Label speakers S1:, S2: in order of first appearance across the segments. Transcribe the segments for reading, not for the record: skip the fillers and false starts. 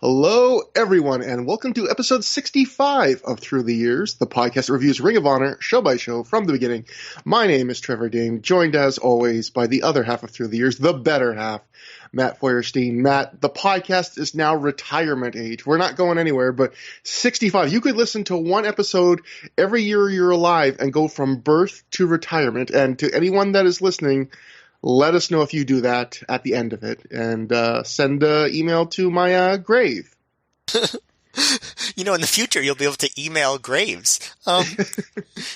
S1: Hello, everyone, and welcome to episode 65 of ThROH The Years, the podcast that reviews Ring of Honor show by show from the beginning. My name is Trevor Dame, joined as always by the other half of ThROH The Years, the better half, Matt Feuerstein. Matt, the podcast is now retirement age. We're not going anywhere, but 65. You could listen to one episode every year you're alive and go from birth to retirement. And to anyone that is listening, let us know if you do that at the end of it, and send an email to my grave.
S2: In the future, you'll be able to email graves.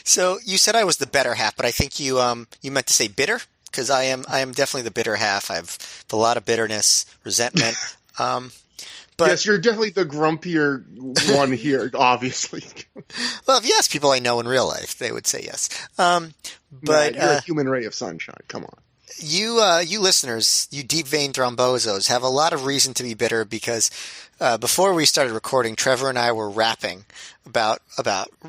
S2: So you said I was the better half, but I think you meant to say bitter, because I am definitely the bitter half. I have a lot of bitterness, resentment. But
S1: yes, you're definitely the grumpier one here, obviously.
S2: Well, if you ask people I know in real life, they would say yes.
S1: But you're a human ray of sunshine. Come on.
S2: You listeners, you deep vein thrombosos, have a lot of reason to be bitter because before we started recording, Trevor and I were rapping about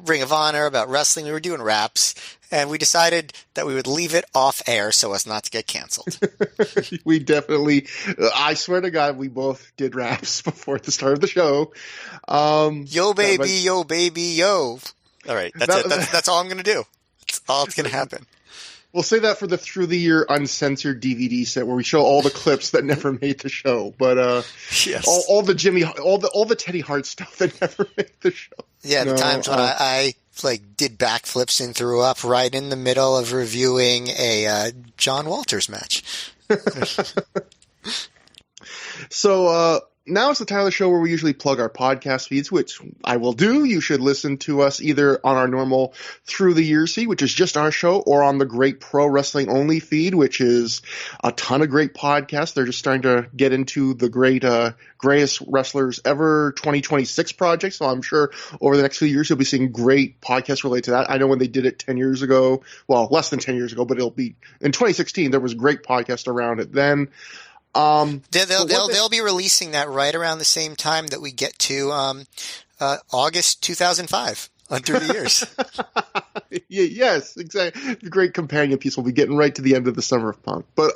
S2: Ring of Honor, about wrestling. We were doing raps, and we decided that we would leave it off air so as not to get canceled.
S1: We definitely, I swear to God, we both did raps before the start of the show.
S2: Yo baby, yo baby, yo. All right, that's all I'm going to do. That's all that's going to happen.
S1: We'll say that for the ThROH The Year uncensored DVD set where we show all the clips that never made the show, but
S2: yes.
S1: all the Teddy Hart stuff that never made the show.
S2: Yeah, the times when I did backflips and threw up right in the middle of reviewing a John Walters match.
S1: So now is the time of the show where we usually plug our podcast feeds, which I will do. You should listen to us either on our normal ThROH The Years feed, which is just our show, or on the Great Pro Wrestling Only feed, which is a ton of great podcasts. They're just starting to get into the greatest wrestlers ever 2026 project. So I'm sure over the next few years, you'll be seeing great podcasts related to that. I know when they did it 10 years ago, well, less than 10 years ago, but it'll be in 2016, there was great podcast around it then.
S2: They'll be releasing that right around the same time that we get to August 2005 on ThROH The Years.
S1: Yes, exactly. The great companion piece will be getting right to the end of the Summer of Punk. But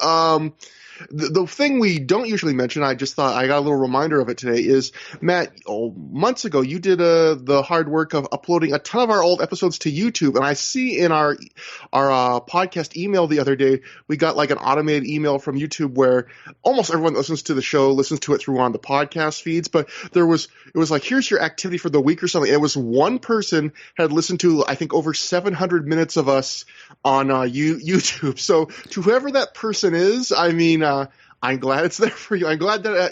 S1: the thing we don't usually mention, I just thought I got a little reminder of it today, is, Matt, months ago you did the hard work of uploading a ton of our old episodes to YouTube, and I see in our podcast email the other day, we got like an automated email from YouTube where almost everyone that listens to the show listens to it through on the podcast feeds, but it was like, here's your activity for the week or something. It was one person had listened to, I think, over 700 minutes of us on YouTube. So to whoever that person is, I mean, I'm glad it's there for you. I'm glad that,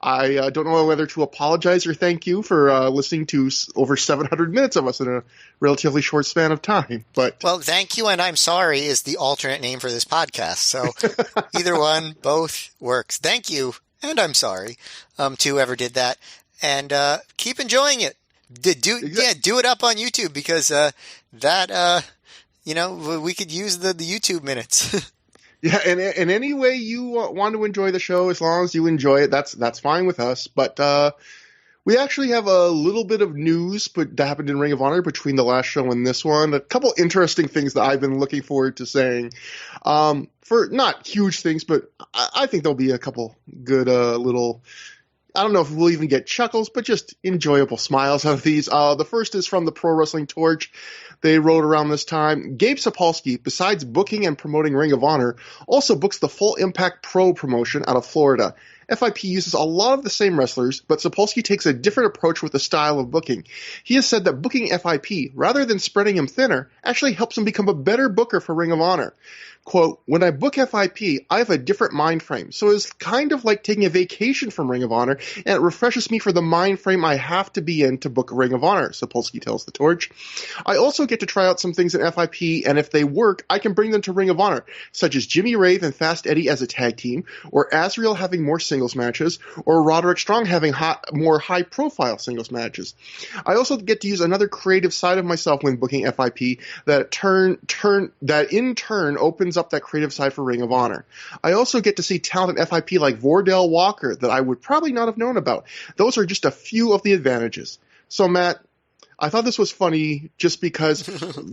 S1: I don't know whether to apologize or thank you for listening to over 700 minutes of us in a relatively short span of time. But
S2: well, thank you and I'm sorry is the alternate name for this podcast. So either one, both works. Thank you and I'm sorry to whoever did that. And keep enjoying it. Do it up on YouTube because we could use the YouTube minutes.
S1: Yeah, and in any way you want to enjoy the show, as long as you enjoy it, that's fine with us. But we actually have a little bit of news that happened in Ring of Honor between the last show and this one. A couple interesting things that I've been looking forward to saying. For not huge things, but I think there'll be a couple good little, I don't know if we'll even get chuckles, but just enjoyable smiles out of these. The first is from the Pro Wrestling Torch. They wrote around this time, Gabe Sapolsky, besides booking and promoting Ring of Honor, also books the Full Impact Pro promotion out of Florida. FIP uses a lot of the same wrestlers, but Sapolsky takes a different approach with the style of booking. He has said that booking FIP, rather than spreading him thinner, actually helps him become a better booker for Ring of Honor. Quote, when I book FIP, I have a different mind frame, so it's kind of like taking a vacation from Ring of Honor, and it refreshes me for the mind frame I have to be in to book Ring of Honor, Sapolsky tells The Torch. I also get to try out some things in FIP, and if they work, I can bring them to Ring of Honor, such as Jimmy Rave and Fast Eddie as a tag team, or Azriel having more singles matches, or Roderick Strong having more high-profile singles matches. I also get to use another creative side of myself when booking FIP that in turn opens up that creative side for Ring of Honor. I also get to see talent in FIP like Vordell Walker that I would probably not have known about. Those are just a few of the advantages. So, Matt, I thought this was funny just because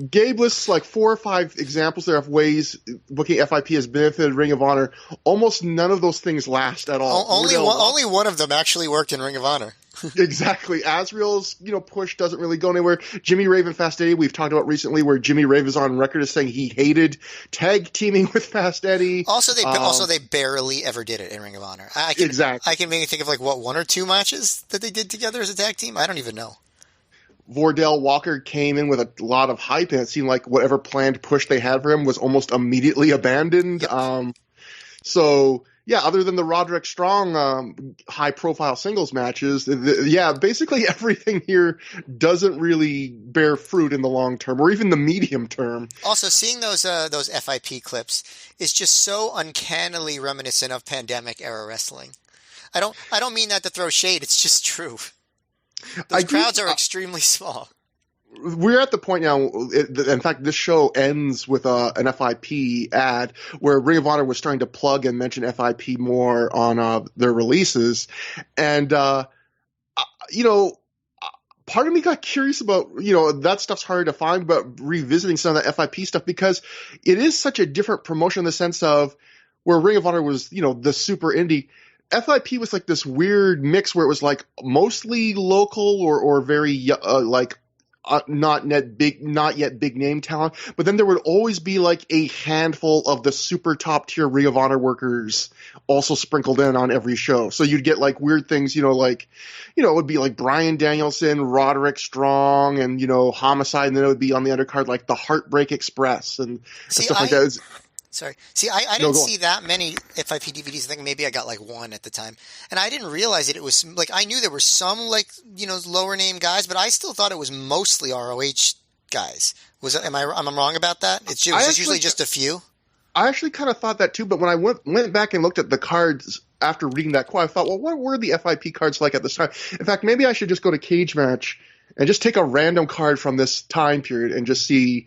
S1: Gabe lists like 4 or 5 examples there of ways booking FIP has benefited Ring of Honor. Almost none of those things last at all.
S2: Only one of them actually worked in Ring of Honor.
S1: Exactly. Azrael's, push doesn't really go anywhere. Jimmy Rave and Fast Eddie, we've talked about recently, where Jimmy Rave is on record as saying he hated tag teaming with Fast Eddie.
S2: Also, they barely ever did it in Ring of Honor.
S1: Exactly.
S2: I can maybe think of like 1 or 2 matches that they did together as a tag team. I don't even know.
S1: Vordell Walker came in with a lot of hype, and it seemed like whatever planned push they had for him was almost immediately abandoned.
S2: Yep.
S1: So, yeah, other than the Roderick Strong high-profile singles matches, basically everything here doesn't really bear fruit in the long term, or even the medium term.
S2: Also, seeing those FIP clips is just so uncannily reminiscent of pandemic-era wrestling. I don't mean that to throw shade. It's just true. Those crowds are extremely small.
S1: We're at the point now, in fact, this show ends with an FIP ad where Ring of Honor was starting to plug and mention FIP more on their releases. And, part of me got curious about, that stuff's hard to find, but revisiting some of that FIP stuff, because it is such a different promotion in the sense of where Ring of Honor was, the super indie. FIP was like this weird mix where it was like mostly local or very not yet big name talent, but then there would always be like a handful of the super top tier Ring of Honor workers also sprinkled in on every show. So you'd get like weird things, it would be like Bryan Danielson, Roderick Strong, and Homicide, and then it would be on the undercard like the Heartbreak Express and stuff like that.
S2: Sorry. See, I didn't see that many FIP DVDs. I think maybe I got like 1 at the time. And I didn't realize it was like, I knew there were some like, lower name guys, but I still thought it was mostly ROH guys. Am I wrong about that? It's usually just a few.
S1: I actually kind of thought that too, but when I went back and looked at the cards after reading that quote, I thought, well, what were the FIP cards like at this time? In fact, maybe I should just go to Cage Match and just take a random card from this time period and just see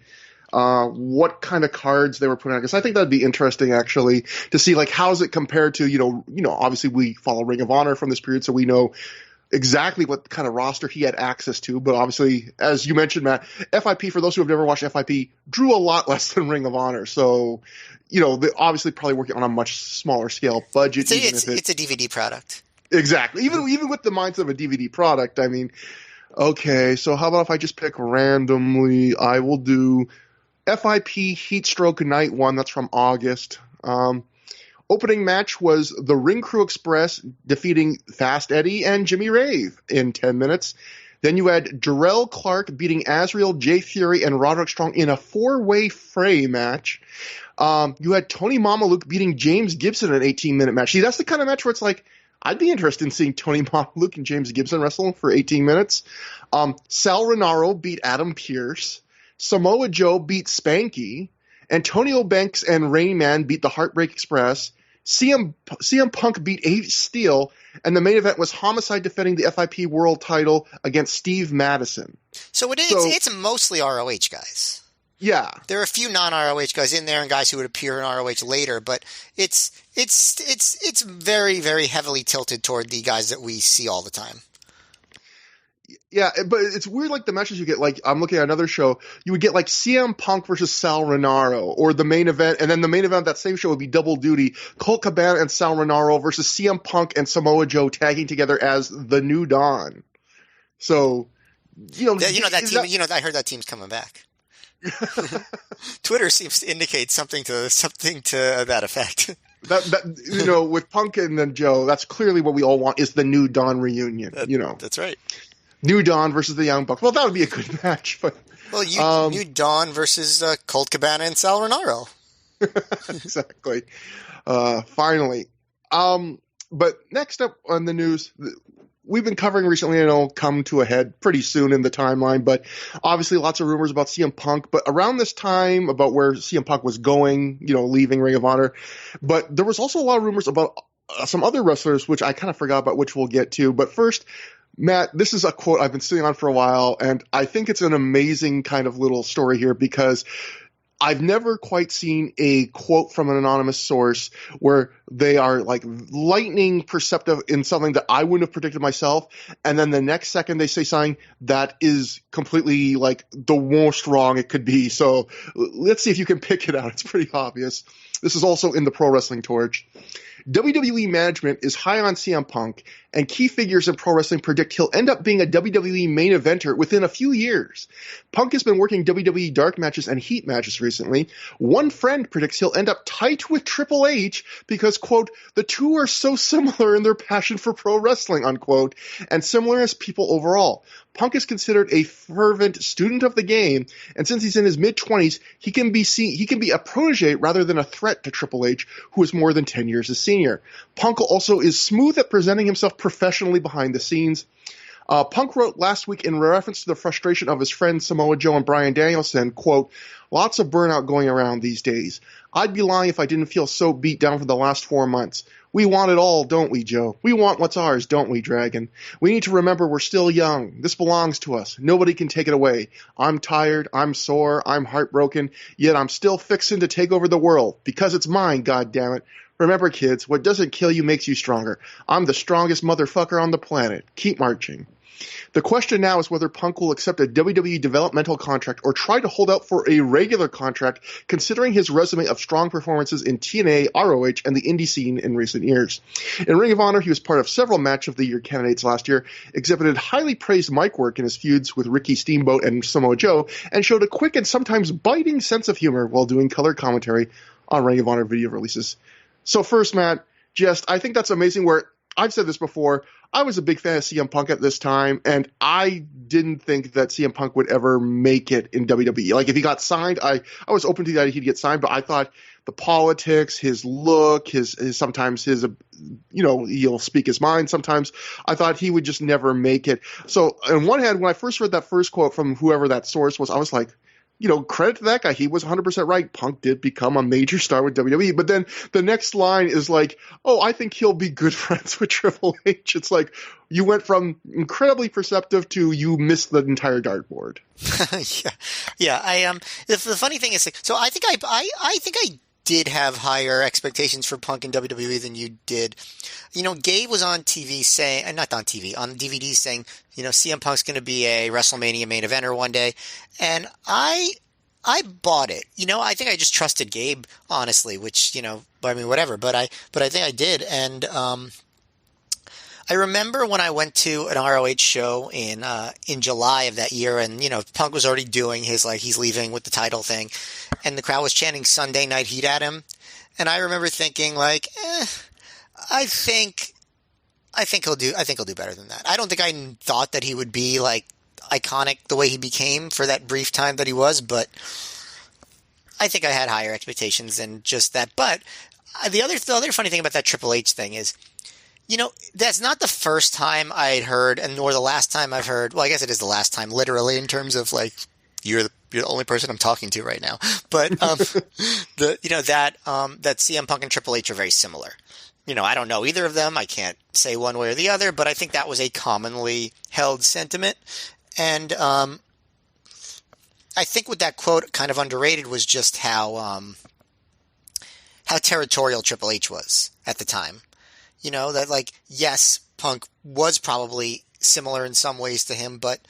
S1: what kind of cards they were putting out. Because I think that'd be interesting, actually, to see like how's it compared to, obviously we follow Ring of Honor from this period, so we know exactly what kind of roster he had access to. But obviously, as you mentioned, Matt, FIP, for those who have never watched FIP, drew a lot less than Ring of Honor. So, they're obviously probably working on a much smaller scale budget.
S2: It's a DVD product.
S1: Exactly. Even with the mindset of a DVD product, I mean, okay, so how about if I just pick randomly? I will do FIP Heatstroke Night 1, that's from August. Opening match was the Ring Crew Express defeating Fast Eddie and Jimmy Rave in 10 minutes. Then you had Jarrell Clark beating Azrael, Jay Fury, and Roderick Strong in a 4-way fray match. You had Tony Mamaluke beating James Gibson in an 18-minute match. See, that's the kind of match where it's like, I'd be interested in seeing Tony Mamaluke and James Gibson wrestle for 18 minutes. Sal Rinauro beat Adam Pearce. Samoa Joe beat Spanky. Antonio Banks and Rayman beat the Heartbreak Express. CM Punk beat Ace Steel. And the main event was Homicide defending the FIP World title against Steve Madison.
S2: So it's mostly ROH guys.
S1: Yeah.
S2: There are a few non-ROH guys in there and guys who would appear in ROH later, but it's very, very heavily tilted toward the guys that we see all the time.
S1: Yeah, but it's weird, like the matches you get, like I'm looking at another show, you would get like CM Punk versus Sal Rinauro, or the main event, and then the main event of that same show would be double duty, Colt Cabana and Sal Rinauro versus CM Punk and Samoa Joe tagging together as the New Dawn. So,
S2: I heard that team's coming back. Twitter seems to indicate something to that effect.
S1: That with Punk and then Joe, that's clearly what we all want, is the New Dawn reunion.
S2: That's right.
S1: New Dawn versus the Young Bucks. Well, that would be a good match. But
S2: New Dawn versus Colt Cabana and Sal Rinauro.
S1: Exactly. Finally. But next up on the news, we've been covering recently, and it'll come to a head pretty soon in the timeline, but obviously lots of rumors about CM Punk. But around this time, about where CM Punk was going, leaving Ring of Honor. But there was also a lot of rumors about some other wrestlers, which I kind of forgot about, which we'll get to. But first, Matt, this is a quote I've been sitting on for a while, and I think it's an amazing kind of little story here, because I've never quite seen a quote from an anonymous source where they are like lightning perceptive in something that I wouldn't have predicted myself, and then the next second they say something that is completely like the most wrong it could be. So let's see if you can pick it out. It's pretty obvious. This is also in the Pro Wrestling Torch. WWE management is high on CM Punk, and key figures in pro wrestling predict he'll end up being a WWE main eventer within a few years. Punk has been working WWE dark matches and heat matches recently. One friend predicts he'll end up tight with Triple H because, quote, the two are so similar in their passion for pro wrestling, unquote, and similar as people overall. Punk is considered a fervent student of the game, and since he's in his mid-20s, he can be a protege rather than a threat to Triple H, who is more than 10 years his senior. Punk also is smooth at presenting himself professionally behind the scenes. Punk wrote last week in reference to the frustration of his friends Samoa Joe and Bryan Danielson, quote, lots of burnout going around these days. I'd be lying if I didn't feel so beat down for the last 4 months. We want it all, don't we, Joe? We want what's ours, don't we, Dragon? We need to remember we're still young. This belongs to us. Nobody can take it away. I'm tired, I'm sore, I'm heartbroken, yet I'm still fixing to take over the world, because it's mine, goddammit. Remember, kids, what doesn't kill you makes you stronger. I'm the strongest motherfucker on the planet. Keep marching. The question now is whether Punk will accept a WWE developmental contract or try to hold out for a regular contract, considering his resume of strong performances in TNA, ROH, and the indie scene in recent years. In Ring of Honor, he was part of several Match of the Year candidates last year, exhibited highly praised mic work in his feuds with Ricky Steamboat and Samoa Joe, and showed a quick and sometimes biting sense of humor while doing color commentary on Ring of Honor video releases. So first, Matt, I think that's amazing where I've said this before. I was a big fan of CM Punk at this time, and I didn't think that CM Punk would ever make it in WWE. Like, if he got signed, I was open to the idea he'd get signed, but I thought the politics, his look, his sometimes his, he'll speak his mind sometimes. I thought he would just never make it. So, on one hand, when I first read that first quote from whoever that source was, I was like, credit to that guy. He was 100% right. Punk did become a major star with WWE. But then the next line is like, oh, I think he'll be good friends with Triple H. It's like you went from incredibly perceptive to you missed the entire dartboard.
S2: Yeah. The funny thing is, so I think I did have higher expectations for Punk in WWE than you did. Gabe was on TV saying, not on TV, on DVD saying, CM Punk's going to be a WrestleMania main eventer one day. And I bought it. I think I just trusted Gabe, honestly, which, whatever. But I think I did. And, I remember when I went to an ROH show in July of that year, and Punk was already doing his he's leaving with the title thing, and the crowd was chanting Sunday Night Heat at him, and I remember thinking I think he'll do better than that. I don't think I thought that he would be iconic the way he became for that brief time that he was, but I think I had higher expectations than just that. But the other funny thing about that Triple H thing is, that's not the first time I'd heard, and nor the last time I've heard. Well, I guess it is the last time, literally, in terms of you're the only person I'm talking to right now. But that CM Punk and Triple H are very similar. I don't know either of them. I can't say one way or the other, but I think that was a commonly held sentiment. And I think with that quote, kind of underrated, was just how territorial Triple H was at the time. Yes, Punk was probably similar in some ways to him, but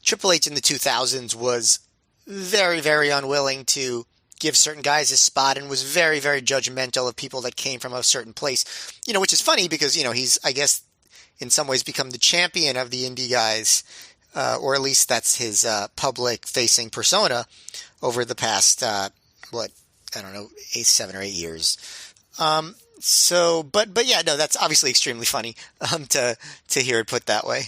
S2: Triple H in the 2000s was very, very unwilling to give certain guys a spot and was very, very judgmental of people that came from a certain place, which is funny because, he's, I guess, in some ways become the champion of the indie guys, or at least that's his public-facing persona over the past, 7 or 8 years. But yeah, no, that's obviously extremely funny to hear it put that way.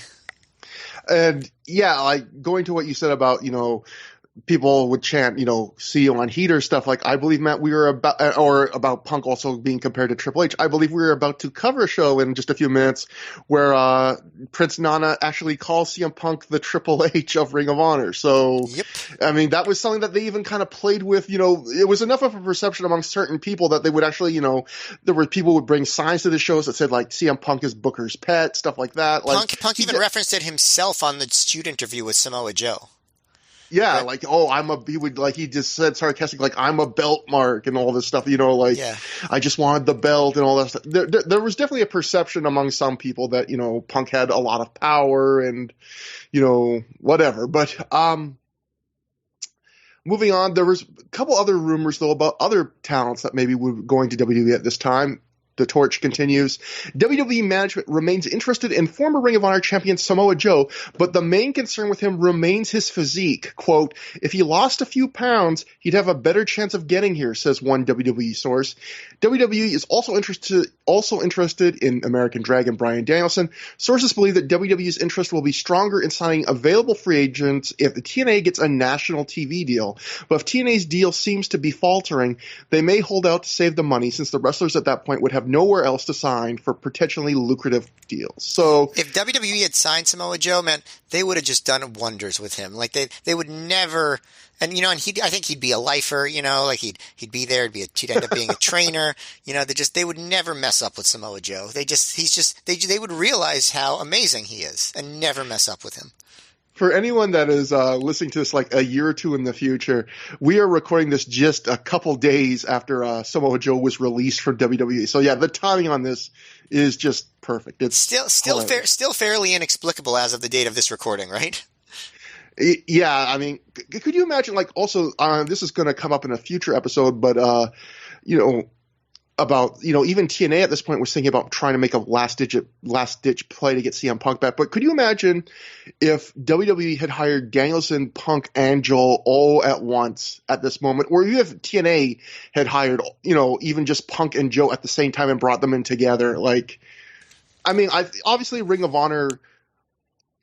S1: And yeah, going to what you said about, people would chant, see you on Heater stuff. I believe, Matt, we were about Punk also being compared to Triple H. I believe we were about to cover a show in just a few minutes where Prince Nana actually calls CM Punk the Triple H of Ring of Honor. So,
S2: yep.
S1: I mean, that was something that they even kind of played with, it was enough of a perception among certain people that they would actually, there were people would bring signs to the shows that said CM Punk is Booker's pet, stuff like that.
S2: Punk even referenced it himself on the Stewart interview with Samoa Joe.
S1: Yeah,
S2: But
S1: like, oh, he would, like, he just said sarcastic, like, I'm a belt mark and all this stuff, you know, like,
S2: yeah,
S1: I just wanted the belt and all that stuff. There was definitely a perception among some people that, you know, Punk had a lot of power and, you know, whatever. But, moving on, there was a couple other rumors, though, about other talents that maybe were going to WWE at this time. The torch continues. WWE management remains interested in former Ring of Honor champion Samoa Joe, but the main concern with him remains his physique. Quote, if he lost a few pounds, he'd have a better chance of getting here, says one WWE source. WWE is also interested in American Dragon Bryan Danielson. Sources believe that WWE's interest will be stronger in signing available free agents if the TNA gets a national TV deal. But if TNA's deal seems to be faltering, they may hold out to save the money, since the wrestlers at that point would have nowhere else to sign for potentially lucrative deals. So
S2: if WWE had signed Samoa Joe, man, they would have just done wonders with him. Like they would never. And you know, and I think he'd be a lifer. You know, like he'd be there. He'd end up being a trainer. You know, they would never mess up with Samoa Joe. They would realize how amazing he is and never mess up with him.
S1: for anyone that is listening to this like a year or two in the future, we are recording this just a couple days after Samoa Joe was released from WWE. So yeah, the timing on this is just perfect. It's
S2: still fairly inexplicable as of the date of this recording, right?
S1: Yeah, I mean, could you imagine? Like, also, this is going to come up in a future episode, but you know, about, you know, even TNA at this point was thinking about trying to make a last ditch play to get CM Punk back. But could you imagine if WWE had hired Danielson, Punk, and Joel all at once at this moment, or if TNA had hired, you know, even just Punk and Joe at the same time and brought them in together? Like, I mean, obviously Ring of Honor,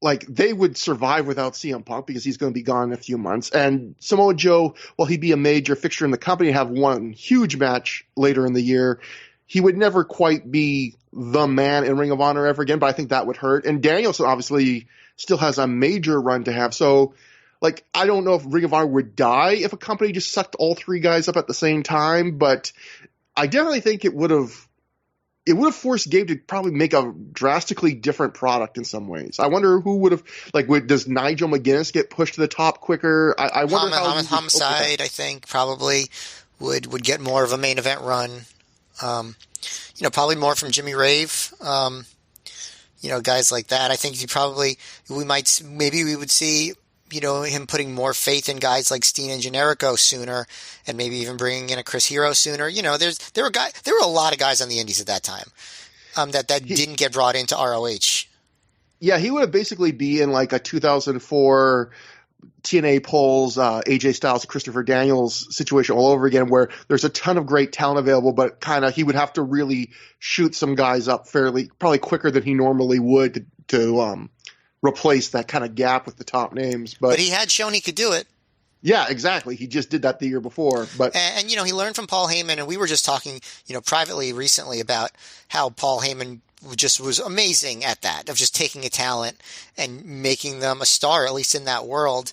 S1: like, they would survive without CM Punk because he's going to be gone in a few months. And Samoa Joe, while he'd be a major fixture in the company and have one huge match later in the year, he would never quite be the man in Ring of Honor ever again, but I think that would hurt. And Danielson obviously still has a major run to have. So, like, I don't know if Ring of Honor would die if a company just sucked all three guys up at the same time, but I definitely think it would have forced Gabe to probably make a drastically different product in some ways. I wonder who would have, like, does Nigel McGuinness get pushed to the top quicker? I wonder how
S2: Homicide, I think, probably would get more of a main event run. You know, probably more from Jimmy Rave. You know, guys like that. I think maybe we would see, you know, him putting more faith in guys like Steen and Generico sooner, and maybe even bringing in a Chris Hero sooner. You know, there were a lot of guys on the indies at that time that didn't get brought into ROH.
S1: Yeah, he would have basically be in like a 2004 TNA Pulls, AJ Styles, Christopher Daniels situation all over again, where there's a ton of great talent available, but kind of he would have to really shoot some guys up probably quicker than he normally would to replace that kind of gap with the top names. But
S2: he had shown he could do it.
S1: Yeah, exactly. He just did that the year before. But
S2: and you know, he learned from Paul Heyman, and we were just talking, you know, privately recently about how Paul Heyman just was amazing at that, of just taking a talent and making them a star, at least in that world.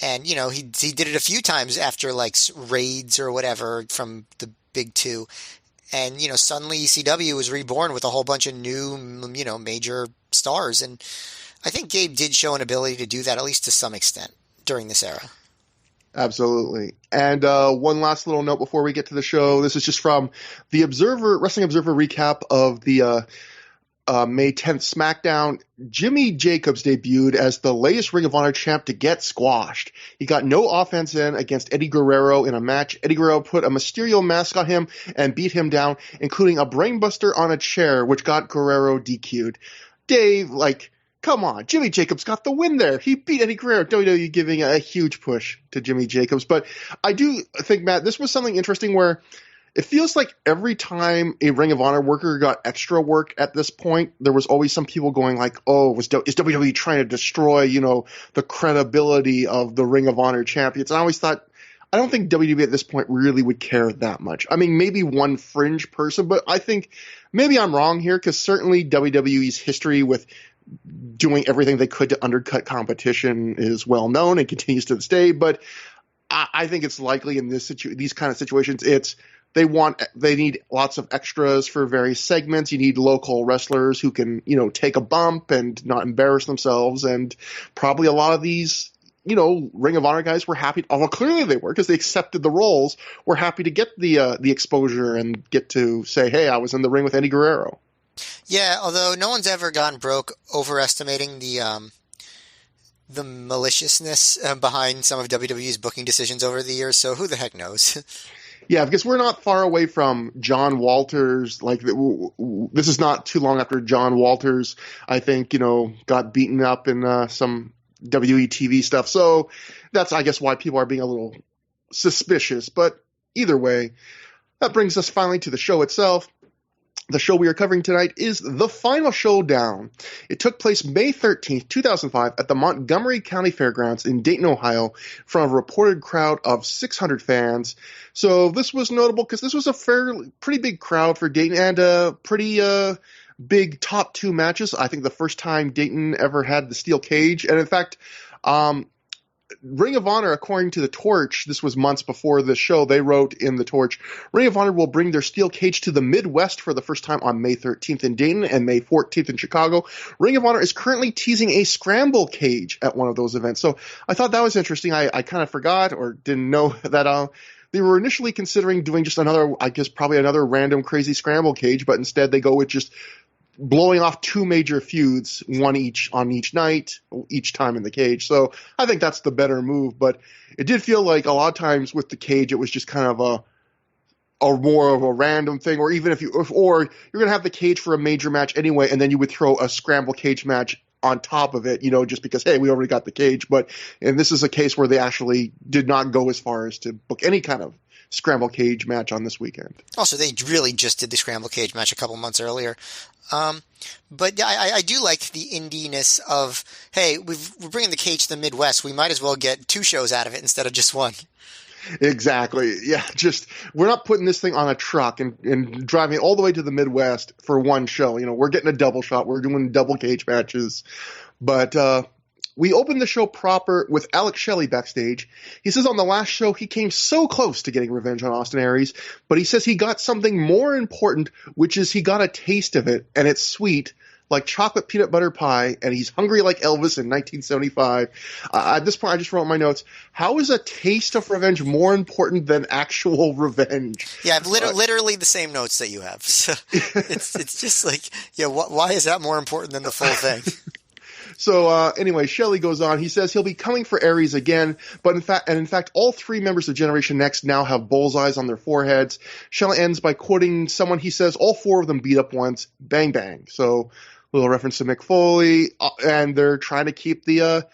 S2: And, you know, he did it a few times after like raids or whatever from the big two. And, you know, suddenly ECW was reborn with a whole bunch of new, you know, major stars. And I think Gabe did show an ability to do that, at least to some extent, during this era.
S1: Absolutely. And one last little note before we get to the show. This is just from the Wrestling Observer recap of the May 10th SmackDown. Jimmy Jacobs debuted as the latest Ring of Honor champ to get squashed. He got no offense in against Eddie Guerrero in a match. Eddie Guerrero put a Mysterio mask on him and beat him down, including a brainbuster on a chair, which got Guerrero DQ'd. Dave, like, come on, Jimmy Jacobs got the win there. He beat Eddie Guerrero. WWE giving a huge push to Jimmy Jacobs. But I do think, Matt, this was something interesting where it feels like every time a Ring of Honor worker got extra work at this point, there was always some people going like, oh, is WWE trying to destroy, you know, the credibility of the Ring of Honor champions? And I always thought, I don't think WWE at this point really would care that much. I mean, maybe one fringe person, but I think maybe I'm wrong here, because certainly WWE's history with doing everything they could to undercut competition is well known and continues to this day. But I think it's likely in these kind of situations, they need lots of extras for various segments. You need local wrestlers who can, you know, take a bump and not embarrass themselves. And probably a lot of these Ring of Honor guys were happy. Well, clearly they were, because they accepted the roles. Were happy to get the exposure and get to say, "Hey, I was in the ring with Eddie Guerrero."
S2: Yeah, although no one's ever gone broke overestimating the maliciousness behind some of WWE's booking decisions over the years. So who the heck knows?
S1: Yeah, because we're not far away from John Walters. Like, this is not too long after John Walters, I think, got beaten up in some WWE TV stuff. So that's, I guess, why people are being a little suspicious. But either way, that brings us finally to the show itself. The show we are covering tonight is The Final Showdown. It took place May 13th, 2005 at the Montgomery County Fairgrounds in Dayton, Ohio, in front of a reported crowd of 600 fans. So this was notable because this was a pretty big crowd for Dayton, and a pretty big top two matches. I think the first time Dayton ever had the steel cage. And in fact, Ring of Honor, according to the Torch, this was months before the show, they wrote in the Torch, Ring of Honor will bring their steel cage to the Midwest for the first time on May 13th in Dayton and May 14th in Chicago. Ring of Honor is currently teasing a scramble cage at one of those events. So I thought that was interesting. I kind of forgot or didn't know that they were initially considering doing just probably another random crazy scramble cage, but instead they go with just blowing off two major feuds, one each on each night, each time in the cage. So I think that's the better move, but it did feel like a lot of times with the cage, it was just kind of a more of a random thing, or even or you're going to have the cage for a major match anyway, and then you would throw a scramble cage match on top of it, just because, hey, we already got the cage. And this is a case where they actually did not go as far as to book any kind of scramble cage match on this weekend.
S2: Also, they really just did the scramble cage match a couple months earlier. But yeah, I do like the indie-ness of, hey, we're bringing the cage to the Midwest. We might as well get two shows out of it instead of just one.
S1: Exactly. Yeah, we're not putting this thing on a truck and driving it all the way to the Midwest for one show. We're getting a double shot. We're doing double cage matches. But we opened the show proper with Alex Shelley backstage. He says on the last show he came so close to getting revenge on Austin Aries, but he says he got something more important, which is he got a taste of it, and it's sweet, like chocolate peanut butter pie, and he's hungry like Elvis in 1975. At this point, I just wrote in my notes, how is a taste of revenge more important than actual revenge?
S2: Yeah, I've literally the same notes that you have. So it's just like, yeah, why is that more important than the full thing?
S1: So anyway, Shelley goes on. He says he'll be coming for Aries again, but in fact, all three members of Generation Next now have bullseyes on their foreheads. Shelley ends by quoting someone. He says all four of them beat up once, bang bang. So a little reference to Mick Foley, and they're trying to keep the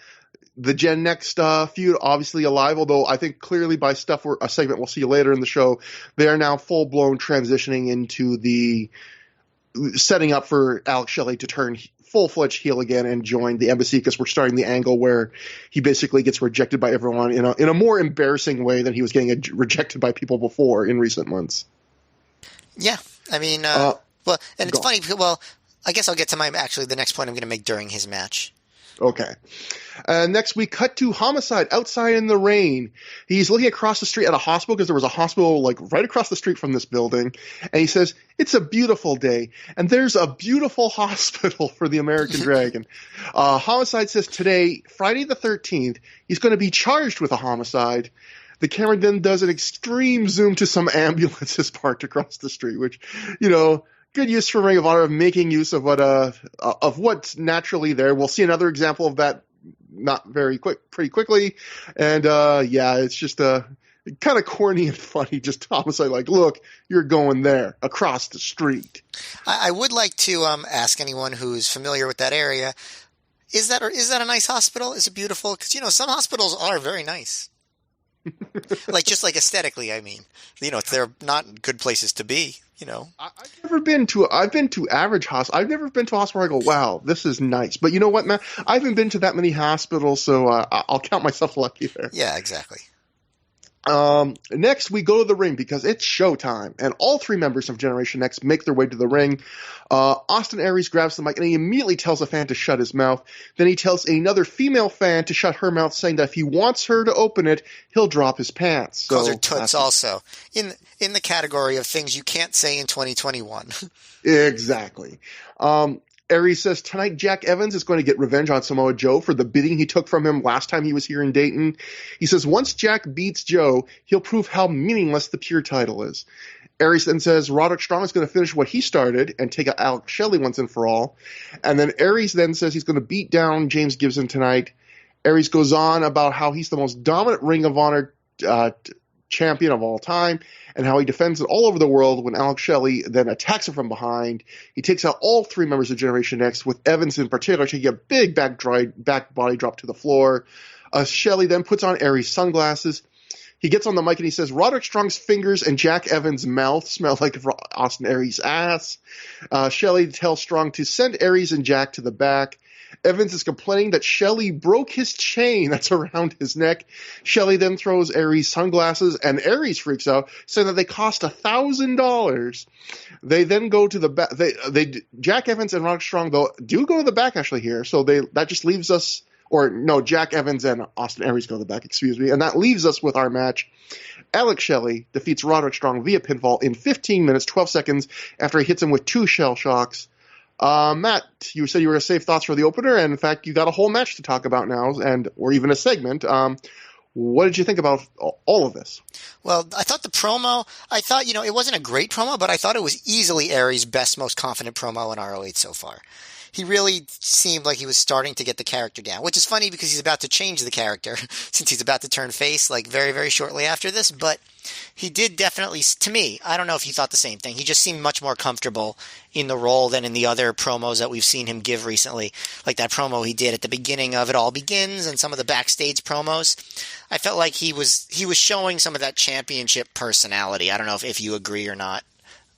S1: Gen Next feud obviously alive. Although I think clearly by a segment we'll see later in the show, they are now full blown transitioning into the setting up for Alex Shelley to turn full-fledged heel again and join the embassy, because we're starting the angle where he basically gets rejected by everyone in a more embarrassing way than he was getting rejected by people before in recent months.
S2: Yeah, I mean, and it's funny. Well, I guess I'll get to the next point I'm going to make during his match.
S1: Okay. Next, we cut to Homicide outside in the rain. He's looking across the street at a hospital, because there was a hospital right across the street from this building. And he says, it's a beautiful day, and there's a beautiful hospital for the American Dragon. Homicide says today, Friday the 13th, he's going to be charged with a homicide. The camera then does an extreme zoom to some ambulances parked across the street, which, good use for Ring of Honor of making use of what's naturally there. We'll see another example of that pretty quickly. And it's just kind of corny and funny. Just Homicide like, look, you're going there across the street.
S2: I would like to ask anyone who's familiar with that area, is that a nice hospital? Is it beautiful? Because some hospitals are very nice. just like aesthetically, I mean, they're not good places to be.
S1: I've been to average hospitals. I've never been to a hospital where I go, wow, this is nice. But you know what, man? I haven't been to that many hospitals, so I'll count myself lucky there.
S2: Yeah, exactly.
S1: Next, we go to the ring because it's showtime, and all three members of Generation Next make their way to the ring. Austin Aries grabs the mic, and he immediately tells a fan to shut his mouth. Then he tells another female fan to shut her mouth, saying that if he wants her to open it, he'll drop his pants.
S2: Calls her toots also, in the category of things you can't say in 2021.
S1: Exactly. Aries says tonight Jack Evans is going to get revenge on Samoa Joe for the bidding he took from him last time he was here in Dayton. He says once Jack beats Joe, he'll prove how meaningless the pure title is. Aries then says Roderick Strong is going to finish what he started and take out Alex Shelley once and for all. And then Aries then says he's going to beat down James Gibson tonight. Aries goes on about how he's the most dominant Ring of Honor champion of all time and how he defends it all over the world when Alex Shelley then attacks him from behind. He takes out all three members of Generation X, with Evans in particular taking a big back body drop to the floor. Shelley then puts on Aries' sunglasses. He gets on the mic and he says, Roderick Strong's fingers and Jack Evans' mouth smell like Austin Aries' ass. Shelley tells Strong to send Aries and Jack to the back. Evans is complaining that Shelley broke his chain that's around his neck. Shelley then throws Aries sunglasses, and Aries freaks out, saying that they cost $1,000. They then go to the back. Jack Evans and Roderick Strong, though, do go to the back actually here. So that just leaves us, or no, Jack Evans and Austin Aries go to the back, excuse me. And that leaves us with our match. Alex Shelley defeats Roderick Strong via pinfall in 15 minutes, 12 seconds after he hits him with 2 shell shocks. Matt, you said you were going to save thoughts for the opener, and in fact, you got a whole match to talk about now, or even a segment. What did you think about all of this?
S2: Well, I thought the promo, it wasn't a great promo, but I thought it was easily Aries' best, most confident promo in ROH so far. He really seemed like he was starting to get the character down, which is funny because he's about to change the character since he's about to turn face like very, very shortly after this. But he did definitely, to me, I don't know if you thought the same thing. He just seemed much more comfortable in the role than in the other promos that we've seen him give recently. Like that promo he did at the beginning of It All Begins and some of the backstage promos. I felt like he was showing some of that championship personality. I don't know if you agree or not.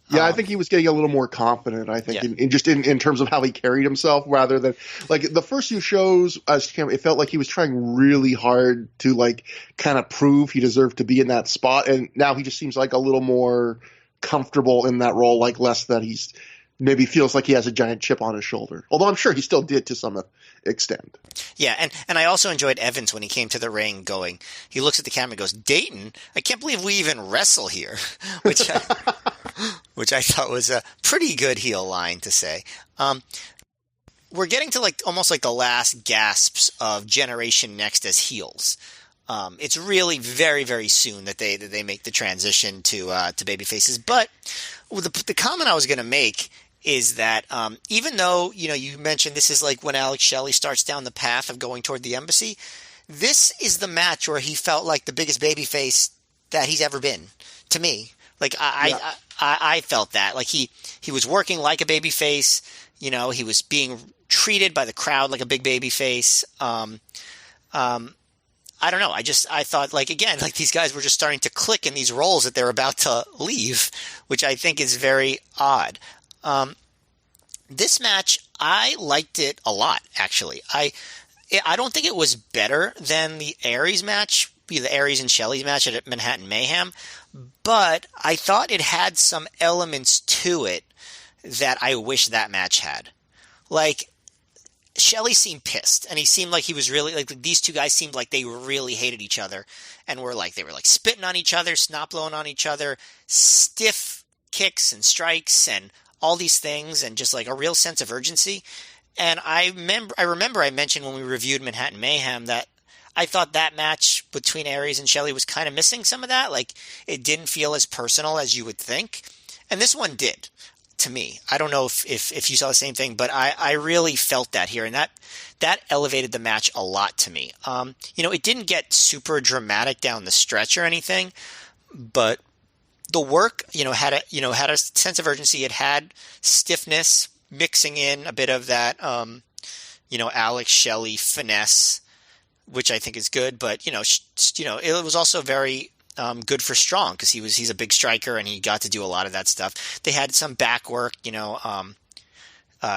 S1: Yeah, I think he was getting a little more confident, I think, in terms of how he carried himself, rather than, like, the first few shows, it felt like he was trying really hard to, like, kind of prove he deserved to be in that spot, and now he just seems like a little more comfortable in that role, like less that he's maybe feels like he has a giant chip on his shoulder. Although I'm sure he still did to some extent.
S2: Yeah, and I also enjoyed Evans when he came to the ring he looks at the camera and goes, Dayton? I can't believe we even wrestle here, which I thought was a pretty good heel line to say. We're getting to almost like the last gasps of Generation Next as heels. It's really very, very soon that they make the transition to baby faces. But the comment I was going to make is that even though you mentioned this is like when Alex Shelley starts down the path of going toward the embassy, this is the match where he felt like the biggest baby face that he's ever been to me. Like I felt that like he was working like a baby face. He was being treated by the crowd like a big baby face. I don't know. I thought again, these guys were just starting to click in these roles that they're about to leave, which I think is very odd. This match, I liked it a lot, actually. I don't think it was better than the Aries match, the Aries and Shelley's match at Manhattan Mayhem, but I thought it had some elements to it that I wish that match had. Like, Shelley seemed pissed, and he seemed like he was really, these two guys seemed like they really hated each other, and they were spitting on each other, snot blowing on each other, stiff kicks and strikes, and all these things, and just a real sense of urgency. And I remember I mentioned when we reviewed Manhattan Mayhem that I thought that match between Aries and Shelley was kind of missing some of that. It didn't feel as personal as you would think. And this one did, to me. I don't know if you saw the same thing, but I really felt that here. And that elevated the match a lot to me. It didn't get super dramatic down the stretch or anything, but the work, had a sense of urgency. It had stiffness, mixing in a bit of that, Alex Shelley finesse, which I think is good. But it was also very good for Strong because he's a big striker and he got to do a lot of that stuff. They had some back work.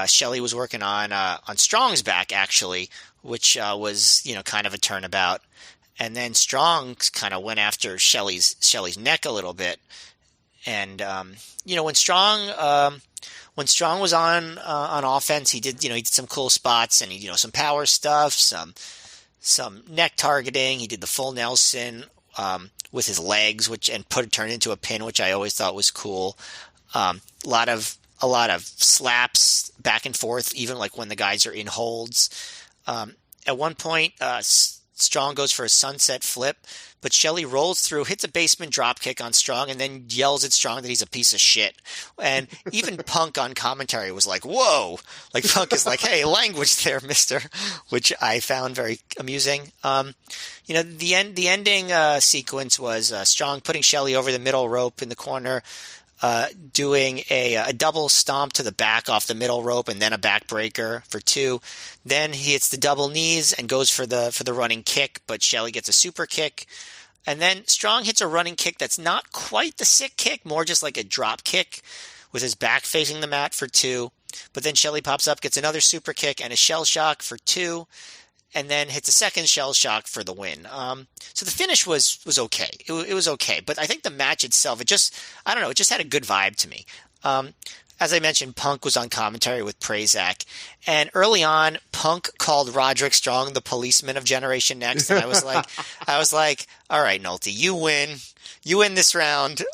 S2: Shelley was working on Strong's back actually, which was kind of a turnabout. And then Strong kind of went after Shelley's neck a little bit. And when Strong was on offense, he did some cool spots and he some power stuff, some neck targeting. He did the full Nelson with his legs, turned into a pin, which I always thought was cool. A lot of a lot of slaps back and forth, even like when the guys are in holds. At one point, Strong goes for a sunset flip, but Shelley rolls through, hits a basement dropkick on Strong, and then yells at Strong that he's a piece of shit. And even Punk on commentary was like, whoa! Like Punk is like, hey, language there, mister, which I found very amusing. The ending sequence was Strong putting Shelley over the middle rope in the corner, doing a double stomp to the back off the middle rope and then a backbreaker for 2. Then he hits the double knees and goes for the running kick, but Shelley gets a super kick. And then Strong hits a running kick that's not quite the sick kick, more just like a drop kick with his back facing the mat for 2. But then Shelley pops up, gets another super kick and a shell shock for 2. And then hits a second shell shock for the win. So the finish was okay. It was okay. But I think the match itself, it just had a good vibe to me. As I mentioned, Punk was on commentary with Prazak. And early on, Punk called Roderick Strong the policeman of Generation Next. And I was like, all right, Nolte, you win. You win this round.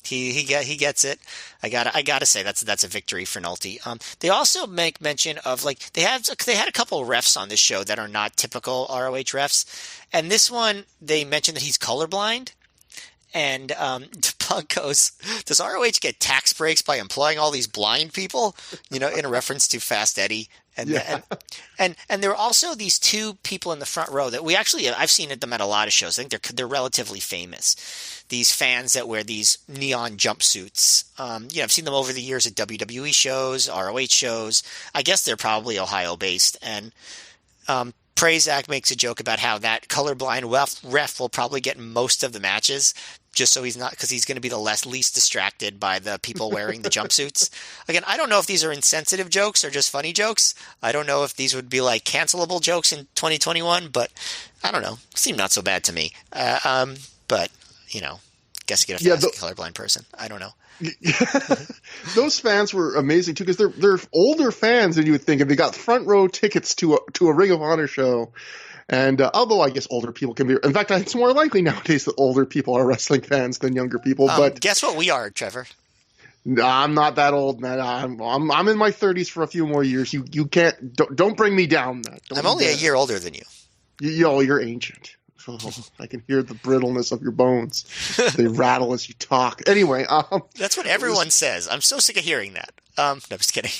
S2: He gets it. I gotta say that's a victory for Nolte. They also make mention of like they had a couple of refs on this show that are not typical ROH refs, and this one they mentioned that he's colorblind. And Punk goes, does ROH get tax breaks by employing all these blind people? In a reference to Fast Eddie. And there are also these 2 people in the front row that I've seen them at a lot of shows. I think they're relatively famous. These fans that wear these neon jumpsuits. I've seen them over the years at WWE shows, ROH shows. I guess they're probably Ohio based. And Prazak makes a joke about how that colorblind ref will probably get most of the matches, just so he's not, because he's going to be the least distracted by the people wearing the jumpsuits. Again, I don't know if these are insensitive jokes or just funny jokes. I don't know if these would be like cancelable jokes in 2021, but I don't know. Seem not so bad to me. But guess you get a colorblind person. I don't know.
S1: Those fans were amazing too, because they're older fans than you would think, and they got front row tickets to a Ring of Honor show. And although I guess older people can be, in fact, it's more likely nowadays that older people are wrestling fans than younger people. But
S2: guess what we are, Trevor?
S1: I'm not that old, man. I'm in my 30s for a few more years. You can't don't bring me down.
S2: I'm only a year older than you.
S1: You're ancient. Oh, I can hear the brittleness of your bones. They rattle as you talk. Anyway,
S2: that's what everyone says. I'm so sick of hearing that. No, just kidding.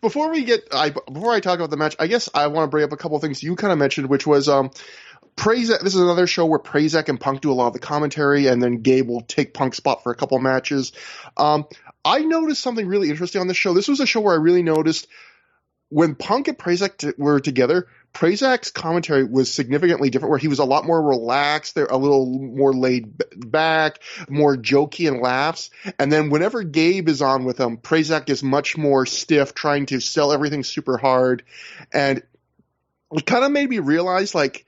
S1: Before I talk about the match, I guess I want to bring up a couple of things you kind of mentioned, which was Prazak. This is another show where Prazak and Punk do a lot of the commentary, and then Gabe will take Punk's spot for a couple of matches. I noticed something really interesting on this show. This was a show where I really noticed when Punk and Prazak were together, Prazak's commentary was significantly different, where he was a lot more relaxed, they're a little more laid back, more jokey and laughs. And then whenever Gabe is on with him, Prazak is much more stiff, trying to sell everything super hard. And it kind of made me realize, like,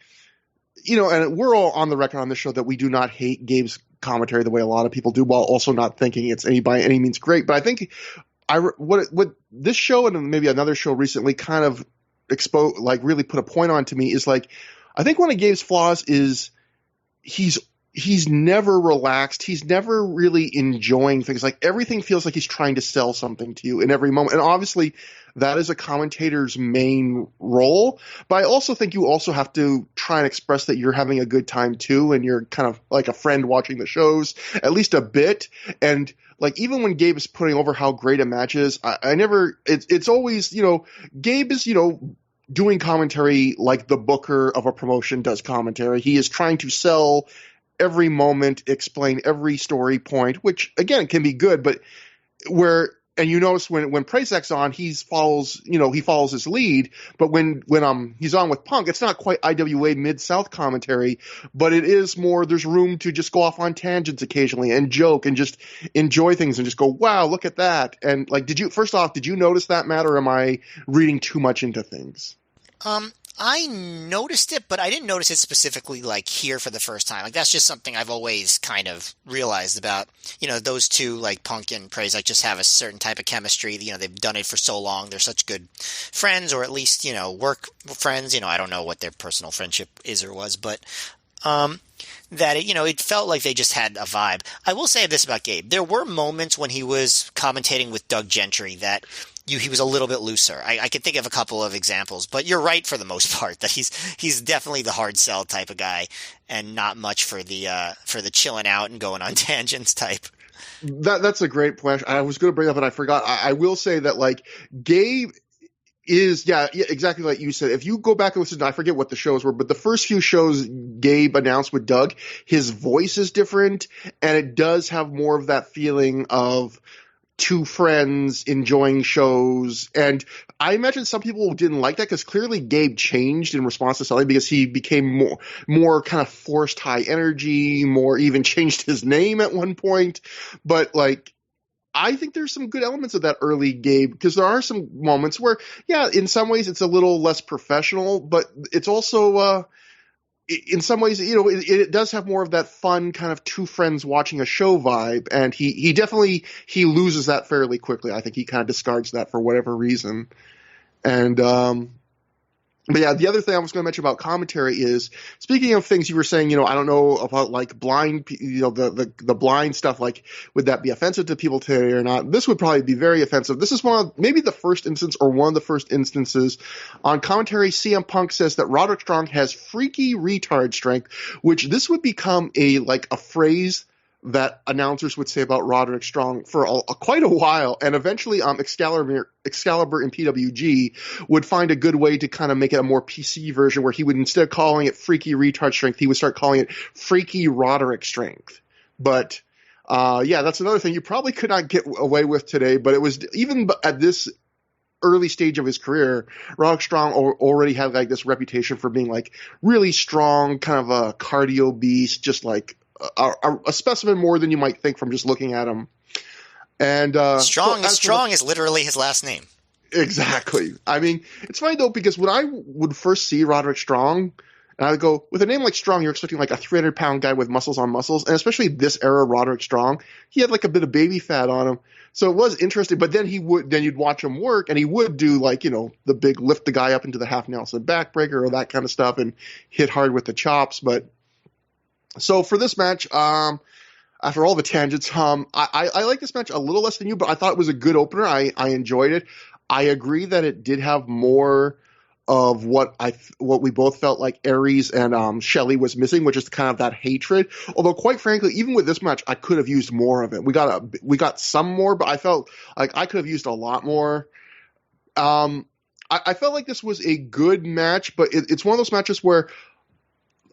S1: and we're all on the record on this show that we do not hate Gabe's commentary the way a lot of people do, while also not thinking it's by any means great. But I think what this show and maybe another show recently kind of really put a point on to me is, like, I think one of Gabe's flaws is he's never relaxed. He's never really enjoying things. Like, everything feels like he's trying to sell something to you in every moment. And obviously that is a commentator's main role. But I also think you also have to try and express that you're having a good time too, and you're kind of like a friend watching the shows, at least a bit. And like, even when Gabe is putting over how great a match is, it's always, Gabe is, doing commentary like the booker of a promotion does commentary. He is trying to sell every moment, explain every story point, which again can be good, but and you notice when Prazak's on, he follows his lead, but when he's on with Punk, it's not quite IWA Mid-South commentary, but it is more, there's room to just go off on tangents occasionally and joke and just enjoy things and just go, wow, look at that. And like, did you notice that, Matt, or am I reading too much into things?
S2: I noticed it, but I didn't notice it specifically like here for the first time. Like, that's just something I've always kind of realized about, those two, like Punk and Prazak, just have a certain type of chemistry. They've done it for so long. They're such good friends, or at least, work friends. I don't know what their personal friendship is or was, but that it felt like they just had a vibe. I will say this about Gabe. There were moments when he was commentating with Doug Gentry that he was a little bit looser. I could think of a couple of examples, but you're right for the most part that he's definitely the hard sell type of guy and not much for the chilling out and going on tangents type.
S1: That's a great point. I was going to bring up and I forgot. I will say that like Gabe is exactly like you said. If you go back and listen, I forget what the shows were, but the first few shows Gabe announced with Doug, his voice is different, and it does have more of that feeling of two friends enjoying shows. And I imagine some people didn't like that because clearly Gabe changed in response to something because he became more kind of forced high energy, more even changed his name at one point. But like, I think there's some good elements of that early Gabe because there are some moments where, in some ways it's a little less professional, but it's also, in some ways, it does have more of that fun kind of two friends watching a show vibe. And he definitely, he loses that fairly quickly. I think he kind of discards that for whatever reason. And, but yeah, the other thing I was going to mention about commentary is, speaking of things you were saying, I don't know about like blind, the blind stuff, like would that be offensive to people today or not? This would probably be very offensive. This is maybe the first instance or one of the first instances on commentary. CM Punk says that Roderick Strong has freaky retard strength, which this would become a phrase that announcers would say about Roderick Strong for quite a while, and eventually Excalibur and PWG would find a good way to kind of make it a more PC version where he would, instead of calling it freaky retard strength, he would start calling it freaky Roderick strength. But that's another thing you probably could not get away with today, but it was, even at this early stage of his career, Roderick Strong already had like this reputation for being like really strong, kind of a cardio beast, just like a specimen more than you might think from just looking at him. And
S2: strong is literally his last name.
S1: Exactly. I mean, it's funny though, because when I would first see Roderick Strong, and I would go, with a name like Strong, you're expecting like a 300-pound guy with muscles on muscles, and especially this era Roderick Strong, he had like a bit of baby fat on him. So it was interesting, but then you'd watch him work, and he would do like, the big lift the guy up into the half Nelson backbreaker or that kind of stuff and hit hard with the chops. But so for this match, after all the tangents, I like this match a little less than you, but I thought it was a good opener. I enjoyed it. I agree that it did have more of what we both felt like Aries and Shelley was missing, which is kind of that hatred. Although, quite frankly, even with this match, I could have used more of it. We got some more, but I felt like I could have used a lot more. I felt like this was a good match, but it's one of those matches where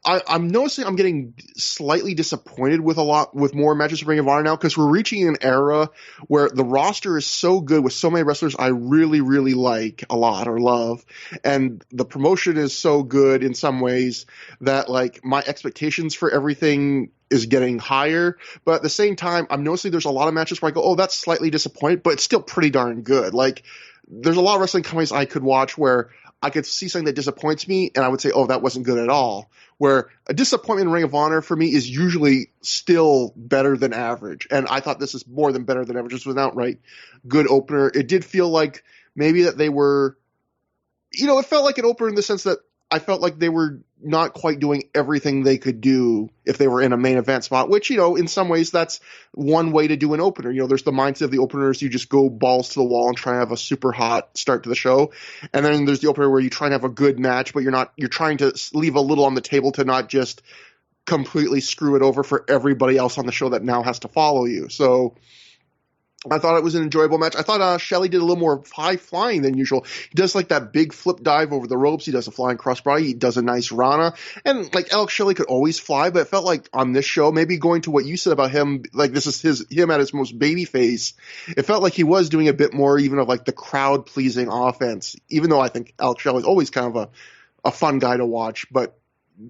S1: I'm noticing I'm getting slightly disappointed with more matches of Ring of Honor now, because we're reaching an era where the roster is so good with so many wrestlers I really, really like a lot or love, and the promotion is so good in some ways that like my expectations for everything is getting higher. But at the same time, I'm noticing there's a lot of matches where I go, oh, that's slightly disappointed, but it's still pretty darn good. Like, there's a lot of wrestling companies I could watch where I could see something that disappoints me, and I would say, oh, that wasn't good at all. Where a disappointment in Ring of Honor for me is usually still better than average. And I thought this is more than better than average. This was an outright good opener. It did feel like maybe that they were, it felt like an opener in the sense that I felt like they were not quite doing everything they could do if they were in a main event spot, which, in some ways that's one way to do an opener. There's the mindset of the openers, you just go balls to the wall and try and have a super hot start to the show. And then there's the opener where you try and have a good match, but you're trying to leave a little on the table to not just completely screw it over for everybody else on the show that now has to follow you. So I thought it was an enjoyable match. I thought Shelley did a little more high flying than usual. He does like that big flip dive over the ropes. He does a flying crossbody. He does a nice Rana. And like Alex Shelley could always fly, but it felt like on this show, maybe going to what you said about him, like this is him at his most baby face. It felt like he was doing a bit more even of like the crowd pleasing offense, even though I think Alex Shelley is always kind of a fun guy to watch, but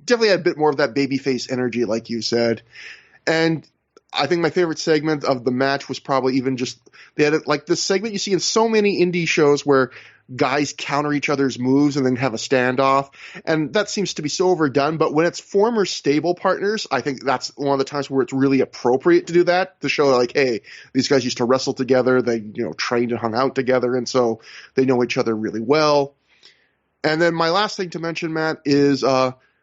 S1: definitely had a bit more of that baby face energy, like you said. And I think my favorite segment of the match was probably even just, they had like this segment you see in so many indie shows where guys counter each other's moves and then have a standoff. And that seems to be so overdone. But when it's former stable partners, I think that's one of the times where it's really appropriate to do that, to show like, hey, these guys used to wrestle together. They, trained and hung out together. And so they know each other really well. And then my last thing to mention, Matt, is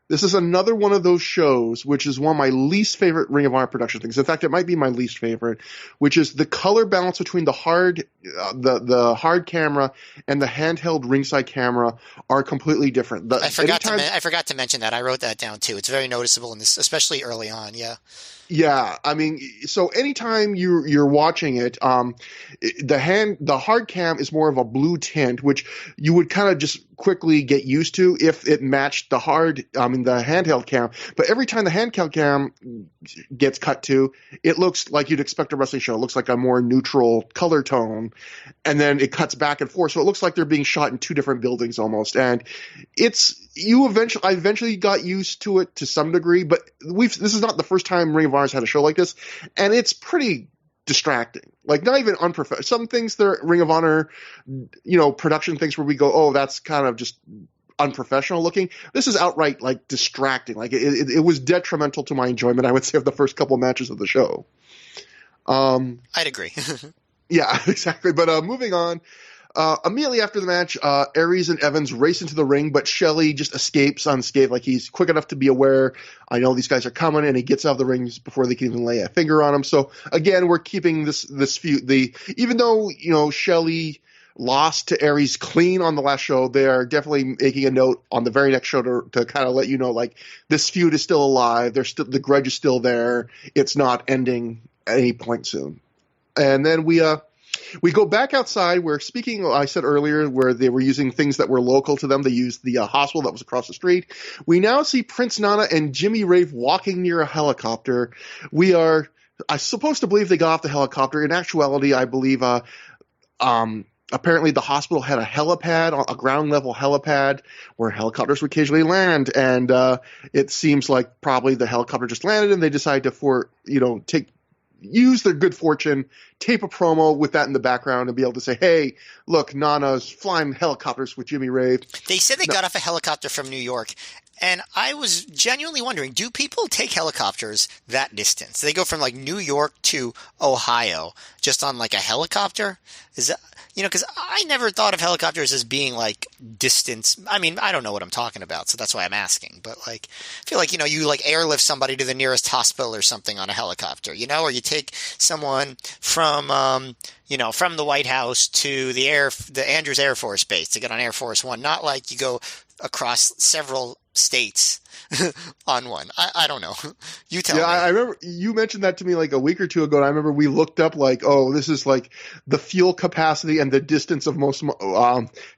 S1: This is another one of those shows, which is one of my least favorite Ring of Honor production things. In fact, it might be my least favorite, which is the color balance between the hard camera and the handheld ringside camera are completely different.
S2: I forgot to mention that. I wrote that down too. It's very noticeable in this, especially early on. Yeah.
S1: Yeah, I mean, so anytime you're watching it, the hard cam is more of a blue tint, which you would kind of just quickly get used to if it matched the handheld cam. But every time the handheld cam gets cut to, it looks like you'd expect a wrestling show. It looks like a more neutral color tone, and then it cuts back and forth, so it looks like they're being shot in two different buildings almost. And I eventually got used to it to some degree, but this is not the first time Ring of Honor's had a show like this, and it's pretty distracting. Like, not even unprofessional. Some things they're Ring of Honor, production things where we go, oh, that's kind of just unprofessional looking. This is outright like distracting. Like it was detrimental to my enjoyment, I would say, of the first couple matches of the show.
S2: I'd agree.
S1: Yeah, exactly. But moving on. Immediately after the match, Aries and Evans race into the ring, but Shelley just escapes unscathed. Like, he's quick enough to be aware, I know these guys are coming, and he gets out of the ring before they can even lay a finger on him. So again, we're keeping this feud. Even though, Shelley lost to Aries clean on the last show, they are definitely making a note on the very next show to kind of let you know, like, this feud is still alive. The grudge is still there. It's not ending at any point soon. And then we go back outside where, I said earlier, where they were using things that were local to them. They used the hospital that was across the street. We now see Prince Nana and Jimmy Rave walking near a helicopter. We are supposed to believe they got off the helicopter. In actuality, I believe apparently the hospital had a helipad, a ground-level helipad, where helicopters would occasionally land. And it seems like probably the helicopter just landed and they decided to use their good fortune, tape a promo with that in the background and be able to say, hey, look, Nana's flying helicopters with Jimmy Rave.
S2: They said they got off a helicopter from New York, and I was genuinely wondering, do people take helicopters that distance? Do they go from like New York to Ohio just on like a helicopter? Is that, because I never thought of helicopters as being like distance. I mean, I don't know what I'm talking about, so that's why I'm asking. But like, I feel like, you like airlift somebody to the nearest hospital or something on a helicopter, or you take someone from, from the White House to the Andrews Air Force Base to get on Air Force One. Not like you go across several states on one. I don't know. You tell me.
S1: Yeah, I remember you mentioned that to me like a week or two ago, and I remember we looked up like, oh, this is like the fuel capacity and the distance of most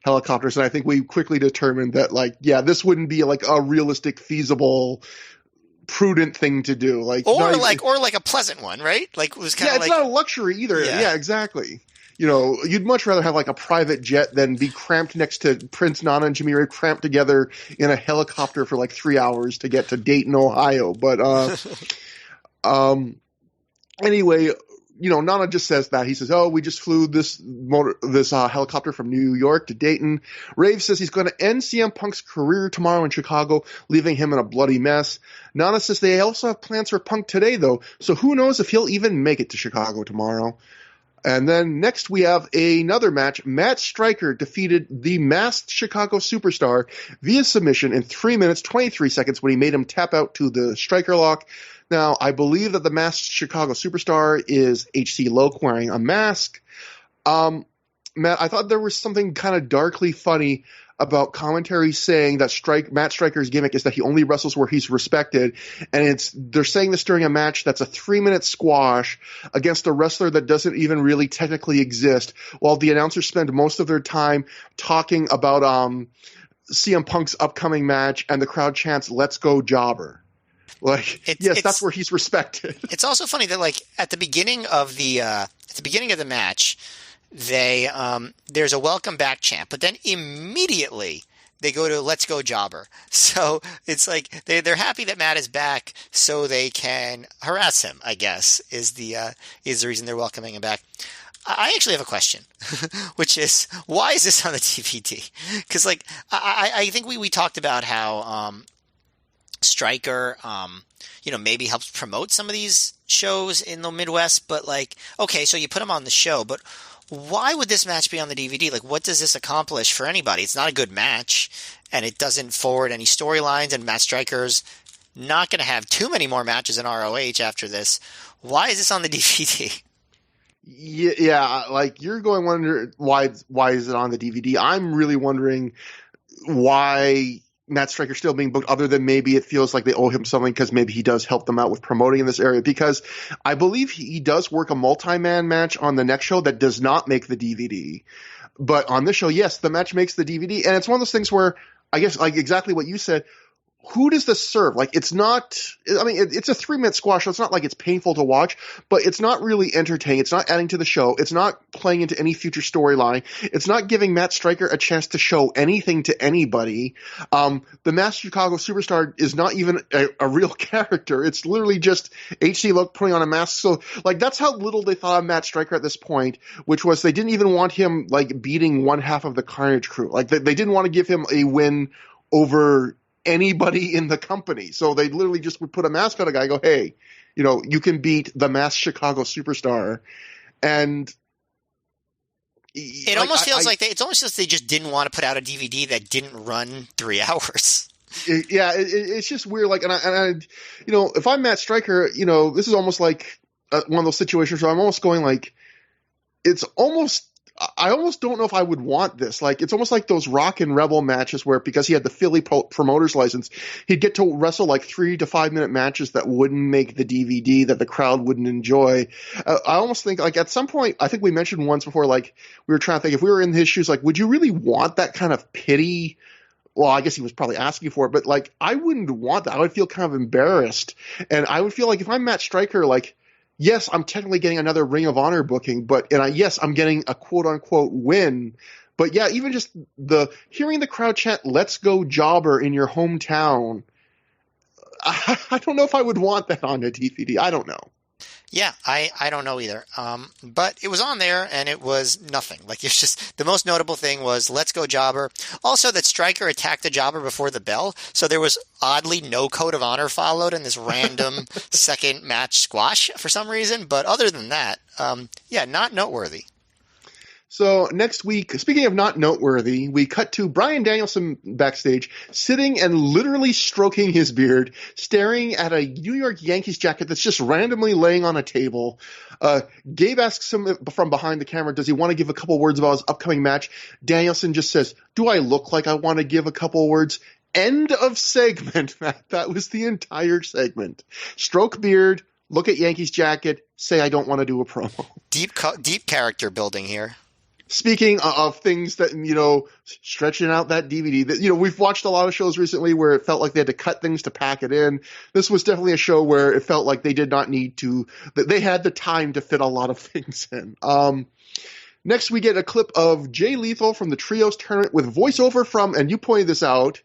S1: helicopters, and I think we quickly determined that, like, yeah, this wouldn't be like a realistic, feasible, prudent thing to do. Or
S2: like a pleasant one, right? Like, it was kind of
S1: it's not a luxury either. Yeah, exactly. You'd much rather have like a private jet than be cramped next to Prince Nana and Jimmy Ray, cramped together in a helicopter for like 3 hours to get to Dayton, Ohio. But anyway, Nana just says that. He says, oh, we just flew this helicopter from New York to Dayton. Rave says he's going to end CM Punk's career tomorrow in Chicago, leaving him in a bloody mess. Nana says they also have plans for Punk today, though, so who knows if he'll even make it to Chicago tomorrow. And then next we have another match. Matt Striker defeated the masked Chicago superstar via submission in 3 minutes, 23 seconds when he made him tap out to the Striker lock. Now, I believe that the masked Chicago superstar is HC Loc wearing a mask. Matt, I thought there was something kind of darkly funny about commentary saying that Matt Striker's gimmick is that he only wrestles where he's respected, and they're saying this during a match that's a 3-minute squash against a wrestler that doesn't even really technically exist, while the announcers spend most of their time talking about CM Punk's upcoming match, and the crowd chants, "Let's go, Jobber." Like, that's where he's respected.
S2: It's also funny that, like, at the beginning of the match, there's a welcome back chant, but then immediately they go to "Let's go, Jobber." So it's like they're happy that Matt is back, so they can harass him, I guess, is the reason they're welcoming him back. I actually have a question, which is, why is this on the DVD? Because, like, I think we talked about how Stryker, maybe helps promote some of these shows in the Midwest, but, like, okay, so you put him on the show, but why would this match be on the DVD? Like, what does this accomplish for anybody? It's not a good match, and it doesn't forward any storylines, and Matt Striker's not going to have too many more matches in ROH after this. Why is this on the DVD?
S1: Yeah, like you're going wonder why is it on the DVD? I'm really wondering why Matt Striker still being booked, other than maybe it feels like they owe him something because maybe he does help them out with promoting in this area. Because I believe he does work a multi-man match on the next show that does not make the DVD. But on this show, yes, the match makes the DVD. And it's one of those things where I guess like exactly what you said, who does this serve? Like, it's not, I mean, it's a 3-minute squash, so it's not like it's painful to watch, but it's not really entertaining. It's not adding to the show. It's not playing into any future storyline. It's not giving Matt Striker a chance to show anything to anybody. The Masked Chicago Superstar is not even a real character. It's literally just HC Loc putting on a mask. So, like, that's how little they thought of Matt Striker at this point, which was they didn't even want him, like, beating one half of the Carnage crew. Like, they didn't want to give him a win over anybody in the company. So they literally just would put a mask on a guy and go, hey, you know, you can beat the Masked Chicago Superstar. And
S2: It almost feels like it's almost as they just didn't want to put out a DVD that didn't run 3 hours.
S1: It's just weird. Like, and I, you know, if I'm Matt Striker, you know, this is almost like one of those situations where I'm almost going like, I almost don't know if I would want this. Like, it's almost like those Rock and Rebel matches where, because he had the Philly promoter's license, he'd get to wrestle like 3 to 5 minute matches that wouldn't make the DVD, that the crowd wouldn't enjoy. I almost think, like, at some point, I think we mentioned once before, like, we were trying to think, if we were in his shoes, like, would you really want that kind of pity? Well, I guess he was probably asking for it, but, like, I wouldn't want that. I would feel kind of embarrassed. And I would feel like if I'm Matt Striker, like, yes, I'm technically getting another Ring of Honor booking, yes, I'm getting a quote-unquote win. But yeah, even just hearing the crowd chant, "Let's go jobber" in your hometown, I don't know if I would want that on a DVD. I don't know.
S2: Yeah, I don't know either. But it was on there and it was nothing. Like, it's just the most notable thing was "Let's go jobber." Also, that Stryker attacked the jobber before the bell, so there was oddly no code of honor followed in this random second match squash for some reason. But other than that, yeah, not noteworthy.
S1: So next week, speaking of not noteworthy, we cut to Bryan Danielson backstage, sitting and literally stroking his beard, staring at a New York Yankees jacket that's just randomly laying on a table. Gabe asks him from behind the camera, does he want to give a couple words about his upcoming match? Danielson just says, "Do I look like I want to give a couple words?" End of segment. That was the entire segment. Stroke beard, look at Yankees jacket, say I don't want to do a promo.
S2: Deep character building here.
S1: Speaking of things that, you know, stretching out that DVD, that, you know, we've watched a lot of shows recently where it felt like they had to cut things to pack it in. This was definitely a show where it felt like they did not need to, that they had the time to fit a lot of things in. Next, we get a clip of Jay Lethal from the Trios tournament with voiceover from, and you pointed this out,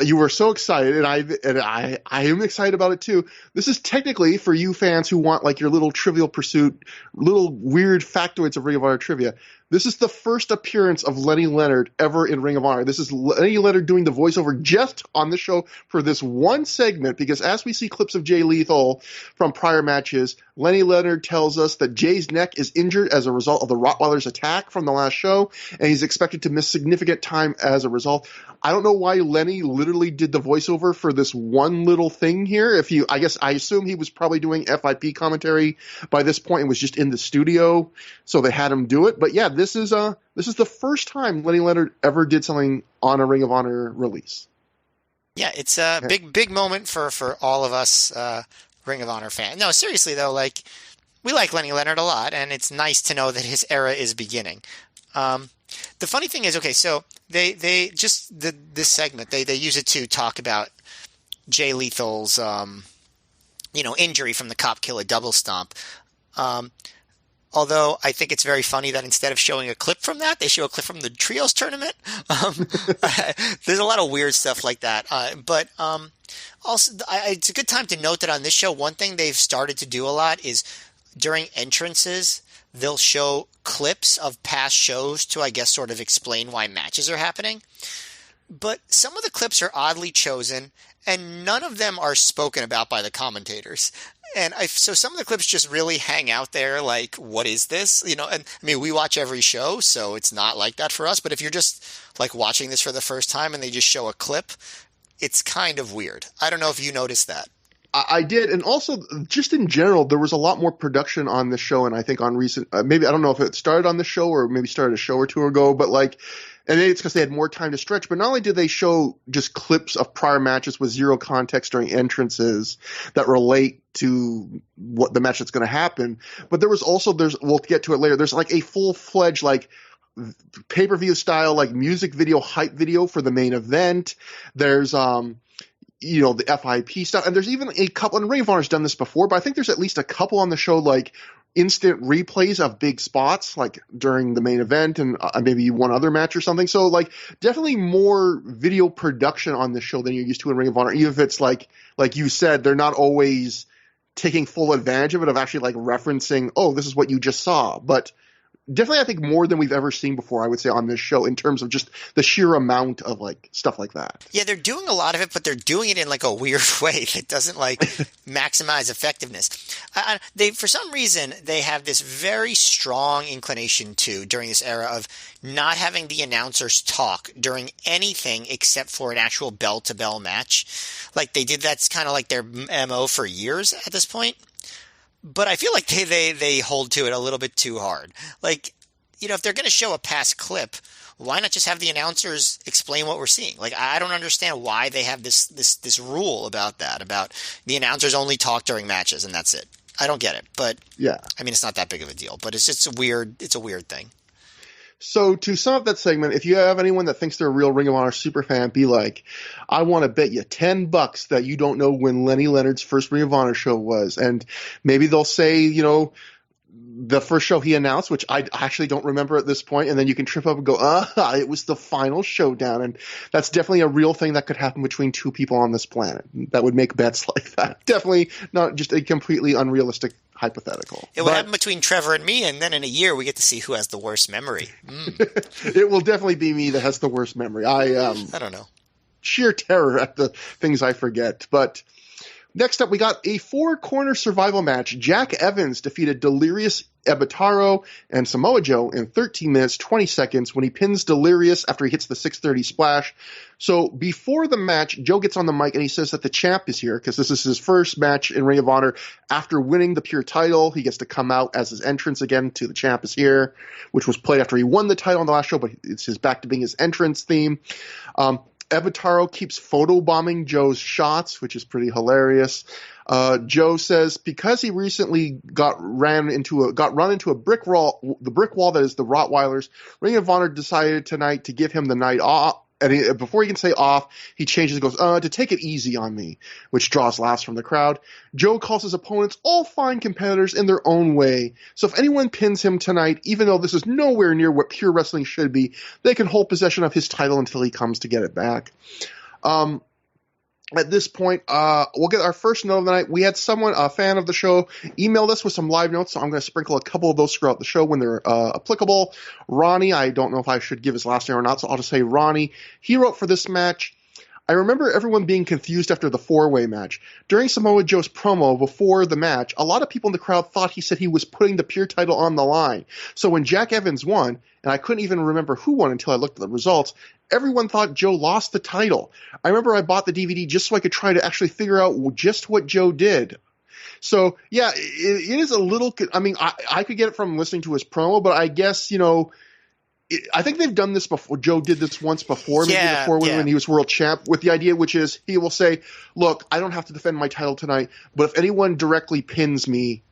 S1: you were so excited, and I am excited about it too. This is technically, for you fans who want like your little Trivial Pursuit, little weird factoids of Ring of Honor trivia, this is the first appearance of Lenny Leonard ever in Ring of Honor. This is Lenny Leonard doing the voiceover just on the show for this one segment, because as we see clips of Jay Lethal from prior matches, Lenny Leonard tells us that Jay's neck is injured as a result of the Rottweiler's attack from the last show, and he's expected to miss significant time as a result. I don't know why Lenny literally did the voiceover for this one little thing here. I assume he was probably doing FIP commentary by this point and was just in the studio, so they had him do it. But yeah, this is the first time Lenny Leonard ever did something on a Ring of Honor release.
S2: Yeah, it's a big moment for all of us Ring of Honor fans. No, seriously though, like, we like Lenny Leonard a lot, and it's nice to know that his era is beginning. The funny thing is, okay, so they just this segment they use it to talk about Jay Lethal's injury from the Cop Killer double stomp. Although I think it's very funny that instead of showing a clip from that, they show a clip from the Trios tournament. There's a lot of weird stuff like that. But also, it's a good time to note that on this show, one thing they've started to do a lot is during entrances, they'll show clips of past shows to, I guess, sort of explain why matches are happening. But some of the clips are oddly chosen, and none of them are spoken about by the commentators. So some of the clips just really hang out there like, what is this? And I mean, we watch every show, so it's not like that for us. But if you're just like watching this for the first time and they just show a clip, it's kind of weird. I don't know if you noticed that.
S1: I did, and also just in general, there was a lot more production on the show, and I think on recent, maybe I don't know if it started on the show or maybe started a show or two ago, but like, and maybe it's because they had more time to stretch. But not only did they show just clips of prior matches with zero context during entrances that relate to what the match that's going to happen, but there was also we'll get to it later. There's like a full-fledged like pay-per-view style like music video hype video for the main event. There's the FIP stuff. And there's even a couple, and Ring of Honor's done this before, but I think there's at least a couple on the show, like instant replays of big spots, like during the main event and maybe one other match or something. So like definitely more video production on the show than you're used to in Ring of Honor, even if it's like you said, they're not always taking full advantage of it, of actually like referencing, oh, this is what you just saw. But definitely, I think more than we've ever seen before, I would say, on this show in terms of just the sheer amount of like stuff like that.
S2: Yeah, they're doing a lot of it, but they're doing it in like a weird way that doesn't like maximize effectiveness. For some reason, they have this very strong inclination during this era of not having the announcers talk during anything except for an actual bell-to-bell match. Like they did, that's kind of like their MO for years at this point. But I feel like they hold to it a little bit too hard. Like, if they're going to show a past clip, why not just have the announcers explain what we're seeing? Like, I don't understand why they have this rule about that, about the announcers only talk during matches and that's it. I don't get it. But yeah, I mean, it's not that big of a deal, but it's just a weird thing.
S1: So to sum up that segment, if you have anyone that thinks they're a real Ring of Honor superfan, be like, I want to bet you $10 that you don't know when Lenny Leonard's first Ring of Honor show was. And maybe they'll say, the first show he announced, which I actually don't remember at this point, and then you can trip up and go, it was the Final Showdown. And that's definitely a real thing that could happen between two people on this planet that would make bets like that. Definitely not just a completely unrealistic hypothetical.
S2: It would happen between Trevor and me, and then in a year we get to see who has the worst memory.
S1: It will definitely be me that has the worst memory. I
S2: don't know.
S1: Sheer terror at the things I forget. But next up, we got a 4-corner survival match. Jack Evans defeated Delirious Ebitaro and Samoa Joe in 13 minutes, 20 seconds when he pins Delirious after he hits the 630 splash. So before the match, Joe gets on the mic and he says that the champ is here because this is his first match in Ring of Honor after winning the Pure title. He gets to come out as his entrance again to the champ is here, which was played after he won the title on the last show, but it's his back to being his entrance theme. Ebitaro keeps photobombing Joe's shots, which is pretty hilarious. Joe says because he recently got run into a brick wall, the brick wall that is the Rottweilers, Ring of Honor decided tonight to give him the night off. And before he can say off, he changes and goes, to take it easy on me, which draws laughs from the crowd. Joe calls his opponents all fine competitors in their own way. So if anyone pins him tonight, even though this is nowhere near what pure wrestling should be, they can hold possession of his title until he comes to get it back. At this point, we'll get our first note of the night. We had someone, a fan of the show, emailed us with some live notes, so I'm going to sprinkle a couple of those throughout the show when they're applicable. Ronnie, I don't know if I should give his last name or not, so I'll just say Ronnie. He wrote for this match, I remember everyone being confused after the 4-way match. During Samoa Joe's promo before the match, a lot of people in the crowd thought he said he was putting the Pure title on the line. So when Jack Evans won, and I couldn't even remember who won until I looked at the results, everyone thought Joe lost the title. I remember I bought the DVD just so I could try to actually figure out just what Joe did. So, yeah, it is a little – I mean, I could get it from listening to his promo, but I guess, I think they've done this before. Joe did this once before, maybe before when he was world champ, with the idea which is he will say, look, I don't have to defend my title tonight, but if anyone directly pins me,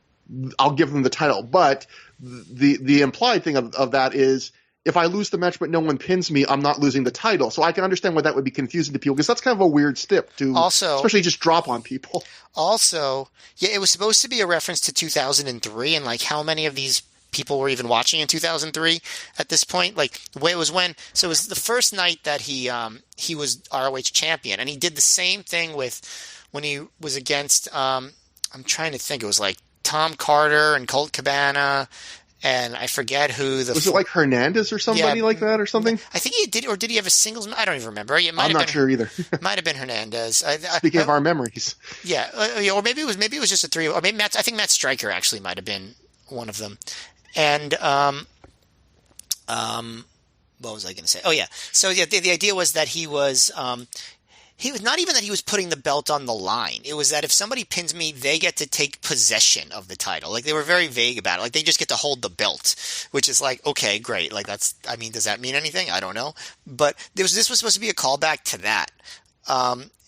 S1: I'll give them the title. But the implied thing of that is if I lose the match but no one pins me, I'm not losing the title. So I can understand why that would be confusing to people because that's kind of a weird step to especially just drop on people.
S2: Also, yeah, it was supposed to be a reference to 2003 and like how many of these people were even watching in 2003 at this point. Like it was so it was the first night that he was ROH champion, and he did the same thing when he was against I'm trying to think, it was like Tom Carter and Colt Cabana and I forget who the
S1: Was it like Hernandez or somebody like that or something?
S2: I think he did, or did he have a singles? I don't even remember. It might
S1: I'm
S2: have
S1: not
S2: been
S1: sure either.
S2: might have been Hernandez.
S1: Speaking of our memories.
S2: Yeah, or maybe it was just a three, or maybe I think Matt Stryker actually might have been one of them. And what was I going to say? Oh yeah, so yeah, the idea was that he was not even that he was putting the belt on the line. It was that if somebody pins me, they get to take possession of the title. Like they were very vague about it. Like they just get to hold the belt, which is like, okay, great. Like I mean, does that mean anything? I don't know. But this was supposed to be a callback to that.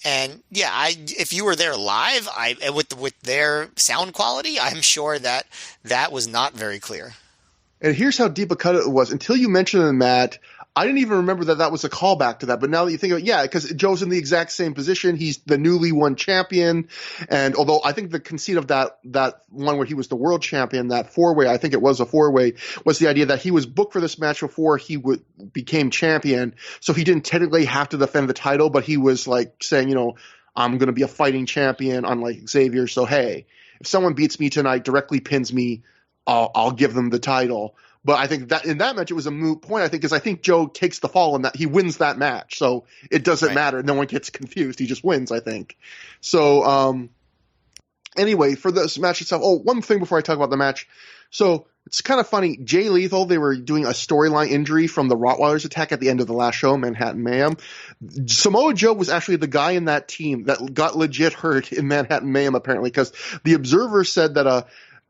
S2: And yeah, if you were there live, with their sound quality, I'm sure that was not very clear.
S1: And here's how deep a cut it was. Until you mentioned it, Matt, I didn't even remember that was a callback to that. But now that you think of it, yeah, because Joe's in the exact same position. He's the newly won champion. And although I think the conceit of that one where he was the world champion, that four-way, I think it was a four-way, was the idea that he was booked for this match before he became champion. So he didn't technically have to defend the title, but he was like saying, I'm going to be a fighting champion, unlike Xavier. So, hey, if someone beats me tonight, directly pins me, I'll give them the title. But I think that in that match, it was a moot point, I think, because I think Joe takes the fall and that he wins that match. So it doesn't matter. No one gets confused. He just wins, I think. So anyway, for this match itself, one thing before I talk about the match. So it's kind of funny. Jay Lethal, they were doing a storyline injury from the Rottweilers attack at the end of the last show, Manhattan Mayhem. Samoa Joe was actually the guy in that team that got legit hurt in Manhattan Mayhem, apparently, because the Observer said that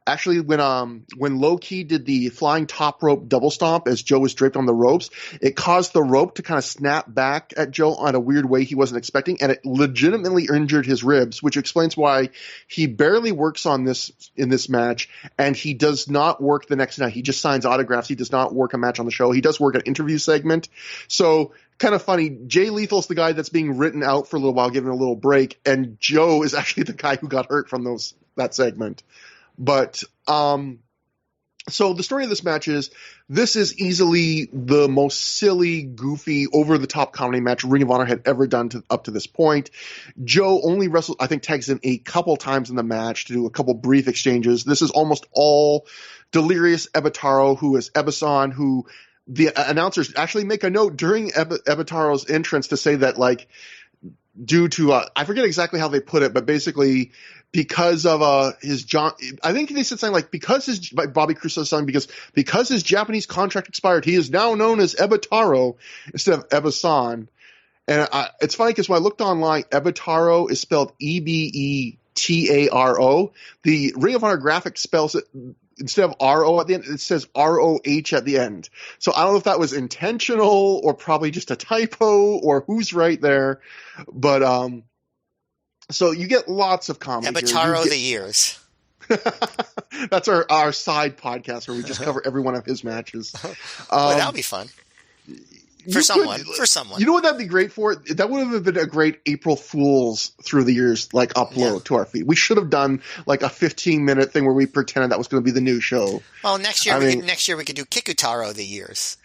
S1: actually, when Low Key did the flying top rope double stomp as Joe was draped on the ropes, it caused the rope to kind of snap back at Joe in a weird way he wasn't expecting, and it legitimately injured his ribs, which explains why he barely works in this match, and he does not work the next night. He just signs autographs. He does not work a match on the show. He does work an interview segment. So kind of funny. Jay Lethal's the guy that's being written out for a little while, given a little break, and Joe is actually the guy who got hurt from that segment. But so the story of this match is this is easily the most silly, goofy, over-the-top comedy match Ring of Honor had ever done up to this point. Joe only wrestled, I think, tags in a couple times in the match to do a couple brief exchanges. This is almost all Delirious Ebataro, who is Ebasan, who the announcers actually make a note during Ebataro's entrance to say that, like, due to I forget exactly how they put it, but basically because of I think they said something like Bobby Crusoe's son, because his Japanese contract expired, he is now known as Ebataro instead of Ebasan. And it's funny because when I looked online, Ebataro is spelled Ebetaro. The Ring of Honor graphic spells it, instead of RO at the end, it says ROH at the end. So I don't know if that was intentional or probably just a typo or who's right there. But so you get lots of comedy.
S2: ThROH The Years.
S1: That's our side podcast where we just cover every one of his matches.
S2: Well, that'll be fun. For someone.
S1: You know what that'd be great for? That would have been a great April Fool's through the years, like upload to our feed. We should have done like a 15-minute thing where we pretended that was going to be the new show.
S2: Well, next year we could do ThROH The Years.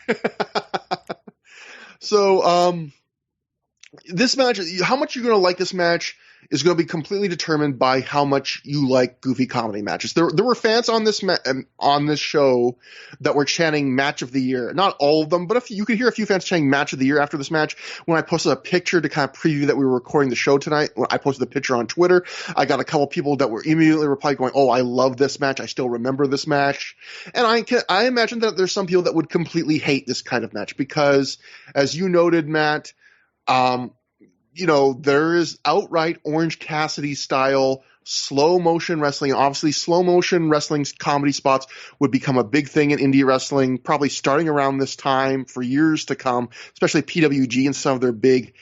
S1: So this match, how much you're going to like this match is going to be completely determined by how much you like goofy comedy matches. There were fans on this show that were chanting Match of the Year. Not all of them, but you could hear a few fans chanting Match of the Year after this match. When I posted a picture to kind of preview that we were recording the show tonight, when I posted the picture on Twitter, I got a couple people that were immediately replied going, "Oh, I love this match. I still remember this match." And I imagine that there's some people that would completely hate this kind of match because, as you noted, Matt, there is outright Orange Cassidy style slow motion wrestling. Obviously, slow motion wrestling comedy spots would become a big thing in indie wrestling, probably starting around this time for years to come, especially PWG and some of their big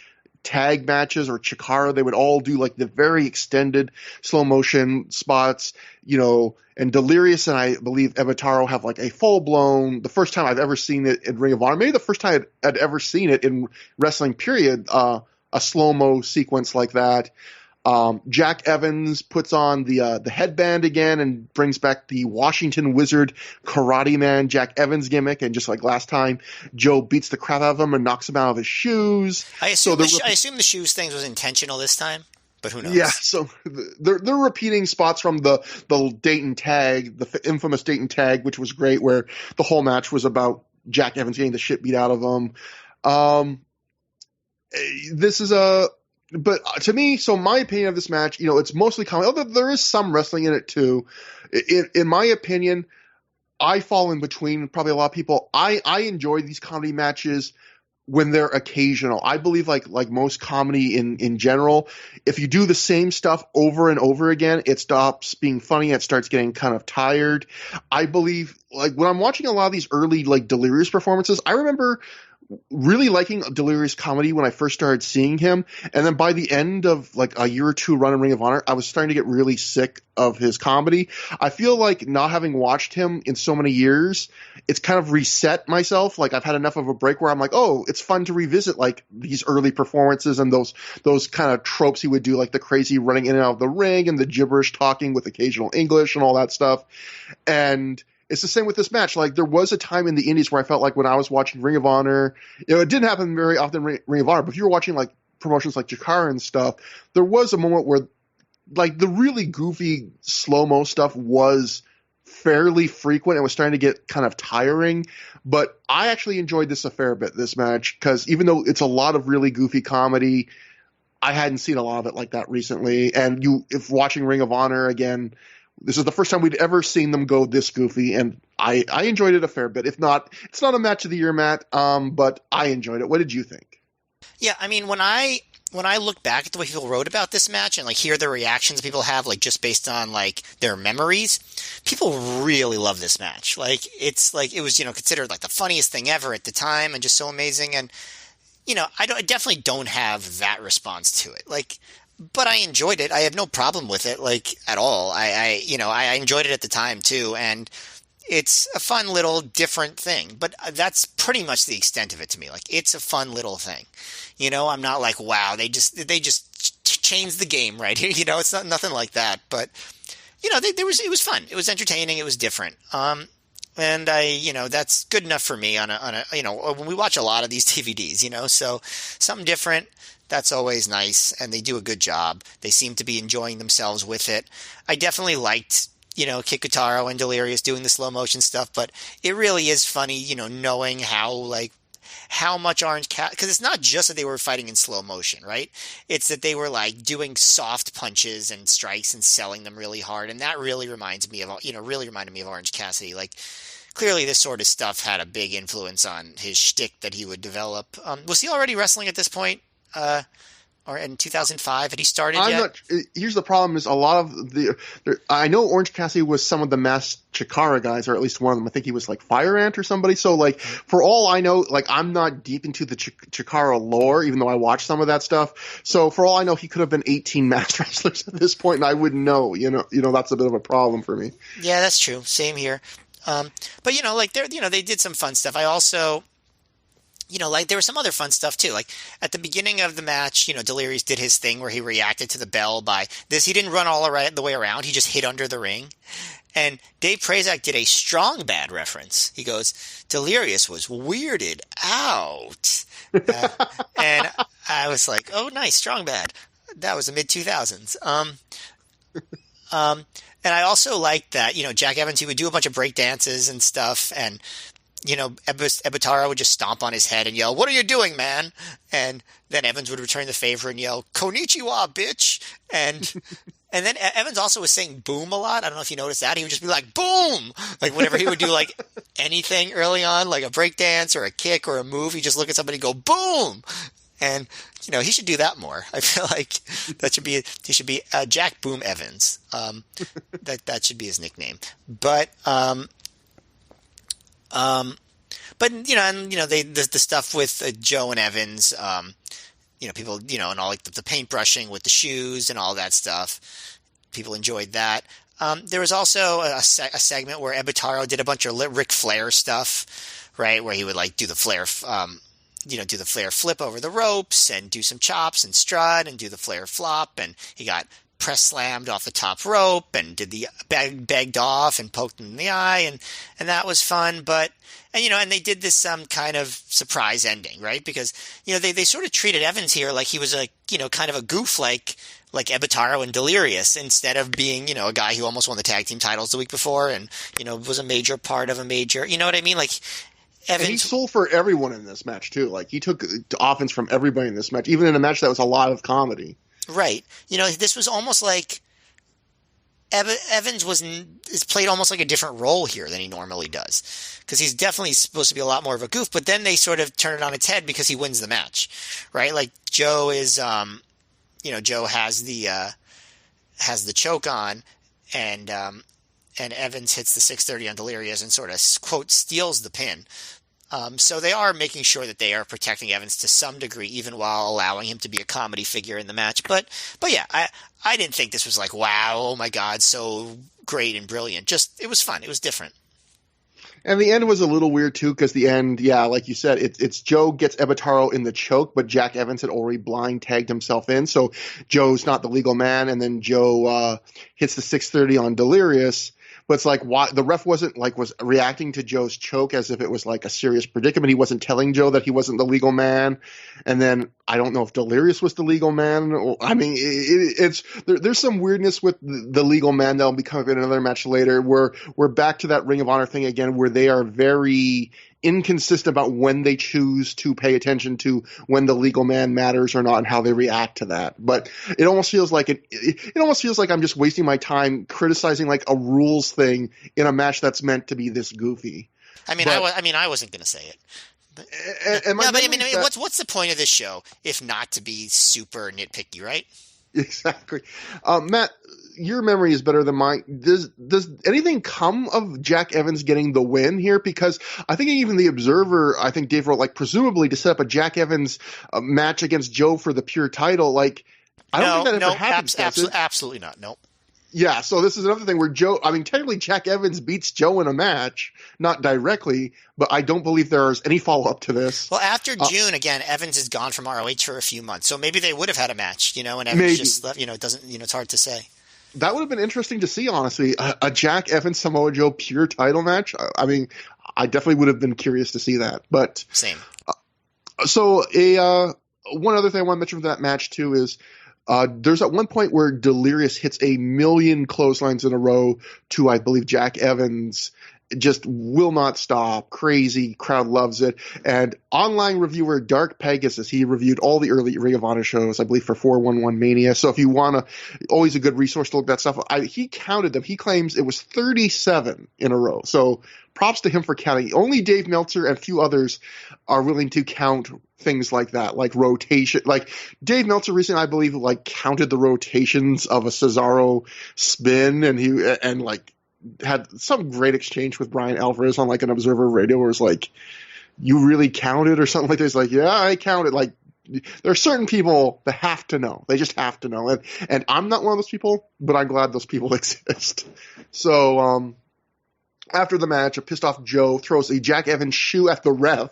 S1: tag matches or Chikara. They would all do like the very extended slow motion spots, and Delirious and I believe Ebataro have like a full blown, the first time I've ever seen it in Ring of Honor, maybe the first time I'd ever seen it in wrestling period, a slow-mo sequence like that. Jack Evans puts on the headband again and brings back the Washington Wizard Karate Man Jack Evans gimmick. And just like last time, Joe beats the crap out of him and knocks him out of his shoes.
S2: I assume the shoes thing was intentional this time. but who
S1: Yeah,
S2: knows?
S1: so they're repeating spots from the Dayton tag, the infamous Dayton tag, which was great, where the whole match was about Jack Evans getting the shit beat out of him. Um, this is but to me, so my opinion of this match, it's mostly comedy. Although there is some wrestling in it too. In my opinion, I fall in between probably a lot of people. I enjoy these comedy matches when they're occasional. I believe like most comedy in general, if you do the same stuff over and over again, it stops being funny. It starts getting kind of tired. I believe like when I'm watching a lot of these early like Delirious performances, I remember really liking Delirious comedy when I first started seeing him. And then by the end of like a year or two run in Ring of Honor, I was starting to get really sick of his comedy. I feel like not having watched him in so many years, it's kind of reset myself. Like I've had enough of a break where I'm like, oh, it's fun to revisit like these early performances and those kind of tropes he would do, like the crazy running in and out of the ring and the gibberish talking with occasional English and all that stuff. And it's the same with this match. Like there was a time in the Indies where I felt like when I was watching Ring of Honor, it didn't happen very often in Ring of Honor, but if you were watching like promotions like Jakara and stuff, there was a moment where like the really goofy slow-mo stuff was fairly frequent and was starting to get kind of tiring. But I actually enjoyed this a fair bit, this match, because even though it's a lot of really goofy comedy, I hadn't seen a lot of it like that recently. And if watching Ring of Honor again, this is the first time we'd ever seen them go this goofy, and I enjoyed it a fair bit. If not, it's not a match of the year, Matt, but I enjoyed it. What did you think?
S2: Yeah, I mean, when I look back at the way people wrote about this match and like hear the reactions people have, like just based on like their memories, people really love this match. Like it's like it was considered like the funniest thing ever at the time and just so amazing. And I definitely don't have that response to it. Like, but I enjoyed it. I have no problem with it, like at all. I enjoyed it at the time too, and it's a fun little different thing. But that's pretty much the extent of it to me. Like, it's a fun little thing. I'm not like, wow, they just changed the game right here. It's not nothing like that. But it was fun. It was entertaining. It was different. And that's good enough for me on a when we watch a lot of these DVDs, so something different. That's always nice, and they do a good job. They seem to be enjoying themselves with it. I definitely liked, Kit Kutaro and Delirious doing the slow motion stuff, but it really is funny, knowing how much Orange Cat, because it's not just that they were fighting in slow motion, right? It's that they were like doing soft punches and strikes and selling them really hard, and that really reminds me of, really reminded me of Orange Cassidy. Like, clearly this sort of stuff had a big influence on his shtick that he would develop. Was he already wrestling at this point? Or in 2005, had he started yet?
S1: Here's the problem: is a lot of I know Orange Cassidy was some of the masked Chikara guys, or at least one of them. I think he was like Fire Ant or somebody. So like, for all I know, like I'm not deep into the Chikara lore, even though I watched some of that stuff. So for all I know, he could have been 18 masked wrestlers at this point, and I wouldn't know. That's a bit of a problem for me.
S2: Yeah, that's true. Same here. But like they did some fun stuff. I also. Like there was some other fun stuff too. Like at the beginning of the match, Delirious did his thing where he reacted to the bell by this. He didn't run all the way around. He just hid under the ring. And Dave Prazak did a strong bad reference. He goes, Delirious was weirded out. And I was like, oh, nice, strong bad. That was the mid 2000s. And I also liked that, Jack Evans, he would do a bunch of break dances and stuff. And Ebutaro would just stomp on his head and yell, "What are you doing, man?" And then Evans would return the favor and yell, "Konnichiwa, bitch!" And then Evans also was saying "boom" a lot. I don't know if you noticed that. He would just be like "boom," like whenever he would do like anything early on, like a break dance or a kick or a move, he'd just look at somebody and go "boom." And he should do that more. I feel like he should be Jack Boom Evans. That should be his nickname. But the stuff with Joe and Evans, people, and all like the paintbrushing with the shoes and all that stuff. People enjoyed that. There was also a segment where Ebutaro did a bunch of Ric Flair stuff, right? Where he would like do the Flair, do the Flair flip over the ropes and do some chops and strut and do the Flair flop. And he got press slammed off the top rope and did the begged off and poked him in the eye, and that was fun. But and they did this kind of surprise ending, right? Because they sort of treated Evans here like he was kind of a goof like Ebitaro and Delirious, instead of being a guy who almost won the tag team titles the week before and was a major part of a major. You know what I mean? Like Evans,
S1: and he sold for everyone in this match too. Like he took offense from everybody in this match, even in a match that was a lot of comedy.
S2: Right. This was almost like Evans is played almost like a different role here than he normally does, because he's definitely supposed to be a lot more of a goof. But then they sort of turn it on its head because he wins the match, right? Like Joe is, Joe has the choke on, and Evans hits the 630 on Delirious and sort of quote steals the pin. So they are making sure that they are protecting Evans to some degree, even while allowing him to be a comedy figure in the match. But yeah, I didn't think this was like, wow, oh my God, so great and brilliant. Just, it was fun. It was different.
S1: And the end was a little weird too, because the end, yeah, like you said, it's Joe gets Ebitaro in the choke, but Jack Evans had already blind tagged himself in, so Joe's not the legal man, and then Joe hits the 630 on Delirious. But it's like, why the ref was reacting to Joe's choke as if it was like a serious predicament. He wasn't telling Joe that he wasn't the legal man. And then I don't know if Delirious was the legal man. There's some weirdness with the legal man that'll be coming in another match later. We're back to that Ring of Honor thing again, where they are very inconsistent about when they choose to pay attention to when the legal man matters or not, and how they react to that. But it almost feels like I'm just wasting my time criticizing like a rules thing in a match that's meant to be this goofy.
S2: I wasn't going to say it. But, what's the point of this show if not to be super nitpicky, right?
S1: Exactly. Matt, your memory is better than mine. Does anything come of Jack Evans getting the win here? Because I think even the Observer, I think Dave wrote, like, presumably to set up a Jack Evans match against Joe for the pure title. Like, I don't think that ever happens.
S2: Absolutely not. Nope.
S1: Yeah, so this is another thing where technically Jack Evans beats Joe in a match, not directly, but I don't believe there's any follow-up to this.
S2: Well, after June, again, Evans is gone from ROH for a few months, so maybe they would have had a match, and Evans
S1: maybe.
S2: Just left, it doesn't, it's hard to say.
S1: That would have been interesting to see, honestly, a Jack Evans Samoa Joe pure title match. I definitely would have been curious to see that, but
S2: same.
S1: So one other thing I want to mention for that match too is, there's at one point where Delirious hits 1,000,000 clotheslines in a row to, I believe, Jack Evans. Just will not stop. Crazy. Crowd loves it. And online reviewer Dark Pegasus, he reviewed all the early Ring of Honor shows, I believe, for 411 Mania. So if you want to, always a good resource to look that stuff. He counted them. He claims it was 37 in a row. So props to him for counting. Only Dave Meltzer and a few others are willing to count things like that, like rotation. Like Dave Meltzer recently, I believe, like counted the rotations of a Cesaro spin, and had some great exchange with Brian Alvarez on like an Observer Radio where it's like, you really counted or something like this. Like, yeah, I counted. Like, there are certain people that have to know. They just have to know. And I'm not one of those people, but I'm glad those people exist. So, after the match, a pissed off Joe throws a Jack Evans shoe at the ref,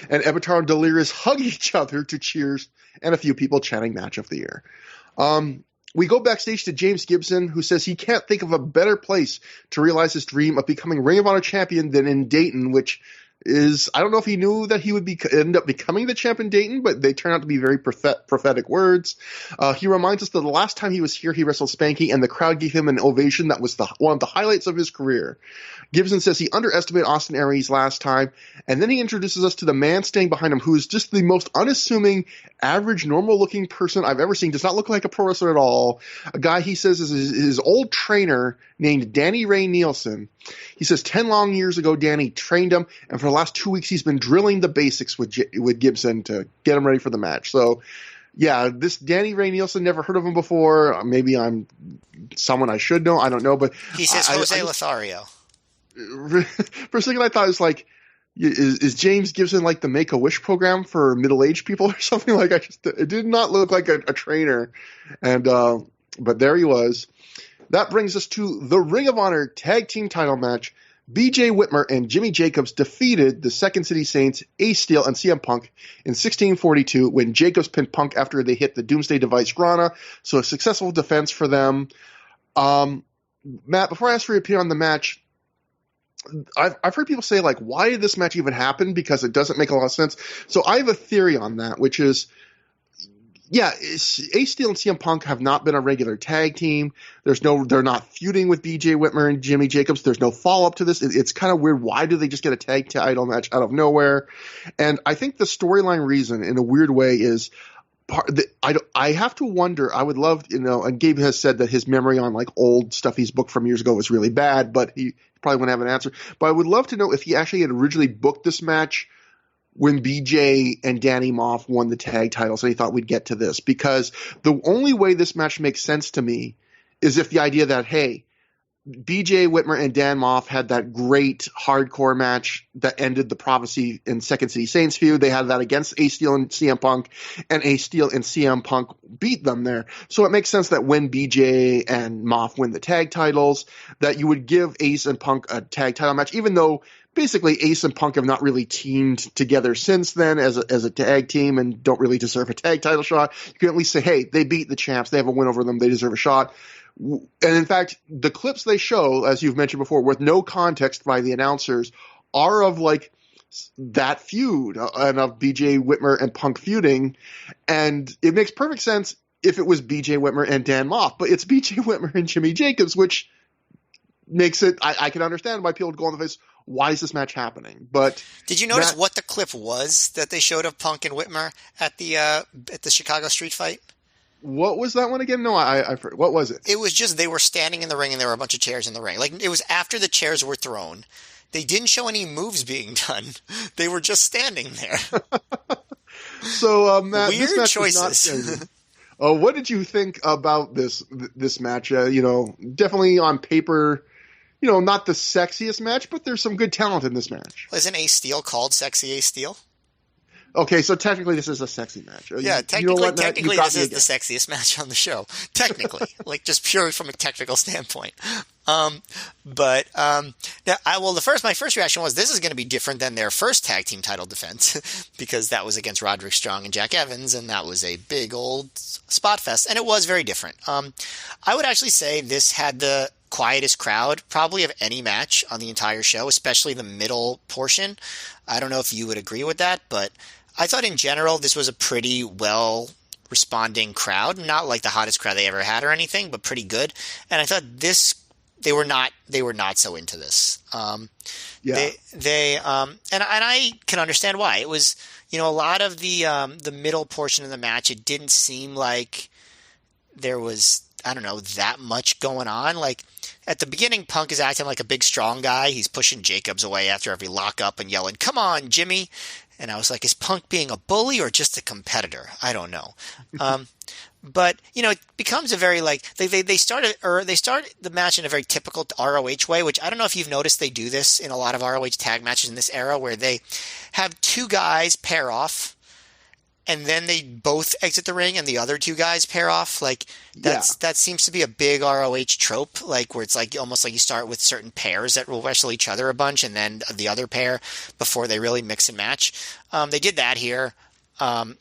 S1: and Ebitaro and Delirious hug each other to cheers, and a few people chanting match of the year. We go backstage to James Gibson, who says he can't think of a better place to realize his dream of becoming Ring of Honor champion than in Dayton, which is, I don't know if he knew that he would end up becoming the champ in Dayton, but they turn out to be very prophetic words. He reminds us that the last time he was here, he wrestled Spanky, and the crowd gave him an ovation that was one of the highlights of his career. Gibson says he underestimated Austin Aries last time, and then he introduces us to the man standing behind him, who is just the most unassuming, average, normal-looking person I've ever seen. Does not look like a pro wrestler at all. A guy, he says, is his old trainer named Danny Ray Nielsen. He says 10 long years ago, Danny trained him, and for the last 2 weeks, he's been drilling the basics with Gibson to get him ready for the match. So, yeah, this Danny Ray Nielsen, never heard of him before. Maybe I'm someone I should know. I don't know, but
S2: he says Jose Lothario.
S1: For a second, I thought it was like, is James Gibson like the Make-A-Wish program for middle-aged people or something? Like, it did not look like a trainer, and but there he was. That brings us to the Ring of Honor Tag Team title match. BJ Whitmer and Jimmy Jacobs defeated the Second City Saints, Ace Steel, and CM Punk in 1642 when Jacobs pinned Punk after they hit the Doomsday Device Grana. So a successful defense for them. Matt, before I ask for your opinion on the match, I've heard people say, like, why did this match even happen? Because it doesn't make a lot of sense. So I have a theory on that, which is, yeah, Ace Steel and CM Punk have not been a regular tag team. They're not feuding with BJ Whitmer and Jimmy Jacobs. There's no follow-up to this. It's kind of weird. Why do they just get a tag title match out of nowhere? And I think the storyline reason, in a weird way, is I have to wonder. I would love, and Gabe has said that his memory on like old stuff he's booked from years ago was really bad, but he probably wouldn't have an answer. But I would love to know if he actually had originally booked this match when BJ and Danny Moff won the tag titles, and he thought we'd get to this. Because the only way this match makes sense to me is if the idea that, hey, BJ Whitmer and Dan Moff had that great hardcore match that ended the Prophecy and Second City Saints feud. They had that against Ace Steel and CM Punk, and Ace Steel and CM Punk beat them there. So it makes sense that when BJ and Moff win the tag titles, that you would give Ace and Punk a tag title match, even though basically Ace and Punk have not really teamed together since then as a tag team and don't really deserve a tag title shot. You can at least say, hey, they beat the champs. They have a win over them. They deserve a shot. And in fact, the clips they show, as you've mentioned before, with no context by the announcers, are of like that feud and of BJ Whitmer and Punk feuding. And it makes perfect sense if it was BJ Whitmer and Dan Moff, but it's BJ Whitmer and Jimmy Jacobs, which makes it, I can understand why people would go on the face, why is this match happening? But
S2: did you notice what the clip was that they showed of Punk and Whitmer at the Chicago street fight?
S1: What was that one again? No, I forgot. What was it?
S2: It was just they were standing in the ring and there were a bunch of chairs in the ring. Like, it was after the chairs were thrown. They didn't show any moves being done. They were just standing there.
S1: So, Matt,
S2: weird
S1: this match
S2: choices.
S1: What did you think about this match? Definitely on paper, not the sexiest match, but there's some good talent in this match.
S2: Isn't Ace Steel called Sexy Ace Steel?
S1: Okay, so technically this is a sexy match.
S2: Yeah, technically this is the sexiest match on the show. Technically, like just purely from a technical standpoint. My first reaction was this is going to be different than their first tag team title defense because that was against Roderick Strong and Jack Evans, and that was a big old spot fest, and it was very different. I would actually say this had the quietest crowd probably of any match on the entire show, especially the middle portion. I don't know if you would agree with that, but I thought in general this was a pretty well responding crowd, not like the hottest crowd they ever had or anything, but pretty good. And I thought they were not so into this.
S1: Yeah.
S2: And I can understand why. It was, a lot of the middle portion of the match, it didn't seem like there was, I don't know, that much going on. Like at the beginning, Punk is acting like a big strong guy. He's pushing Jacobs away after every lockup and yelling, "Come on, Jimmy." And I was like, is Punk being a bully or just a competitor? I don't know. But, it becomes a very they start the match in a very typical ROH way, which I don't know if you've noticed they do this in a lot of ROH tag matches in this era where they have two guys pair off and then they both exit the ring and the other two guys pair off. Like that seems to be a big ROH trope, like where it's like almost like you start with certain pairs that will wrestle each other a bunch and then the other pair before they really mix and match. They did that here. I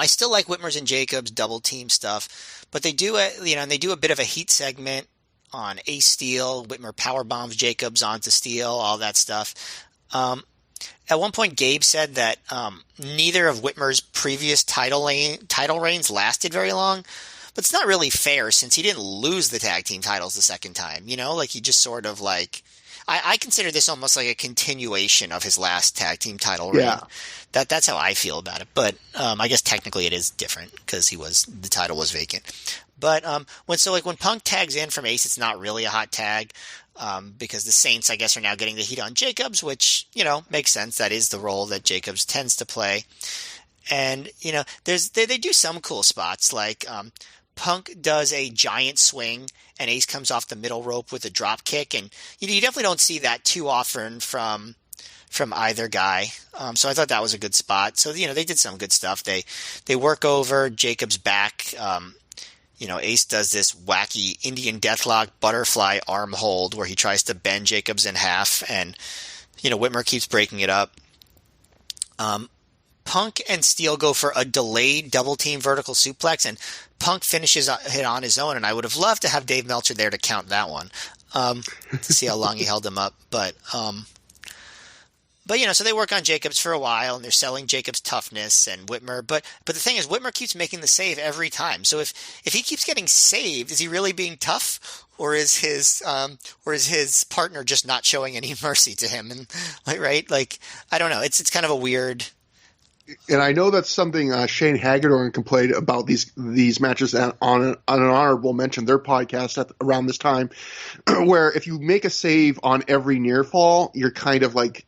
S2: still like Whitmer's and Jacobs double team stuff, but they do and they do a bit of a heat segment on Ace Steel. Whitmer power bombs Jacobs onto Steel, all that stuff. At one point, Gabe said that neither of Whitmer's previous title reigns lasted very long, but it's not really fair since he didn't lose the tag team titles the second time. Like he just sort of like. I consider this almost like a continuation of his last tag team title reign.
S1: Yeah.
S2: That's how I feel about it. But I guess technically it is different because the title was vacant. But when Punk tags in from Ace, it's not really a hot tag. Because the Saints, I guess, are now getting the heat on Jacobs, which, makes sense. That is the role that Jacobs tends to play. And, they do some cool spots, like Punk does a giant swing and Ace comes off the middle rope with a drop kick. And, you definitely don't see that too often from either guy. So I thought that was a good spot. So, they did some good stuff. They work over Jacobs' back, Ace does this wacky Indian deathlock butterfly arm hold where he tries to bend Jacobs in half, and Whitmer keeps breaking it up. Punk and Steele go for a delayed double team vertical suplex, and Punk finishes it on his own. And I would have loved to have Dave Meltzer there to count that one, to see how long he held him up. But so they work on Jacobs for a while, and they're selling Jacobs' toughness and Whitmer. But the thing is, Whitmer keeps making the save every time. So if he keeps getting saved, is he really being tough, or is his partner just not showing any mercy to him? And I don't know. It's kind of a weird.
S1: And I know that's something Shane Hagedorn complained about these matches on an honorable mention, their podcast around this time, where if you make a save on every near fall, you're kind of like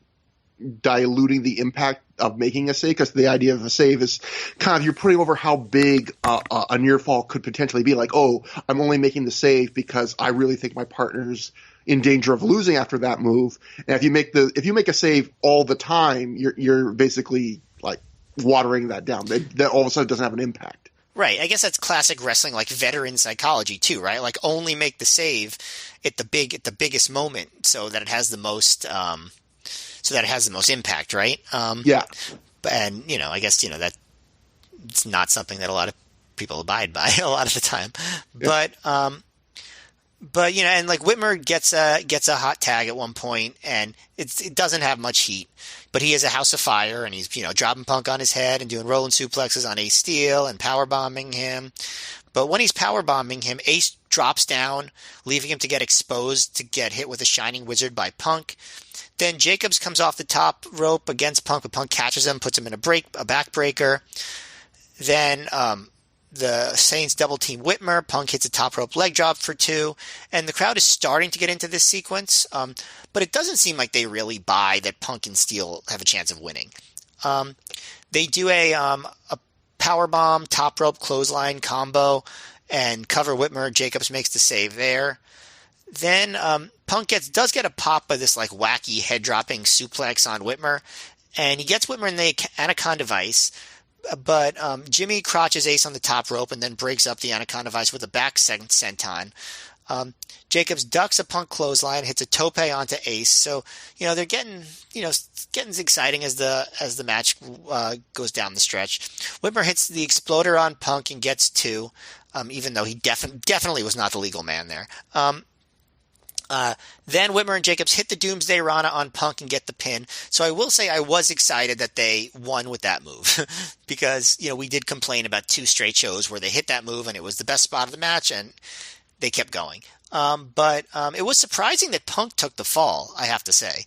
S1: diluting the impact of making a save, because the idea of a save is kind of you're putting over how big a near fall could potentially be. Like, oh, I'm only making the save because I really think my partner's in danger of losing after that move. And if you make a save all the time, you're basically like watering that down. That all of a sudden doesn't have an impact.
S2: Right. I guess that's classic wrestling, like veteran psychology too, right? Like only make the save at the biggest moment so that it has the most impact, right?
S1: Yeah.
S2: And I guess that it's not something that a lot of people abide by a lot of the time. Yeah. But and like Whitmer gets a hot tag at one point, and it doesn't have much heat, but he is a house of fire, and he's dropping Punk on his head and doing rolling suplexes on Ace Steel and power bombing him. But when he's power bombing him, Ace drops down, leaving him to get exposed to get hit with a Shining Wizard by Punk. Then Jacobs comes off the top rope against Punk, but Punk catches him, puts him in a backbreaker. Then the Saints double team Whitmer. Punk hits a top rope leg drop for 2, and the crowd is starting to get into this sequence, but it doesn't seem like they really buy that Punk and Steele have a chance of winning. They do a powerbomb top rope clothesline combo and cover Whitmer. Jacobs makes the save there. Then Punk does get a pop by this like wacky head dropping suplex on Whitmer, and he gets Whitmer in the Anaconda Vice. But Jimmy crotches Ace on the top rope and then breaks up the Anaconda Vice with a back senton. Jacobs ducks a Punk clothesline, hits a tope onto Ace. So they're getting exciting as the match goes down the stretch. Whitmer hits the exploder on Punk and gets 2, even though he definitely was not the legal man there. Then Whitmer and Jacobs hit the Doomsday Rana on Punk and get the pin. So I will say I was excited that they won with that move because, we did complain about 2 straight shows where they hit that move and it was the best spot of the match and they kept going. But it was surprising that Punk took the fall, I have to say.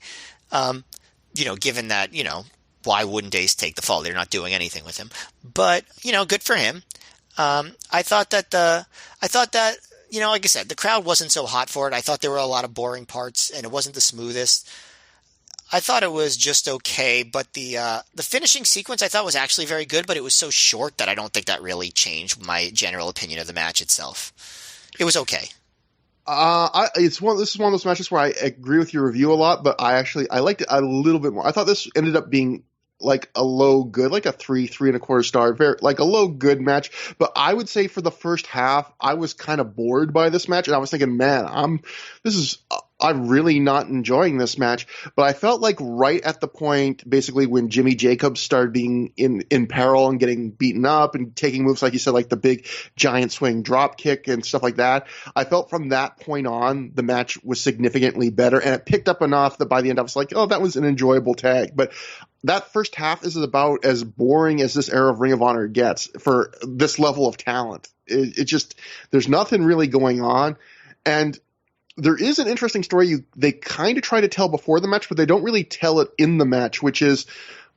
S2: Given that, why wouldn't Ace take the fall? They're not doing anything with him. But, good for him. I thought that like I said, the crowd wasn't so hot for it. I thought there were a lot of boring parts, and it wasn't the smoothest. I thought it was just okay, but the finishing sequence I thought was actually very good, but it was so short that I don't think that really changed my general opinion of the match itself. It was okay.
S1: This is one of those matches where I agree with your review a lot, but I liked it a little bit more. I thought this ended up being like a low good, like a 3.25 star, very like a low good match. But I would say for the first half, I was kind of bored by this match, and I was thinking, man, I'm really not enjoying this match. But I felt like right at the point, basically, when Jimmy Jacobs started being in peril and getting beaten up and taking moves, like you said, like the big giant swing drop kick and stuff like that, I felt from that point on, the match was significantly better. And it picked up enough that by the end, I was like, oh, that was an enjoyable tag. But that first half is about as boring as this era of Ring of Honor gets for this level of talent. It just, there's nothing really going on. And there is an interesting story they kind of try to tell before the match, but they don't really tell it in the match, which is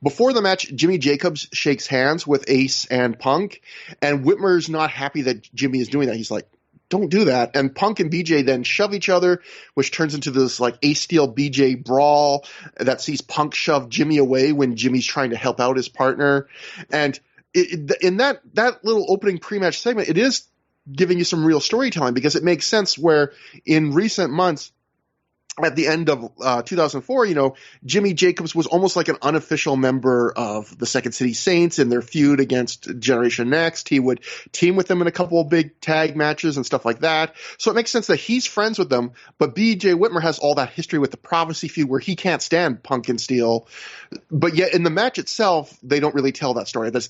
S1: before the match, Jimmy Jacobs shakes hands with Ace and Punk, and Whitmer's not happy that Jimmy is doing that. He's like, don't do that. And Punk and BJ then shove each other, which turns into this like Ace Steel BJ brawl that sees Punk shove Jimmy away when Jimmy's trying to help out his partner. And in that little opening pre-match segment, it is giving you some real storytelling, because it makes sense where in recent months, at the end of 2004, Jimmy Jacobs was almost like an unofficial member of the Second City Saints in their feud against Generation Next. He would team with them in a couple of big tag matches and stuff like that. So it makes sense that he's friends with them, but BJ Whitmer has all that history with the Prophecy feud where he can't stand Punk and Steel. But yet in the match itself, they don't really tell that story. That's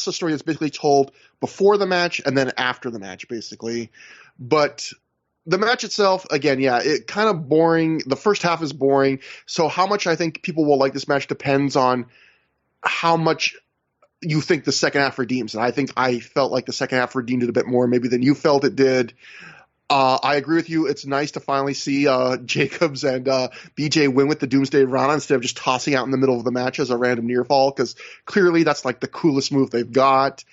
S1: the story that's basically told before the match and then after the match, basically. But the match itself, again, yeah, it kind of boring. The first half is boring. So how much I think people will like this match depends on how much you think the second half redeems. And I think I felt like the second half redeemed it a bit more maybe than you felt it did. I agree with you. It's nice to finally see Jacobs and BJ win with the Doomsday Rana instead of just tossing out in the middle of the match as a random near fall, because clearly that's like the coolest move they've got.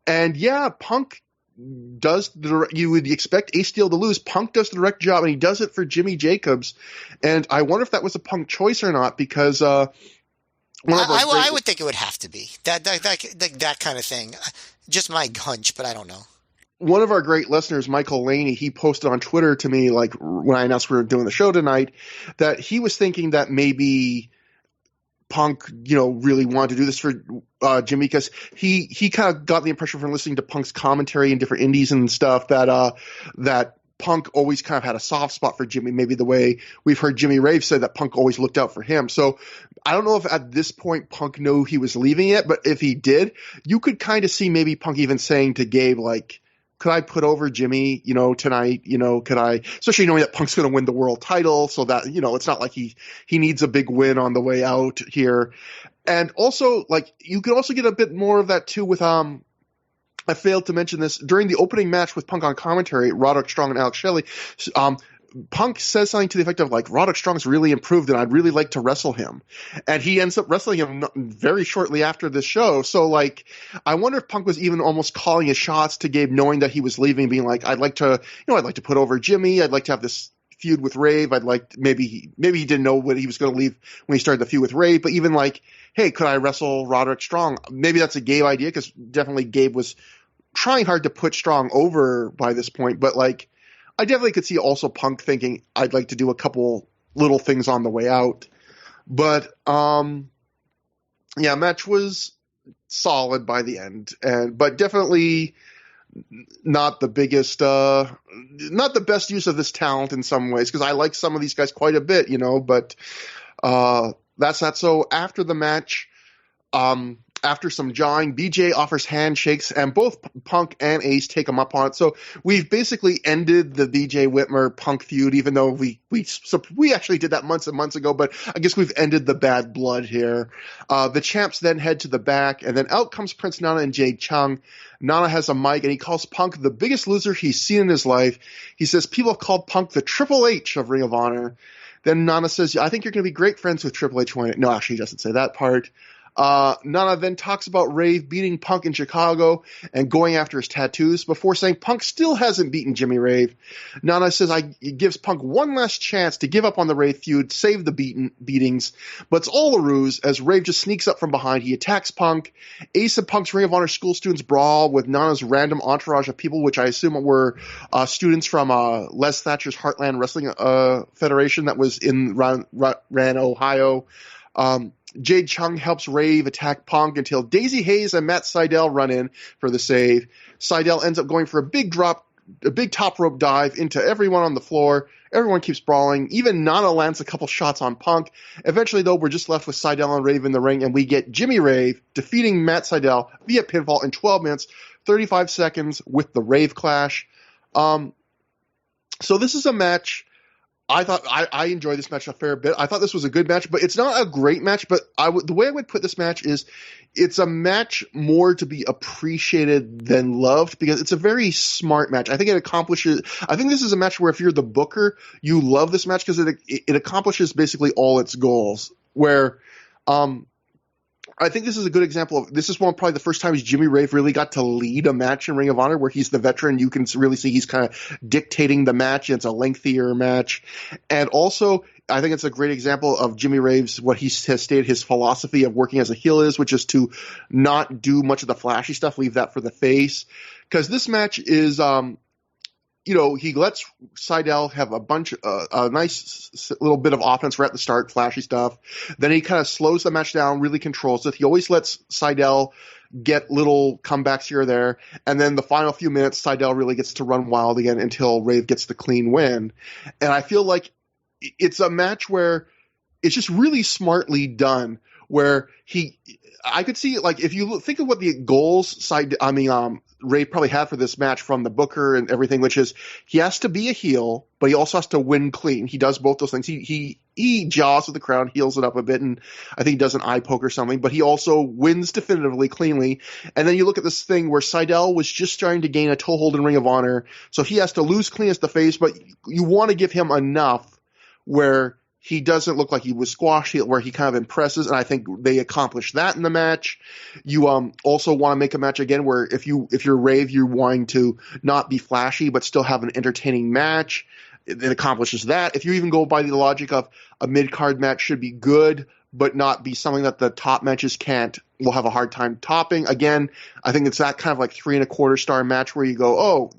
S1: And yeah, Punk you would expect Ace Steel to lose. Punk does the direct job, and he does it for Jimmy Jacobs. And I wonder if that was a Punk choice or not, because I
S2: would think it would have to be that kind of thing. Just my hunch, but I don't know.
S1: One of our great listeners, Michael Laney, he posted on Twitter to me, like when I announced we were doing the show tonight, that he was thinking that maybe Punk, really wanted to do this for Jimmy, because he kind of got the impression from listening to Punk's commentary in different indies and stuff that Punk always kind of had a soft spot for Jimmy, maybe the way we've heard Jimmy Rave say that Punk always looked out for him. So I don't know if at this point Punk knew he was leaving it, but if he did, you could kind of see maybe Punk even saying to Gabe, like, could I put over Jimmy, tonight? Could I, especially knowing that Punk's going to win the world title, so that, it's not like he needs a big win on the way out here. And also, like, you could also get a bit more of that too with, I failed to mention this, during the opening match with Punk on commentary, Roderick Strong and Alex Shelley, Punk says something to the effect of, like, Roderick Strong's really improved and I'd really like to wrestle him. And he ends up wrestling him very shortly after this show. So, like, I wonder if Punk was even almost calling his shots to Gabe, knowing that he was leaving, being like, I'd like to put over Jimmy. I'd like to have this feud with Rave. I'd like, maybe he didn't know when he was going to leave when he started the feud with Rave, but even like, hey, could I wrestle Roderick Strong? Maybe that's a Gabe idea, because definitely Gabe was trying hard to put Strong over by this point, but like, I definitely could see also Punk thinking, I'd like to do a couple little things on the way out. But, match was solid by the end, but definitely not the biggest, not the best use of this talent in some ways, because I like some of these guys quite a bit, but that's not so. After the match, after some jawing, BJ offers handshakes, and both Punk and Ace take him up on it. So we've basically ended the BJ Whitmer Punk feud, even though we actually did that months and months ago, but I guess we've ended the bad blood here. The champs then head to the back, and then out comes Prince Nana and Jade Chung. Nana has a mic, and he calls Punk the biggest loser he's seen in his life. He says people have called Punk the Triple H of Ring of Honor. Then Nana says, I think you're going to be great friends with Triple H. No, actually, he doesn't say that part. Nana then talks about Rave beating Punk in Chicago and going after his tattoos before saying Punk still hasn't beaten Jimmy Rave. Nana says he gives Punk one last chance to give up on the Rave feud, save the beatings, but it's all a ruse as Rave just sneaks up from behind. He attacks Punk. Ace and Punk's Ring of Honor school students brawl with Nana's random entourage of people, which I assume were students from Les Thatcher's Heartland Wrestling Federation that was in ran Ohio. Jade Chung helps Rave attack Punk until Daisy Hayes and Matt Sydal run in for the save. Sydal ends up going for a big top rope dive into everyone on the floor. Everyone keeps brawling. Even Nana lands a couple shots on Punk. Eventually, though, we're just left with Sydal and Rave in the ring, and we get Jimmy Rave defeating Matt Sydal via pinfall in 12 minutes, 35 seconds with the Rave Clash. So this is a match. I thought I enjoyed this match a fair bit. I thought this was a good match, but it's not a great match. But the way I would put this match is it's a match more to be appreciated than loved, because it's a very smart match. I think this is a match where if you're the booker, you love this match because it accomplishes basically all its goals. Where I think this is a good example of, this is probably the first time Jimmy Rave really got to lead a match in Ring of Honor, where he's the veteran. You can really see he's kind of dictating the match. It's a lengthier match. And also, I think it's a great example of Jimmy Rave's, what he has stated his philosophy of working as a heel is, which is to not do much of the flashy stuff, leave that for the face. Because this match is, he lets Seidel have a nice little bit of offense right at the start, flashy stuff. Then he kind of slows the match down, really controls it. He always lets Seidel get little comebacks here or there. And then the final few minutes, Seidel really gets to run wild again until Rave gets the clean win. And I feel like it's a match where it's just really smartly done, where I could see, like, if you think of what the goals Ray probably had for this match from the booker and everything, which is he has to be a heel, but he also has to win clean. He does both those things. He jaws with the crowd, heals it up a bit, and I think he does an eye poke or something, but he also wins definitively, cleanly. And then you look at this thing where Seidel was just starting to gain a toehold in Ring of Honor, so he has to lose clean as the face, but you want to give him enough where he doesn't look like he was squashed, where he kind of impresses, and I think they accomplished that in the match. You also want to make a match again where if you're Rave, you're wanting to not be flashy but still have an entertaining match. It accomplishes that. If you even go by the logic of a mid-card match should be good but not be something that the top matches will have a hard time topping. Again, I think it's that kind of like 3.25 star match where you go,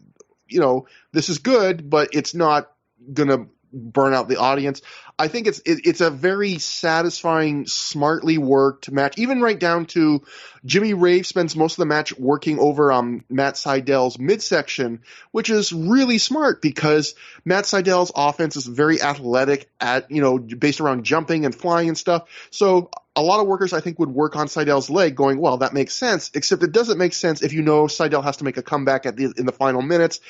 S1: this is good, but it's not gonna burn out the audience. I think it's a very satisfying, smartly worked match. Even right down to Jimmy Rave spends most of the match working over Matt Seidel's midsection, which is really smart because Matt Seidel's offense is very athletic based around jumping and flying and stuff. So a lot of workers I think would work on Seidel's leg going, well, that makes sense, except it doesn't make sense if Seidel has to make a comeback in the final minutes.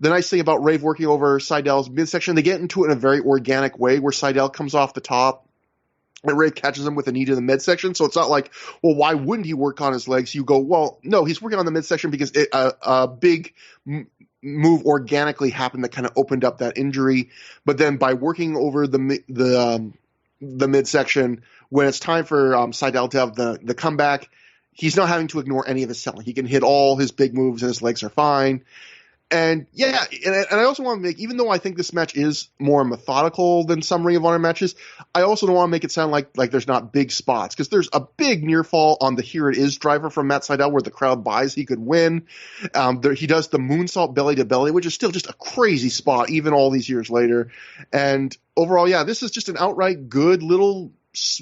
S1: The nice thing about Rave working over Seidel's midsection, they get into it in a very organic way where Seidel comes off the top and Rave catches him with a knee to the midsection. So it's not like, well, why wouldn't he work on his legs? You go, well, no, he's working on the midsection because a big move organically happened that kind of opened up that injury. But then by working over the midsection, when it's time for Seidel to have the comeback, he's not having to ignore any of his selling. He can hit all his big moves and his legs are fine. And yeah, and I also want to make, even though I think this match is more methodical than some Ring of Honor matches, I also don't want to make it sound like there's not big spots, because there's a big near fall on the Here It Is driver from Matt Sydal where the crowd buys he could win. He does the moonsault belly to belly, which is still just a crazy spot even all these years later. And overall, yeah, this is just an outright good little,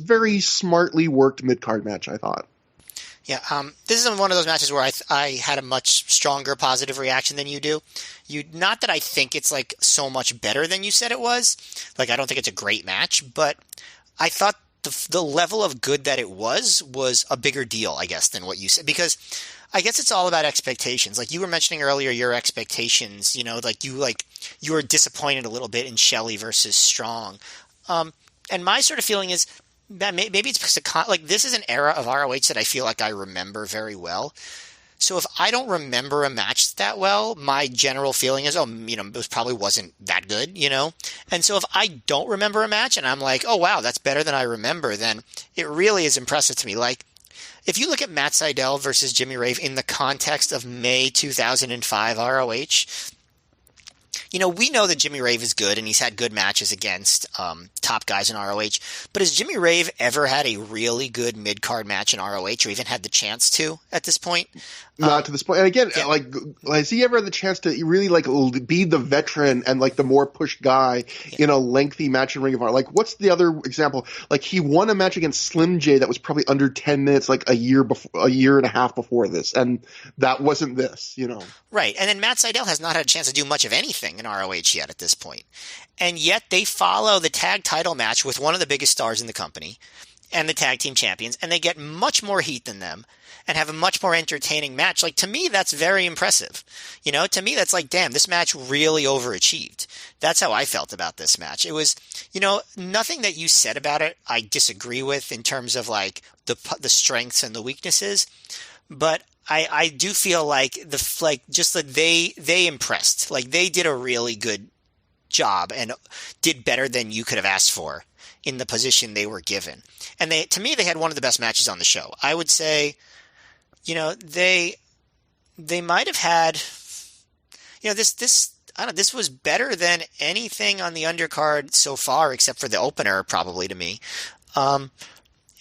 S1: very smartly worked mid-card match, I thought.
S2: Yeah, this is one of those matches where I had a much stronger positive reaction than you do. Not that I think it's like so much better than you said it was. Like, I don't think it's a great match, but I thought the level of good that it was a bigger deal, I guess, than what you said. Because I guess it's all about expectations. Like you were mentioning earlier, your expectations, you were disappointed a little bit in Shelley versus Strong. And my sort of feeling is, that maybe it's because this is an era of ROH that I feel like I remember very well. So if I don't remember a match that well, my general feeling is, it probably wasn't that good, And so if I don't remember a match and I'm like, oh, wow, that's better than I remember, then it really is impressive to me. Like, if you look at Matt Sydal versus Jimmy Rave in the context of May 2005 ROH, we know that Jimmy Rave is good and he's had good matches against top guys in ROH. But has Jimmy Rave ever had a really good mid-card match in ROH or even had the chance to at this point?
S1: Not to this point. And again, yeah. Has he ever had the chance to really be the veteran and the more pushed guy in a lengthy match in Ring of Honor? What's the other example? He won a match against Slim J that was probably under 10 minutes, a year and a half before this, and that wasn't this,
S2: Right. And then Matt Sydal has not had a chance to do much of anything in ROH yet at this point. And yet they follow the tag title match with one of the biggest stars in the company and the tag team champions, and they get much more heat than them and have a much more entertaining match. To me, that's very impressive. To me, that's damn, this match really overachieved. That's how I felt about this match. It was, nothing that you said about it I disagree with in terms of the strengths and the weaknesses, but I do feel just that they impressed. They did a really good job and did better than you could have asked for in the position they were given. And to me, they had one of the best matches on the show. I would say, they might have had, this was better than anything on the undercard so far, except for the opener, probably to me.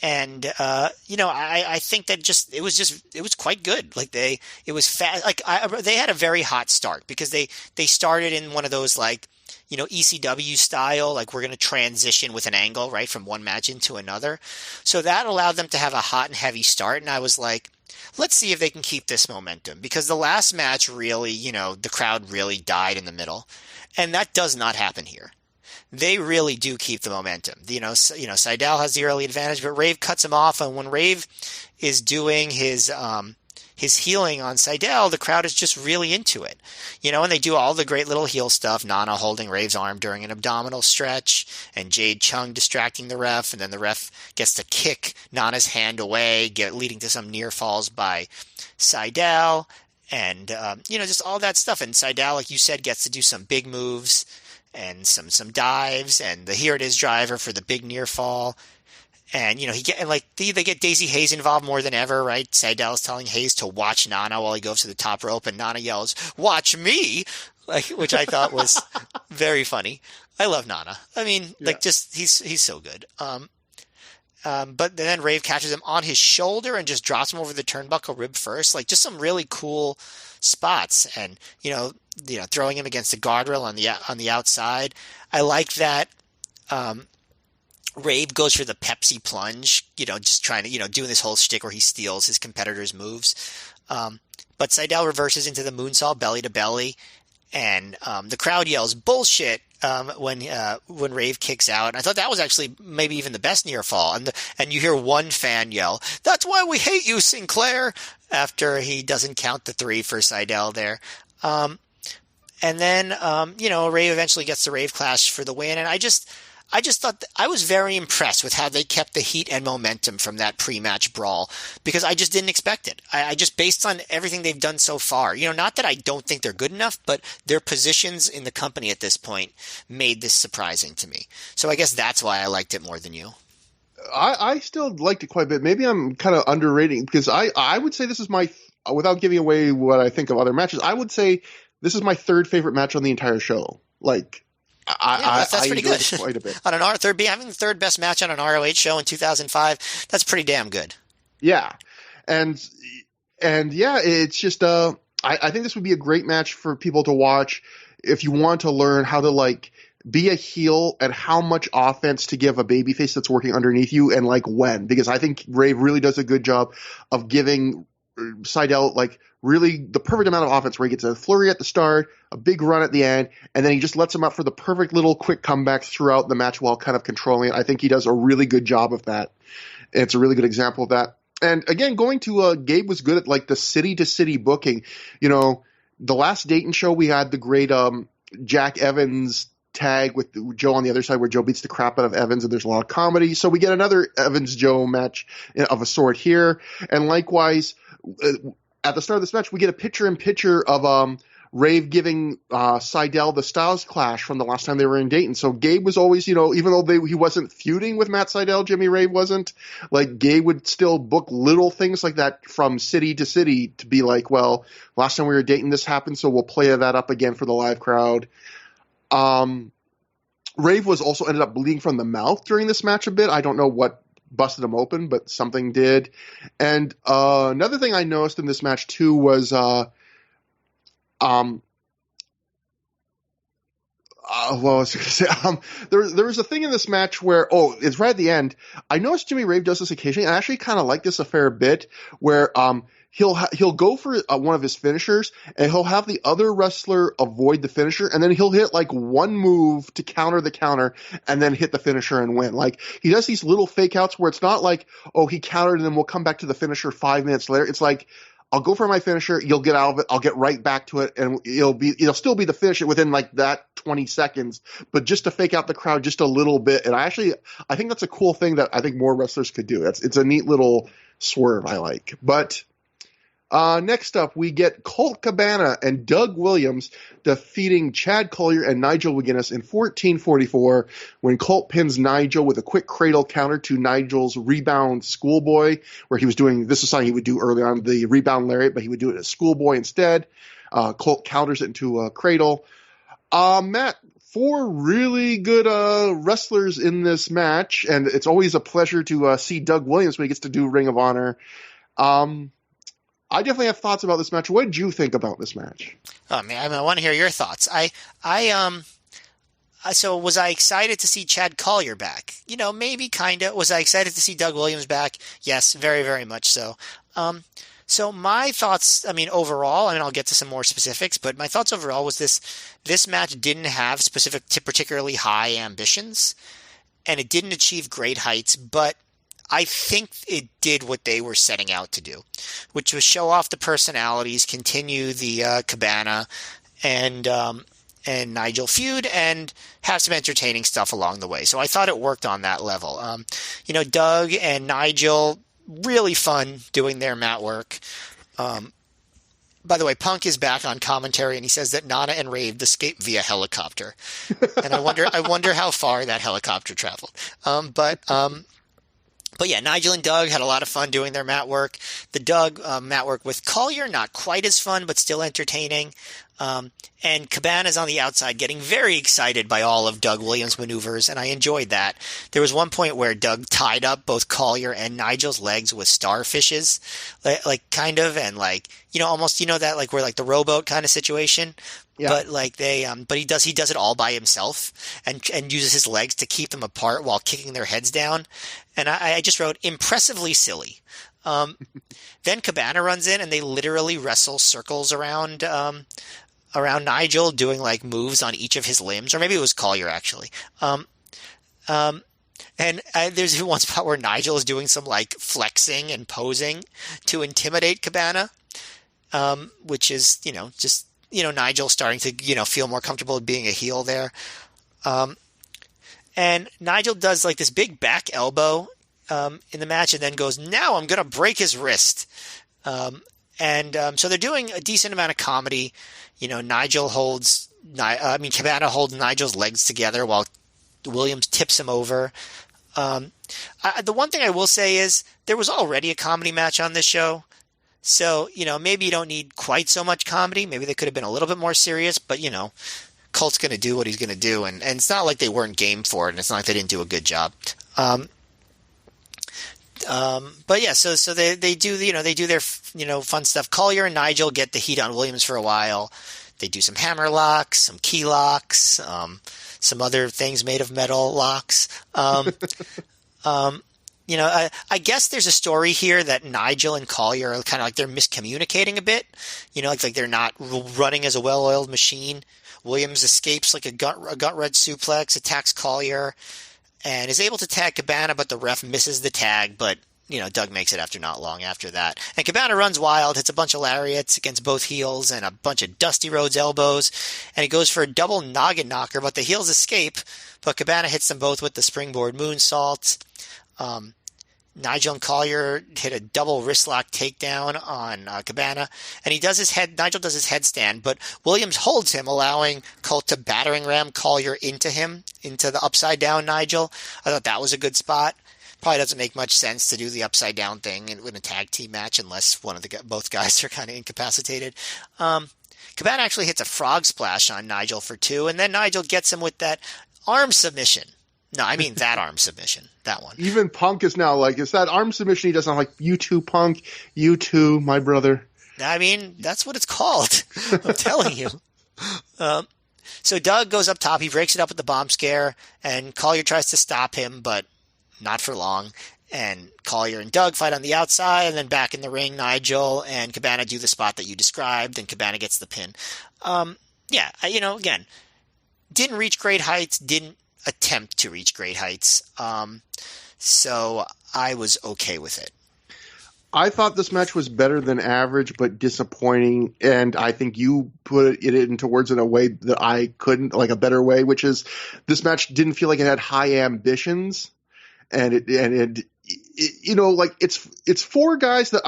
S2: And I think that it was quite good. Like it was fast. Like they had a very hot start because they started in one of those like ECW style, like we're going to transition with an angle right from one match into another. So that allowed them to have a hot and heavy start. And I was like, let's see if they can keep this momentum, because the last match really, the crowd really died in the middle, and that does not happen here. They really do keep the momentum. Seidel has the early advantage, but Rave cuts him off, and when Rave is doing his healing on Seidel, the crowd is just really into it. And they do all the great little heel stuff, Nana holding Rave's arm during an abdominal stretch, and Jade Chung distracting the ref, and then the ref gets to kick Nana's hand away, leading to some near falls by Seidel, and just all that stuff. And Seidel, like you said, gets to do some big moves and some dives, and the here it is driver for the big near fall. And they get Daisy Hayes involved more than ever, right? Seidel's telling Hayes to watch Nana while he goes to the top rope, and Nana yells, "Watch me!" Which I thought was very funny. I love Nana. I mean, he's so good. But then Rave catches him on his shoulder and just drops him over the turnbuckle rib first. Like, just some really cool spots, and throwing him against the guardrail on the outside. I like that. Rave goes for the Pepsi plunge, just trying to, doing this whole shtick where he steals his competitor's moves. But Seidel reverses into the moonsault belly to belly, and the crowd yells bullshit when Rave kicks out. And I thought that was actually maybe even the best near fall. And you hear one fan yell, "That's why we hate you, Sinclair," after he doesn't count the 3 for Seidel there. And then Rave eventually gets the Rave Clash for the win, and I just thought I was very impressed with how they kept the heat and momentum from that pre-match brawl, because I just didn't expect it. I just, based on everything they've done so far, not that I don't think they're good enough, but their positions in the company at this point made this surprising to me. So I guess that's why I liked it more than you.
S1: I still liked it quite a bit. Maybe I'm kind of underrating, because I would say this is without giving away what I think of other matches, I would say this is my 3rd favorite match on the entire show. Like,
S2: that's pretty good.
S1: Quite a bit.
S2: On an having the 3rd best match on an ROH show in 2005, that's pretty damn good.
S1: Yeah, and yeah, it's just I think this would be a great match for people to watch if you want to learn how to be a heel and how much offense to give a babyface that's working underneath you, and when, because I think Rave really does a good job of giving Seidel really the perfect amount of offense, where he gets a flurry at the start, a big run at the end, and then he just lets him up for the perfect little quick comebacks throughout the match while kind of controlling it. I think he does a really good job of that. It's a really good example of that. And again, going to Gabe was good at the city to city booking. The last Dayton show, we had the great Jack Evans tag with Joe on the other side, where Joe beats the crap out of Evans, and there's a lot of comedy. So we get another Evans-Joe match of a sort here. And likewise, at the start of this match, we get a picture-in-picture of Rave giving Seidel the Styles Clash from the last time they were in Dayton. So Gabe was always, even though he wasn't feuding with Matt Seidel, Jimmy Rave wasn't, Gabe would still book little things like that from city to city to be like, well, last time we were in Dayton, this happened, so we'll play that up again for the live crowd. Rave was also ended up bleeding from the mouth during this match a bit. I don't know what busted him open, but something did. And another thing I noticed in this match too was what was I going to say? There was a thing in this match where, it's right at the end. I noticed Jimmy Rave does this occasionally. I actually kind of like this a fair bit, where he'll go for one of his finishers, and he'll have the other wrestler avoid the finisher, and then he'll hit one move to counter the counter, and then hit the finisher and win. He does these little fake outs where it's not he countered and then we'll come back to the finisher 5 minutes later. It's I'll go for my finisher, you'll get out of it, I'll get right back to it, and it'll still be the finisher within that 20 seconds, but just to fake out the crowd just a little bit. And I think that's a cool thing that I think more wrestlers could do. It's a neat little swerve I like. But next up, we get Colt Cabana and Doug Williams defeating Chad Collier and Nigel McGuinness in 1444, when Colt pins Nigel with a quick cradle counter to Nigel's rebound schoolboy, where he was doing, this is something he would do early on, the rebound lariat, but he would do it as schoolboy instead. Colt counters it into a cradle. Matt, four really good wrestlers in this match, and it's always a pleasure to see Doug Williams when he gets to do Ring of Honor. I definitely have thoughts about this match. What did you think about this match?
S2: Oh man, I want to hear your thoughts. So was I excited to see Chad Collier back? Maybe kinda. Was I excited to see Doug Williams back? Yes, very, very much so. So my thoughts, overall, I'll get to some more specifics, but my thoughts overall was this match didn't have particularly high ambitions, and it didn't achieve great heights, but I think it did what they were setting out to do, which was show off the personalities, continue the Cabana and Nigel feud, and have some entertaining stuff along the way. So I thought it worked on that level. Doug and Nigel, really fun doing their mat work. By the way, Punk is back on commentary, and he says that Nana and Rave escaped via helicopter, and I wonder how far that helicopter traveled. But yeah, Nigel and Doug had a lot of fun doing their mat work. The Doug mat work with Collier, not quite as fun, but still entertaining. And Cabana's on the outside getting very excited by all of Doug Williams' maneuvers, and I enjoyed that. There was one point where Doug tied up both Collier and Nigel's legs with starfishes, almost, that, like, where, like, the rowboat kind of situation. Yeah. But but he does it all by himself and uses his legs to keep them apart while kicking their heads down. And I just wrote impressively silly. Then Cabana runs in and they literally wrestle circles around Nigel, doing like moves on each of his limbs, or maybe it was Collier actually. And there's one spot where Nigel is doing some like flexing and posing to intimidate Cabana, which is, just, Nigel starting to, feel more comfortable being a heel there. And Nigel does like this big back elbow in the match and then goes, now I'm going to break his wrist. So they're doing a decent amount of comedy. Cabana holds Nigel's legs together while Williams tips him over. The one thing I will say is there was already a comedy match on this show. So, maybe you don't need quite so much comedy. Maybe they could have been a little bit more serious, but, Colt's going to do what he's going to do. And it's not like they weren't game for it, and it's not like they didn't do a good job. But yeah, so they do, they do their, fun stuff. Collier and Nigel get the heat on Williams for a while. They do some hammer locks, some key locks, some other things made of metal locks. I guess there's a story here that Nigel and Collier are kind of like they're miscommunicating a bit. Like they're not running as a well-oiled machine. Williams escapes like a gut wrench suplex, attacks Collier, and is able to tag Cabana, but the ref misses the tag. But Doug makes it after not long after that. And Cabana runs wild, hits a bunch of lariats against both heels and a bunch of Dusty Rhodes elbows, and he goes for a double noggin knocker, but the heels escape. But Cabana hits them both with the springboard moonsault. Nigel and Collier hit a double wristlock takedown on Cabana, and Nigel does his headstand, but Williams holds him, allowing Colt to battering ram Collier into the upside down Nigel. I thought that was a good spot. Probably doesn't make much sense to do the upside down thing in a tag team match unless both guys are kind of incapacitated. Cabana actually hits a frog splash on Nigel for 2, and then Nigel gets him with that arm submission. No, I mean that arm submission, that one.
S1: Even Punk is now like, it's that arm submission. He does not like, you too, Punk, you too, my brother.
S2: I mean, that's what it's called. I'm telling you. So Doug goes up top. He breaks it up with the bomb scare, and Collier tries to stop him, but not for long. And Collier and Doug fight on the outside, and then back in the ring, Nigel and Cabana do the spot that you described, and Cabana gets the pin. Again, didn't reach great heights, didn't attempt to reach great heights. So I was okay with it.
S1: I thought this match was better than average, but disappointing. And I think you put it into words in a way that I couldn't, like a better way, which is this match didn't feel like it had high ambitions. And like it's four guys that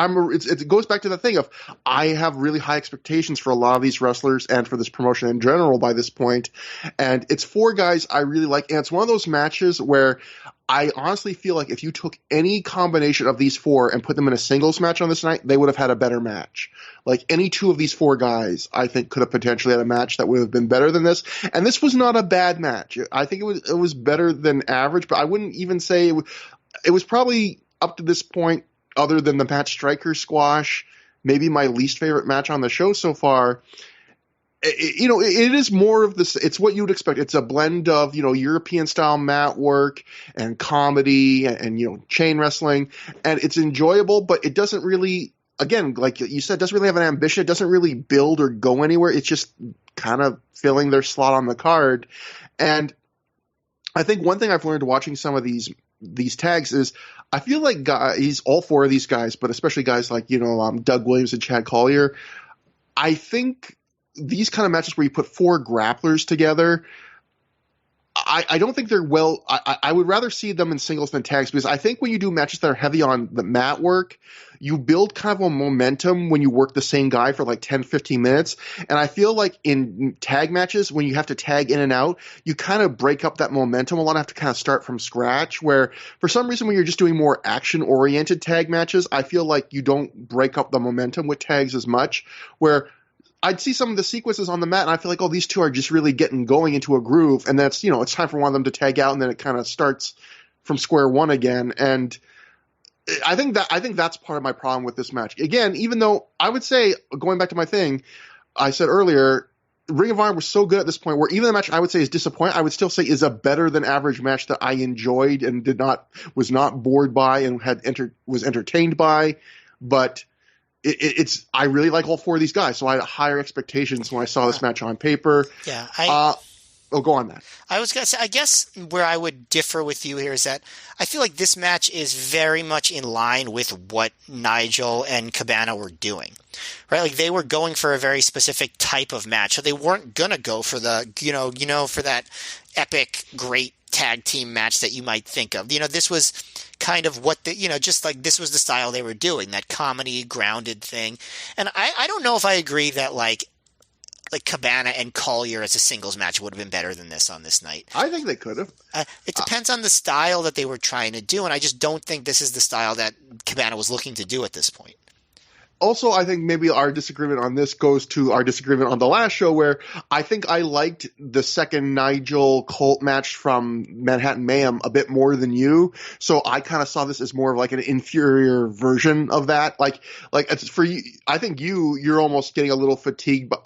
S1: it goes back to the thing of I have really high expectations for a lot of these wrestlers and for this promotion in general by this point, and it's four guys I really like, and it's one of those matches where I honestly feel like if you took any combination of these four and put them in a singles match on this night, they would have had a better match. Like any two of these four guys, I think could have potentially had a match that would have been better than this. And this was not a bad match. I think it was better than average, but I wouldn't even say it was probably up to this point, other than the Matt Striker squash, maybe my least favorite match on the show so far. It is more of this. It's what you would expect. It's a blend of, European style mat work and comedy and chain wrestling, and it's enjoyable, but it doesn't really, again, like you said, doesn't really have an ambition. It doesn't really build or go anywhere. It's just kind of filling their slot on the card. And I think one thing I've learned watching some of these tags is I feel like guys, all four of these guys, but especially guys like, Doug Williams and Chad Collier, I think these kind of matches where you put four grapplers together, I don't think they're well. I would rather see them in singles than tags, because I think when you do matches that are heavy on the mat work, you build kind of a momentum when you work the same guy for like 10, 15 minutes. And I feel like in tag matches, when you have to tag in and out, you kind of break up that momentum a lot. Have to kind of start from scratch, where for some reason when you're just doing more action-oriented tag matches, I feel like you don't break up the momentum with tags as much, where I'd see some of the sequences on the mat, and I feel like, these two are just really going into a groove, and that's, it's time for one of them to tag out, and then it kind of starts from square one again. And I think that's part of my problem with this match. Again, even though I would say, going back to my thing I said earlier, Ring of Honor was so good at this point where even the match I would say is disappointing, I would still say is a better than average match that I enjoyed and was not bored by and was entertained by, but I really like all four of these guys, so I had higher expectations when I saw this match on paper.
S2: Yeah,
S1: go on, Matt.
S2: I was going to say, I guess where I would differ with you here is that I feel like this match is very much in line with what Nigel and Cabana were doing, right? Like they were going for a very specific type of match, so they weren't going to go for the, for that epic, great tag team match that you might think of. This was kind of what just like this was the style they were doing, that comedy grounded thing. And I don't know if I agree that like Cabana and Collier as a singles match would have been better than this on this night.
S1: I think they could have.
S2: It depends on the style that they were trying to do, and I just don't think this is the style that Cabana was looking to do at this point.
S1: Also, I think maybe our disagreement on this goes to our disagreement on the last show, where I think I liked the second Nigel Colt match from Manhattan Mayhem a bit more than you. So I kind of saw this as more of like an inferior version of that. Like it's for you, I think you're almost getting a little fatigued by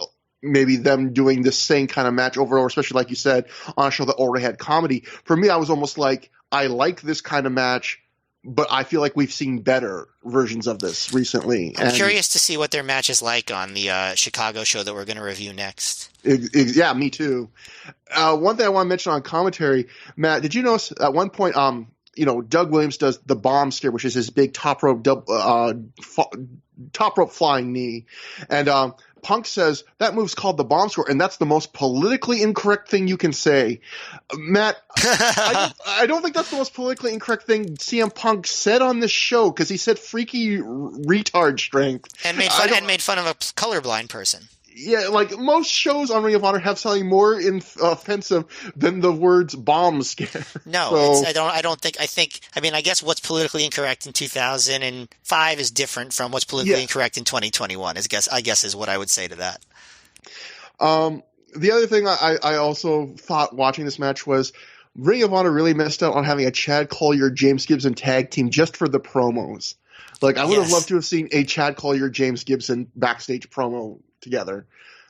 S1: maybe them doing the same kind of match over and over, especially like you said, on a show that already had comedy. For me, I was almost like, I like this kind of match, but I feel like we've seen better versions of this recently.
S2: I'm curious to see what their match is like on the Chicago show that we're going to review next.
S1: Yeah, me too. One thing I want to mention on commentary, Matt, did you notice at one point, Doug Williams does the bomb scare, which is his big top rope flying knee, and Punk says that move's called the bomb score, and that's the most politically incorrect thing you can say. Matt, I don't think that's the most politically incorrect thing CM Punk said on this show, because he said freaky retard strength.
S2: And made fun of a colorblind person.
S1: Yeah, like most shows on Ring of Honor have something more offensive than the words bomb scare.
S2: No, I guess what's politically incorrect in 2005 is different from what's politically incorrect in 2021. I guess is what I would say to that.
S1: The other thing I also thought watching this match was Ring of Honor really missed out on having a Chad Collier, James Gibson tag team just for the promos. Like, I would have loved to have seen a Chad Collier, James Gibson backstage promo together.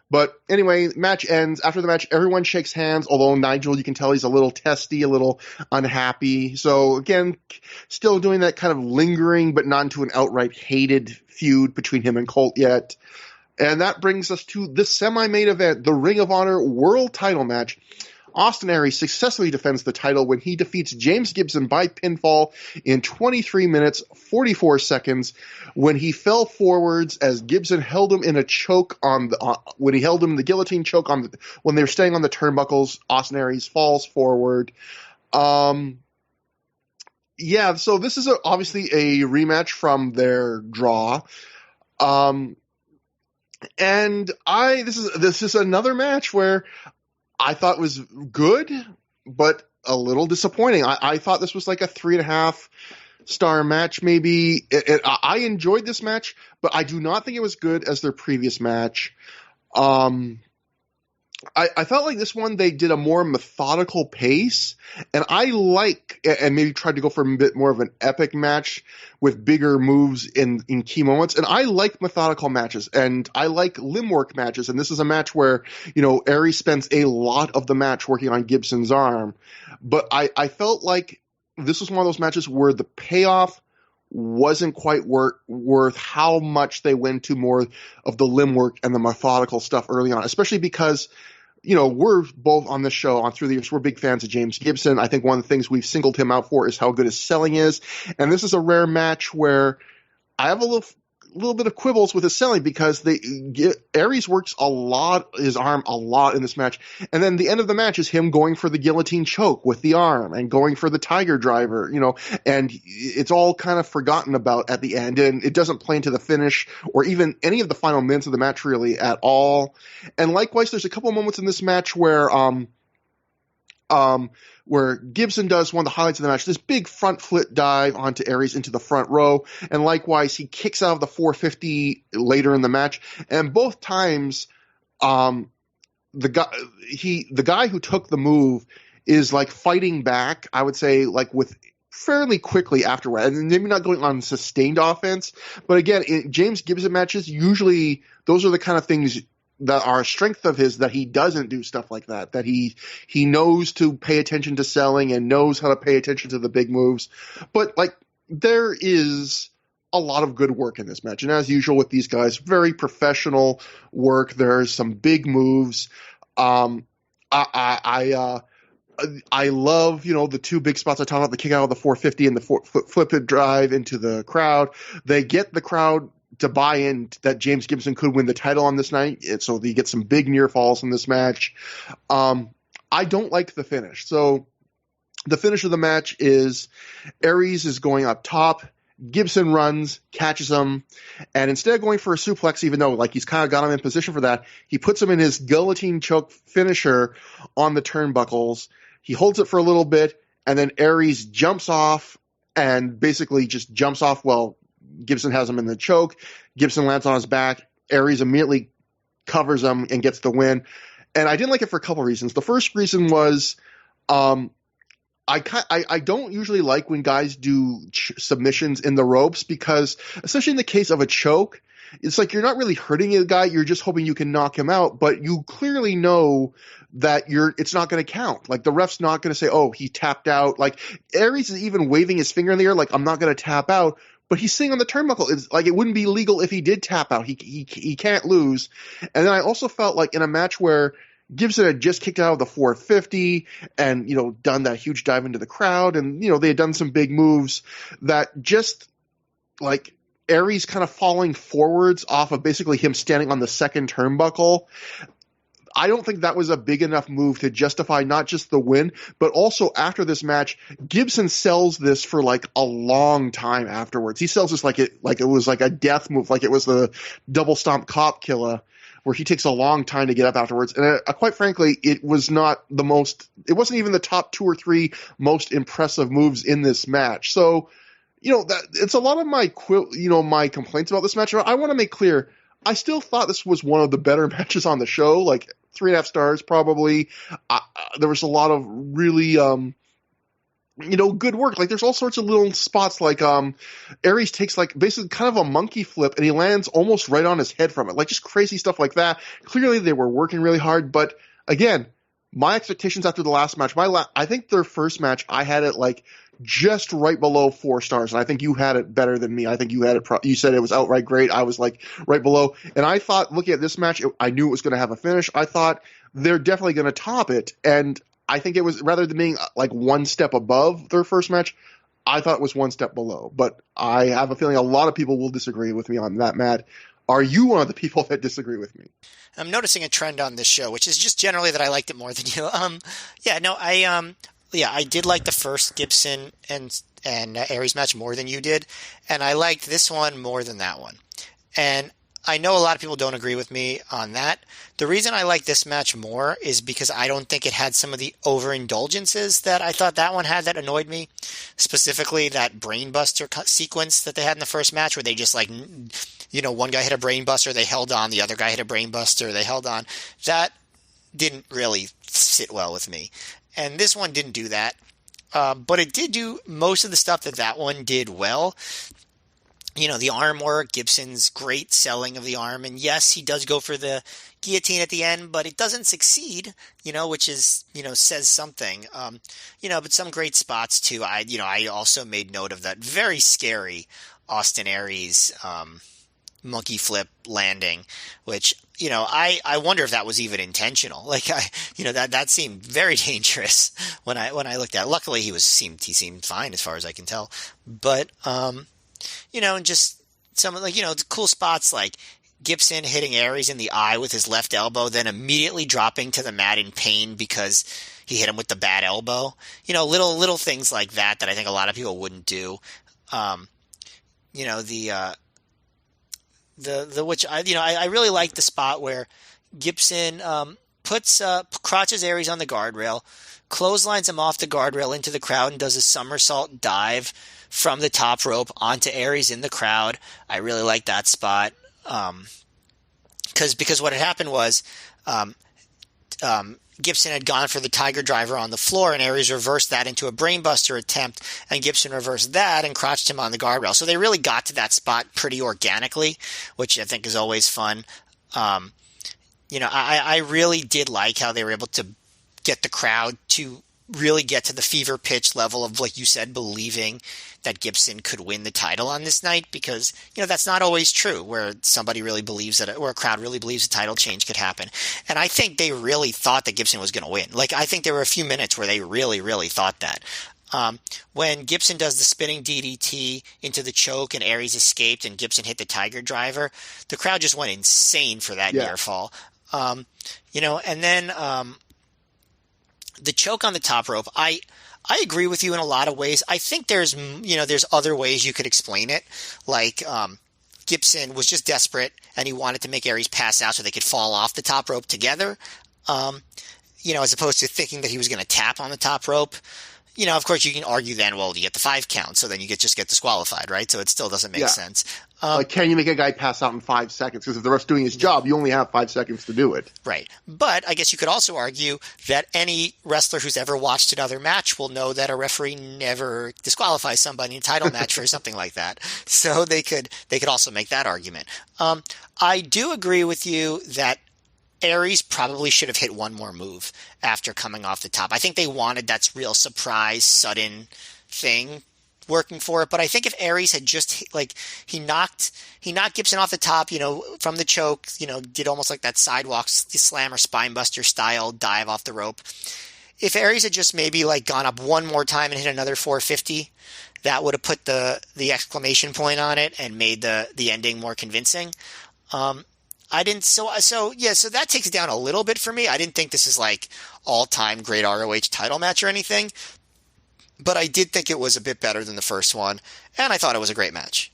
S1: But anyway, match ends. After the match, everyone shakes hands, although Nigel, you can tell he's a little testy, a little unhappy. So again, still doing that kind of lingering, but not into an outright hated feud between him and Colt yet. And that brings us to the semi-main event, the Ring of Honor World Title match. Austin Aries successfully defends the title when he defeats James Gibson by pinfall in 23 minutes, 44 seconds, when he fell forwards as Gibson held him in a choke when he held him in the guillotine choke when they were staying on the turnbuckles. Austin Aries falls forward. Yeah, so this is obviously a rematch from their draw. Um, and this is another match where I thought was good, but a little disappointing. I thought this was like a 3.5 star match, maybe. I enjoyed this match, but I do not think it was good as their previous match. Um, I felt like this one they did a more methodical pace, and and maybe tried to go for a bit more of an epic match with bigger moves in key moments. And I like methodical matches, and I like limb work matches. And this is a match where, Aries spends a lot of the match working on Gibson's arm. But I felt like this was one of those matches where the payoff wasn't quite worth how much they went to more of the limb work and the methodical stuff early on, especially because we're both on this show on Through the Years. We're big fans of James Gibson. I think one of the things we've singled him out for is how good his selling is. And this is a rare match where I have a little bit of quibbles with his selling, because Aries works his arm a lot in this match. And then the end of the match is him going for the guillotine choke with the arm and going for the tiger driver, and it's all kind of forgotten about at the end, and it doesn't play into the finish or even any of the final minutes of the match really at all. And likewise, there's a couple moments in this match where Gibson does one of the highlights of the match, this big front flip dive onto Aries into the front row. And likewise, he kicks out of the 450 later in the match. And both times, the guy who took the move is like fighting back, I would say, like with fairly quickly afterward, and maybe not going on sustained offense. But again, in James Gibson matches, usually those are the kind of things that are a strength of his, that he doesn't do stuff like that he knows to pay attention to selling and knows how to pay attention to the big moves. But like, there is a lot of good work in this match, and as usual with these guys, very professional work. There's some big moves. I love, the two big spots I talked about, the kick out of the 450 and the flip it drive into the crowd. They get the crowd to buy in that James Gibson could win the title on this night. So you get some big near falls in this match. I don't like the finish. So the finish of the match is Aries is going up top. Gibson runs, catches him, and instead of going for a suplex, even though like he's kind of got him in position for that, he puts him in his guillotine choke finisher on the turnbuckles. He holds it for a little bit, and then Aries jumps off and basically just jumps off while Gibson has him in the choke. Gibson lands on his back. Aries immediately covers him and gets the win. And I didn't like it for a couple reasons. The first reason was I don't usually like when guys do submissions in the ropes, because especially in the case of a choke, it's like you're not really hurting a guy. You're just hoping you can knock him out, but you clearly know that it's not going to count. Like, the ref's not going to say, oh, he tapped out. Like, Aries is even waving his finger in the air like, I'm not going to tap out. But he's sitting on the turnbuckle. It's like, it wouldn't be legal if he did tap out. He can't lose. And then I also felt like in a match where Gibson had just kicked out of the 450 and, done that huge dive into the crowd, and, they had done some big moves, that just like Aries kind of falling forwards off of basically him standing on the second turnbuckle. I don't think that was a big enough move to justify not just the win, but also after this match, Gibson sells this for like a long time afterwards. He sells this like it was like a death move, like it was the double stomp cop killer, where he takes a long time to get up afterwards. And quite frankly, it wasn't even the top 2 or 3 most impressive moves in this match. So, that it's a lot of my complaints about this match. I want to make clear, I still thought this was one of the better matches on the show, like 3.5 stars probably. There was a lot of really, good work. Like, there's all sorts of little spots, like Aries takes like basically kind of a monkey flip and he lands almost right on his head from it. Like, just crazy stuff like that. Clearly they were working really hard, but again, my expectations after the last match, I think their first match, I had it like just right below 4 stars, and I think you had it better than me. I think you had it. You said it was outright great. I was like right below, and I thought, looking at this match, I knew it was going to have a finish. I thought they're definitely going to top it, and I think it was, rather than being like one step above their first match, I thought it was one step below. But I have a feeling a lot of people will disagree with me on that, Matt. Are you one of the people that disagree with me?
S2: I'm noticing a trend on this show, which is just generally that I liked it more than you. I did like the first Gibson and and Aries match more than you did, and I liked this one more than that one. And I know a lot of people don't agree with me on that. The reason I like this match more is because I don't think it had some of the overindulgences that I thought that one had that annoyed me. Specifically, that brainbuster sequence that they had in the first match where they just like, one guy hit a brainbuster, they held on, the other guy hit a brainbuster, they held on. That didn't really sit well with me. And this one didn't do that. But it did do most of the stuff that one did well. The arm work, Gibson's great selling of the arm. And yes, he does go for the guillotine at the end, but it doesn't succeed, which is, says something. But some great spots too. I also made note of that very scary Austin Aries, monkey flip landing, which, I wonder if that was even intentional. Like that seemed very dangerous when I looked at it. Luckily he seemed fine as far as I can tell. But, and just some of cool spots like Gibson hitting Aries in the eye with his left elbow, then immediately dropping to the mat in pain because he hit him with the bad elbow. Little things like that I think a lot of people wouldn't do. Which I really like the spot where Gibson crotches Aries on the guardrail, clotheslines him off the guardrail into the crowd, and does a somersault dive from the top rope onto Aries in the crowd. I really like that spot because what had happened was Gibson had gone for the Tiger Driver on the floor, and Aries reversed that into a brainbuster attempt, and Gibson reversed that and crotched him on the guardrail. So they really got to that spot pretty organically, which I think is always fun. I really did like how they were able to get the crowd to really get to the fever pitch level of, like you said, believing that Gibson could win the title on this night, because, that's not always true where somebody really believes that, or a crowd really believes a title change could happen. And I think they really thought that Gibson was going to win. Like, I think there were a few minutes where they really, really thought that. When Gibson does the spinning DDT into the choke and Aries escaped and Gibson hit the Tiger Driver, the crowd just went insane for that near fall. And then, the choke on the top rope, I agree with you in a lot of ways. I think there's other ways you could explain it. Like, Gibson was just desperate and he wanted to make Aries pass out so they could fall off the top rope together. As opposed to thinking that he was going to tap on the top rope. Of course you can argue then, well, you get the 5 count, so then you just get disqualified, right? So it still doesn't make sense.
S1: Can you make a guy pass out in 5 seconds? Because if the ref's doing his job, you only have 5 seconds to do it.
S2: Right. But I guess you could also argue that any wrestler who's ever watched another match will know that a referee never disqualifies somebody in a title match for something like that. So they could also make that argument. I do agree with you that Aries probably should have hit one more move after coming off the top. I think they wanted that real surprise, sudden thing working for it. But I think if Aries had just he knocked Gibson off the top, from the choke, did almost like that sidewalk slam or spinebuster style dive off the rope. If Aries had just maybe gone up one more time and hit another 450, that would have put the exclamation point on it and made the ending more convincing. I didn't, so that takes it down a little bit for me. I didn't think this is all-time great ROH title match or anything, but I did think it was a bit better than the first one, and I thought it was a great match.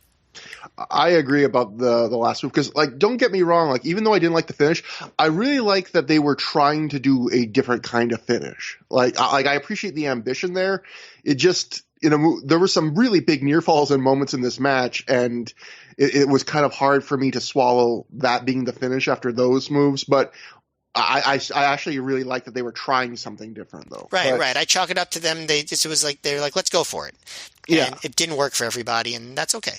S1: I agree about the last move, because don't get me wrong, even though I didn't like the finish, I really like that they were trying to do a different kind of finish. I appreciate the ambition there. It just, there were some really big near falls and moments in this match, and it was kind of hard for me to swallow that being the finish after those moves. But I actually really like that they were trying something different, though.
S2: Right. I chalk it up to them. They're like, let's go for it. And it didn't work for everybody, and that's okay.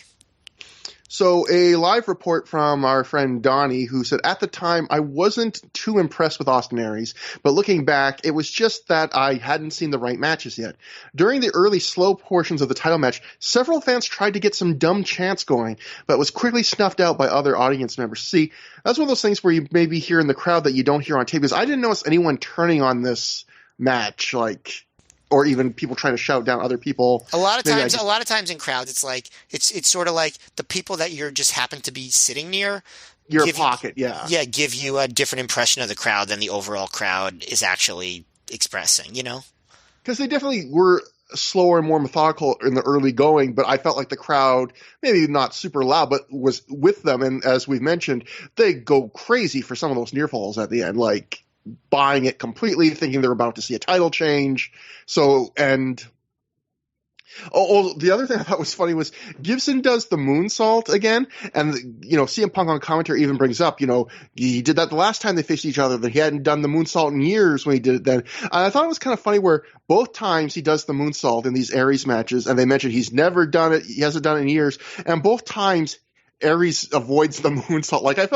S1: So a live report from our friend Donnie, who said, at the time, I wasn't too impressed with Austin Aries, but looking back, it was just that I hadn't seen the right matches yet. During the early slow portions of the title match, several fans tried to get some dumb chants going, but was quickly snuffed out by other audience members. See, that's one of those things where you maybe hear in the crowd that you don't hear on tape, because I didn't notice anyone turning on this match, or even people trying to shout down other people.
S2: A lot of times in crowds, it's sort of like the people that you're just happen to be sitting near.
S1: Your pocket, yeah.
S2: Yeah, give you a different impression of the crowd than the overall crowd is actually expressing,
S1: Because they definitely were slower and more methodical in the early going, but I felt like the crowd, maybe not super loud, but was with them. And as we've mentioned, they go crazy for some of those near falls at the end, like buying it completely, thinking they're about to see a title change. So, and the other thing I thought was funny was Gibson does the moonsault again, and CM Punk on commentary even brings up, he did that the last time they faced each other, that he hadn't done the moonsault in years when he did it then. And I thought it was kind of funny where both times he does the moonsault in these Aries matches, and they mentioned he's never done it, he hasn't done it in years, and both times Aries avoids the moonsault. Like, I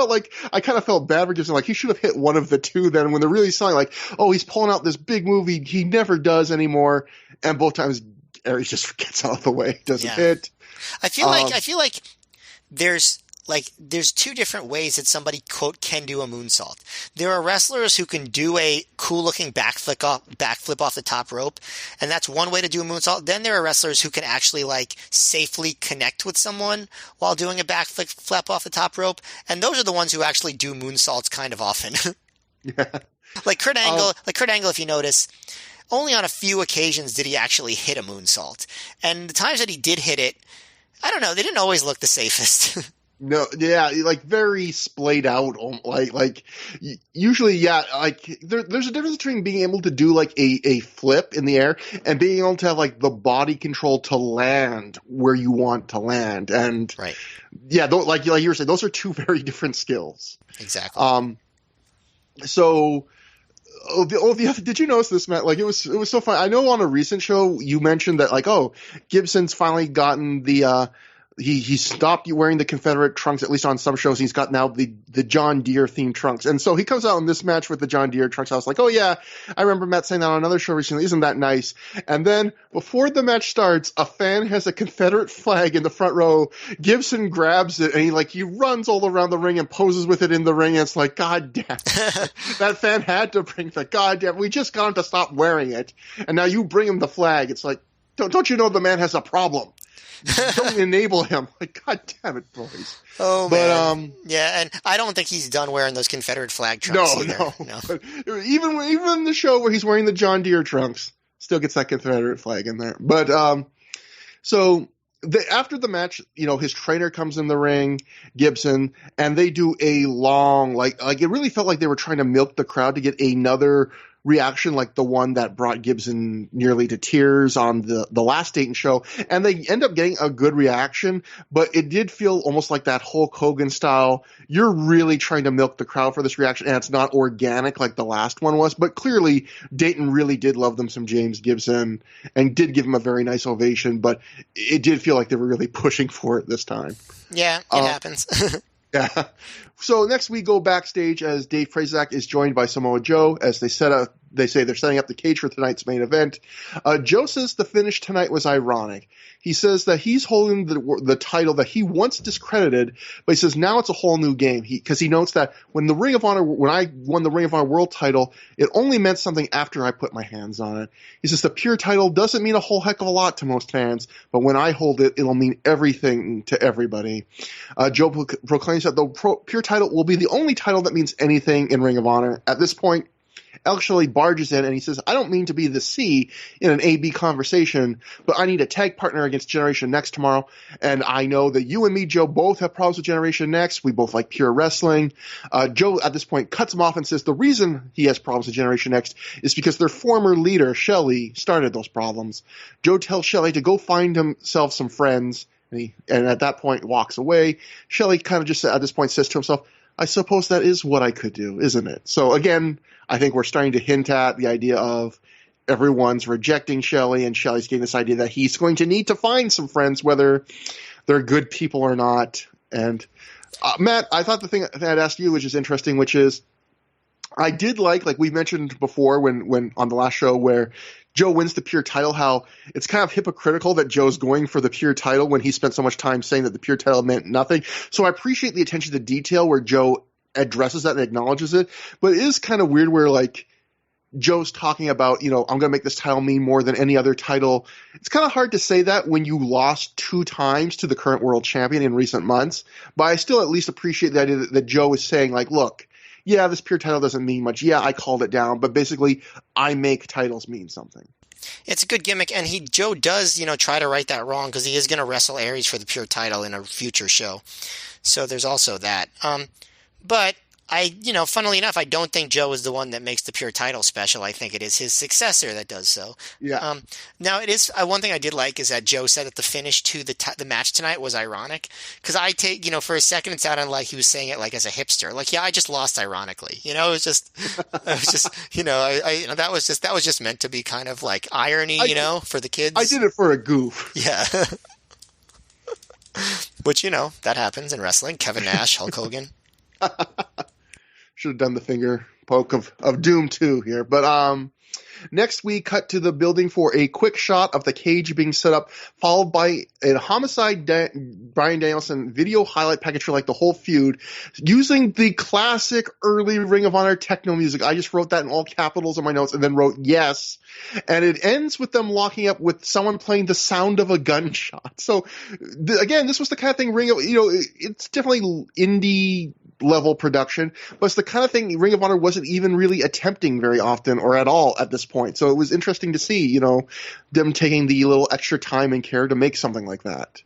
S1: kind of felt bad for Gibson. Like, he should have hit one of the two then when they're really selling, like, oh, he's pulling out this big move he never does anymore, and both times Aries just gets out of the way, doesn't hit.
S2: I feel like there's two different ways that somebody, quote, can do a moonsault. There are wrestlers who can do a cool looking backflip off the top rope, and that's one way to do a moonsault. Then there are wrestlers who can actually like safely connect with someone while doing a backflip off the top rope, and those are the ones who actually do moonsaults kind of often.
S1: Yeah.
S2: Like Kurt Angle, if you notice, only on a few occasions did he actually hit a moonsault. And the times that he did hit it, I don't know, they didn't always look the safest.
S1: No, yeah, like very splayed out, like usually, yeah, like there's a difference between being able to do like a flip in the air and being able to have like the body control to land where you want to land. And
S2: right.
S1: Yeah, like you were saying, those are two very different skills.
S2: Exactly.
S1: So did you notice this, Matt? Like, it was so fun. I know on a recent show you mentioned that, like, Gibson's finally gotten the he stopped wearing the Confederate trunks, at least on some shows. He's got now the John Deere themed trunks. And so he comes out in this match with the John Deere trunks. I was like, oh yeah, I remember Matt saying that on another show recently. Isn't that nice? And then before the match starts, a fan has a Confederate flag in the front row. Gibson grabs it and he runs all around the ring and poses with it in the ring. And it's like, God damn, that fan had to bring the goddamn, we just got him to stop wearing it. And now you bring him the flag. It's like, don't you know the man has a problem? Don't enable him. Like, God damn it, boys.
S2: Oh, man. Yeah, and I don't think he's done wearing those Confederate flag trunks either.
S1: No. But even in the show where he's wearing the John Deere trunks, still gets that Confederate flag in there. But after the match, his trainer comes in the ring, Gibson, and they do a long, like it really felt like they were trying to milk the crowd to get another reaction like the one that brought Gibson nearly to tears on the last Dayton show. And they end up getting a good reaction, but it did feel almost like that Hulk Hogan style. You're really trying to milk the crowd for this reaction, and it's not organic like the last one was. But clearly, Dayton really did love them some James Gibson and did give him a very nice ovation, but it did feel like they were really pushing for it this time.
S2: Yeah, it happens.
S1: Yeah. So next we go backstage as Dave Prazak is joined by Samoa Joe as they say they're setting up the cage for tonight's main event. Joe says the finish tonight was ironic. He says that he's holding the title that he once discredited, but he says now it's a whole new game. Because he notes that when I won the Ring of Honor World title, it only meant something after I put my hands on it. He says the pure title doesn't mean a whole heck of a lot to most fans, but when I hold it, it'll mean everything to everybody. Joe proclaims that the pure title will be the only title that means anything in Ring of Honor. At this point, Alex Shelley barges in and he says, I don't mean to be the C in an A-B conversation, but I need a tag partner against Generation Next tomorrow. And I know that you and me, Joe, both have problems with Generation Next. We both like pure wrestling. Joe, at this point, cuts him off and says the reason he has problems with Generation Next is because their former leader, Shelley, started those problems. Joe tells Shelley to go find himself some friends, and at that point walks away. Shelley kind of just at this point says to himself, I suppose that is what I could do, isn't it? So again, I think we're starting to hint at the idea of everyone's rejecting Shelley, and Shelley's getting this idea that he's going to need to find some friends, whether they're good people or not. And Matt, I thought the thing I'd ask you, which is interesting, which is I did like we mentioned before when on the last show where Joe wins the pure title, how it's kind of hypocritical that Joe's going for the pure title when he spent so much time saying that the pure title meant nothing. So I appreciate the attention to detail where Joe addresses that and acknowledges it. But it is kind of weird where Joe's talking about, I'm going to make this title mean more than any other title. It's kind of hard to say that when you lost 2 times to the current world champion in recent months. But I still at least appreciate the idea that Joe is saying, look, yeah, this pure title doesn't mean much. Yeah, I called it down, but basically I make titles mean something.
S2: It's a good gimmick, and Joe does, try to right that wrong because he is going to wrestle Aries for the pure title in a future show. So there's also that. But funnily enough, I don't think Joe is the one that makes the pure title special. I think it is his successor that does so.
S1: Yeah.
S2: Now it is one thing I did like is that Joe said that the finish to the match tonight was ironic because I take for a second it sounded like he was saying it like as a hipster, like I just lost ironically. It was just that was just meant to be kind of like irony, for the kids.
S1: I did it for a goof.
S2: Yeah. Which that happens in wrestling. Kevin Nash, Hulk Hogan.
S1: Should have done the finger poke of doom too here. But next we cut to the building for a quick shot of the cage being set up, followed by a Homicide Bryan Danielson video highlight package for like the whole feud, using the classic early Ring of Honor techno music. I just wrote that in all capitals in my notes and then wrote yes. And it ends with them locking up with someone playing the sound of a gunshot. So again, this was the kind of thing it's definitely indie level production, but it's the kind of thing Ring of Honor wasn't even really attempting very often or at all at this point. So it was interesting to see, them taking the little extra time and care to make something like that.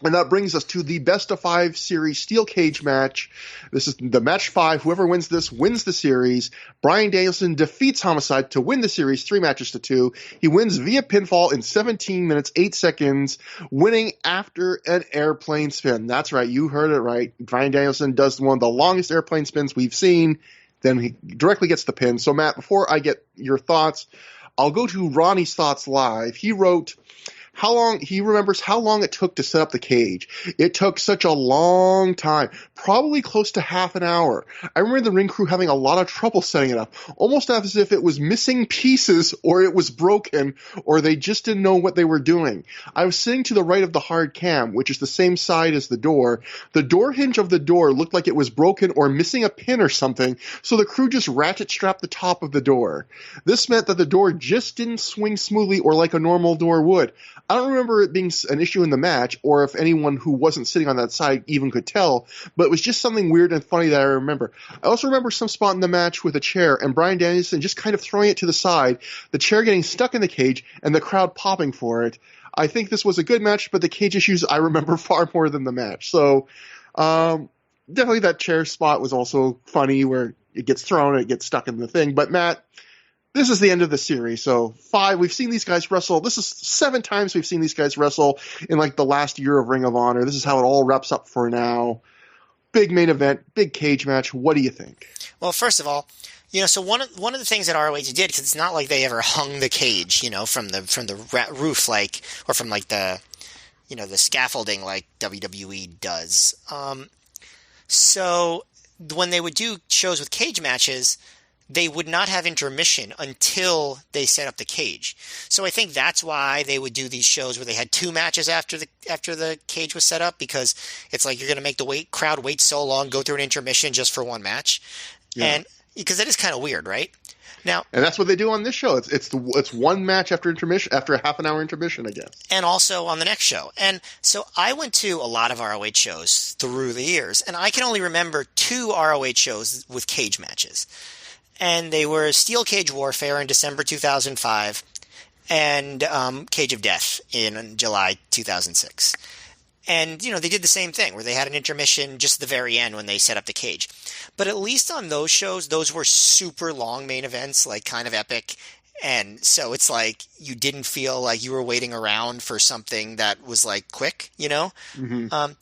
S1: And that brings us to the best of 5 series steel cage match. This is the match 5. Whoever wins this wins the series. Bryan Danielson defeats Homicide to win the series 3-2. He wins via pinfall in 17 minutes, 8 seconds, winning after an airplane spin. That's right. You heard it right. Bryan Danielson does one of the longest airplane spins we've seen. Then he directly gets the pin. So Matt, before I get your thoughts, I'll go to Ronnie's thoughts live. He wrote, he remembers how long it took to set up the cage. It took such a long time, probably close to half an hour. I remember the ring crew having a lot of trouble setting it up, almost as if it was missing pieces or it was broken or they just didn't know what they were doing. I was sitting to the right of the hard cam, which is the same side as the door. The door hinge of the door looked like it was broken or missing a pin or something, so the crew just ratchet strapped the top of the door. This meant that the door just didn't swing smoothly or like a normal door would. I don't remember it being an issue in the match or if anyone who wasn't sitting on that side even could tell, but it was just something weird and funny that I remember. I also remember some spot in the match with a chair and Bryan Danielson just kind of throwing it to the side, the chair getting stuck in the cage, and the crowd popping for it. I think this was a good match, but the cage issues I remember far more than the match. So definitely that chair spot was also funny where it gets thrown and it gets stuck in the thing. But Matt, this is the end of the series. So 5, we've seen these guys wrestle. This is 7 times we've seen these guys wrestle in like the last year of Ring of Honor. This is how it all wraps up for now. Big main event, big cage match. What do you think? Well,
S2: first of all, so one of the things that ROH did, because it's not like they ever hung the cage, from the roof, like, or from like the scaffolding like WWE does. So when they would do shows with cage matches, they would not have intermission until they set up the cage. So I think that's why they would do these shows where they had 2 matches after the cage was set up, because it's like you're going to make the crowd wait so long, go through an intermission just for one match. Yeah. And because that is kind of weird, right? Now, and that's what they do on this show. It's one match after intermission, after a half an hour intermission, I guess. And also on the next show. And so I went to a lot of ROH shows through the years, and I can only remember 2 ROH shows with cage matches. And they were Steel Cage Warfare in December 2005 and Cage of Death in July 2006. And, they did the same thing where they had an intermission just at the very end when they set up the cage. But at least on those shows, those were super long main events, like kind of epic. And so it's like you didn't feel like you were waiting around for something that was like quick, Mm-hmm.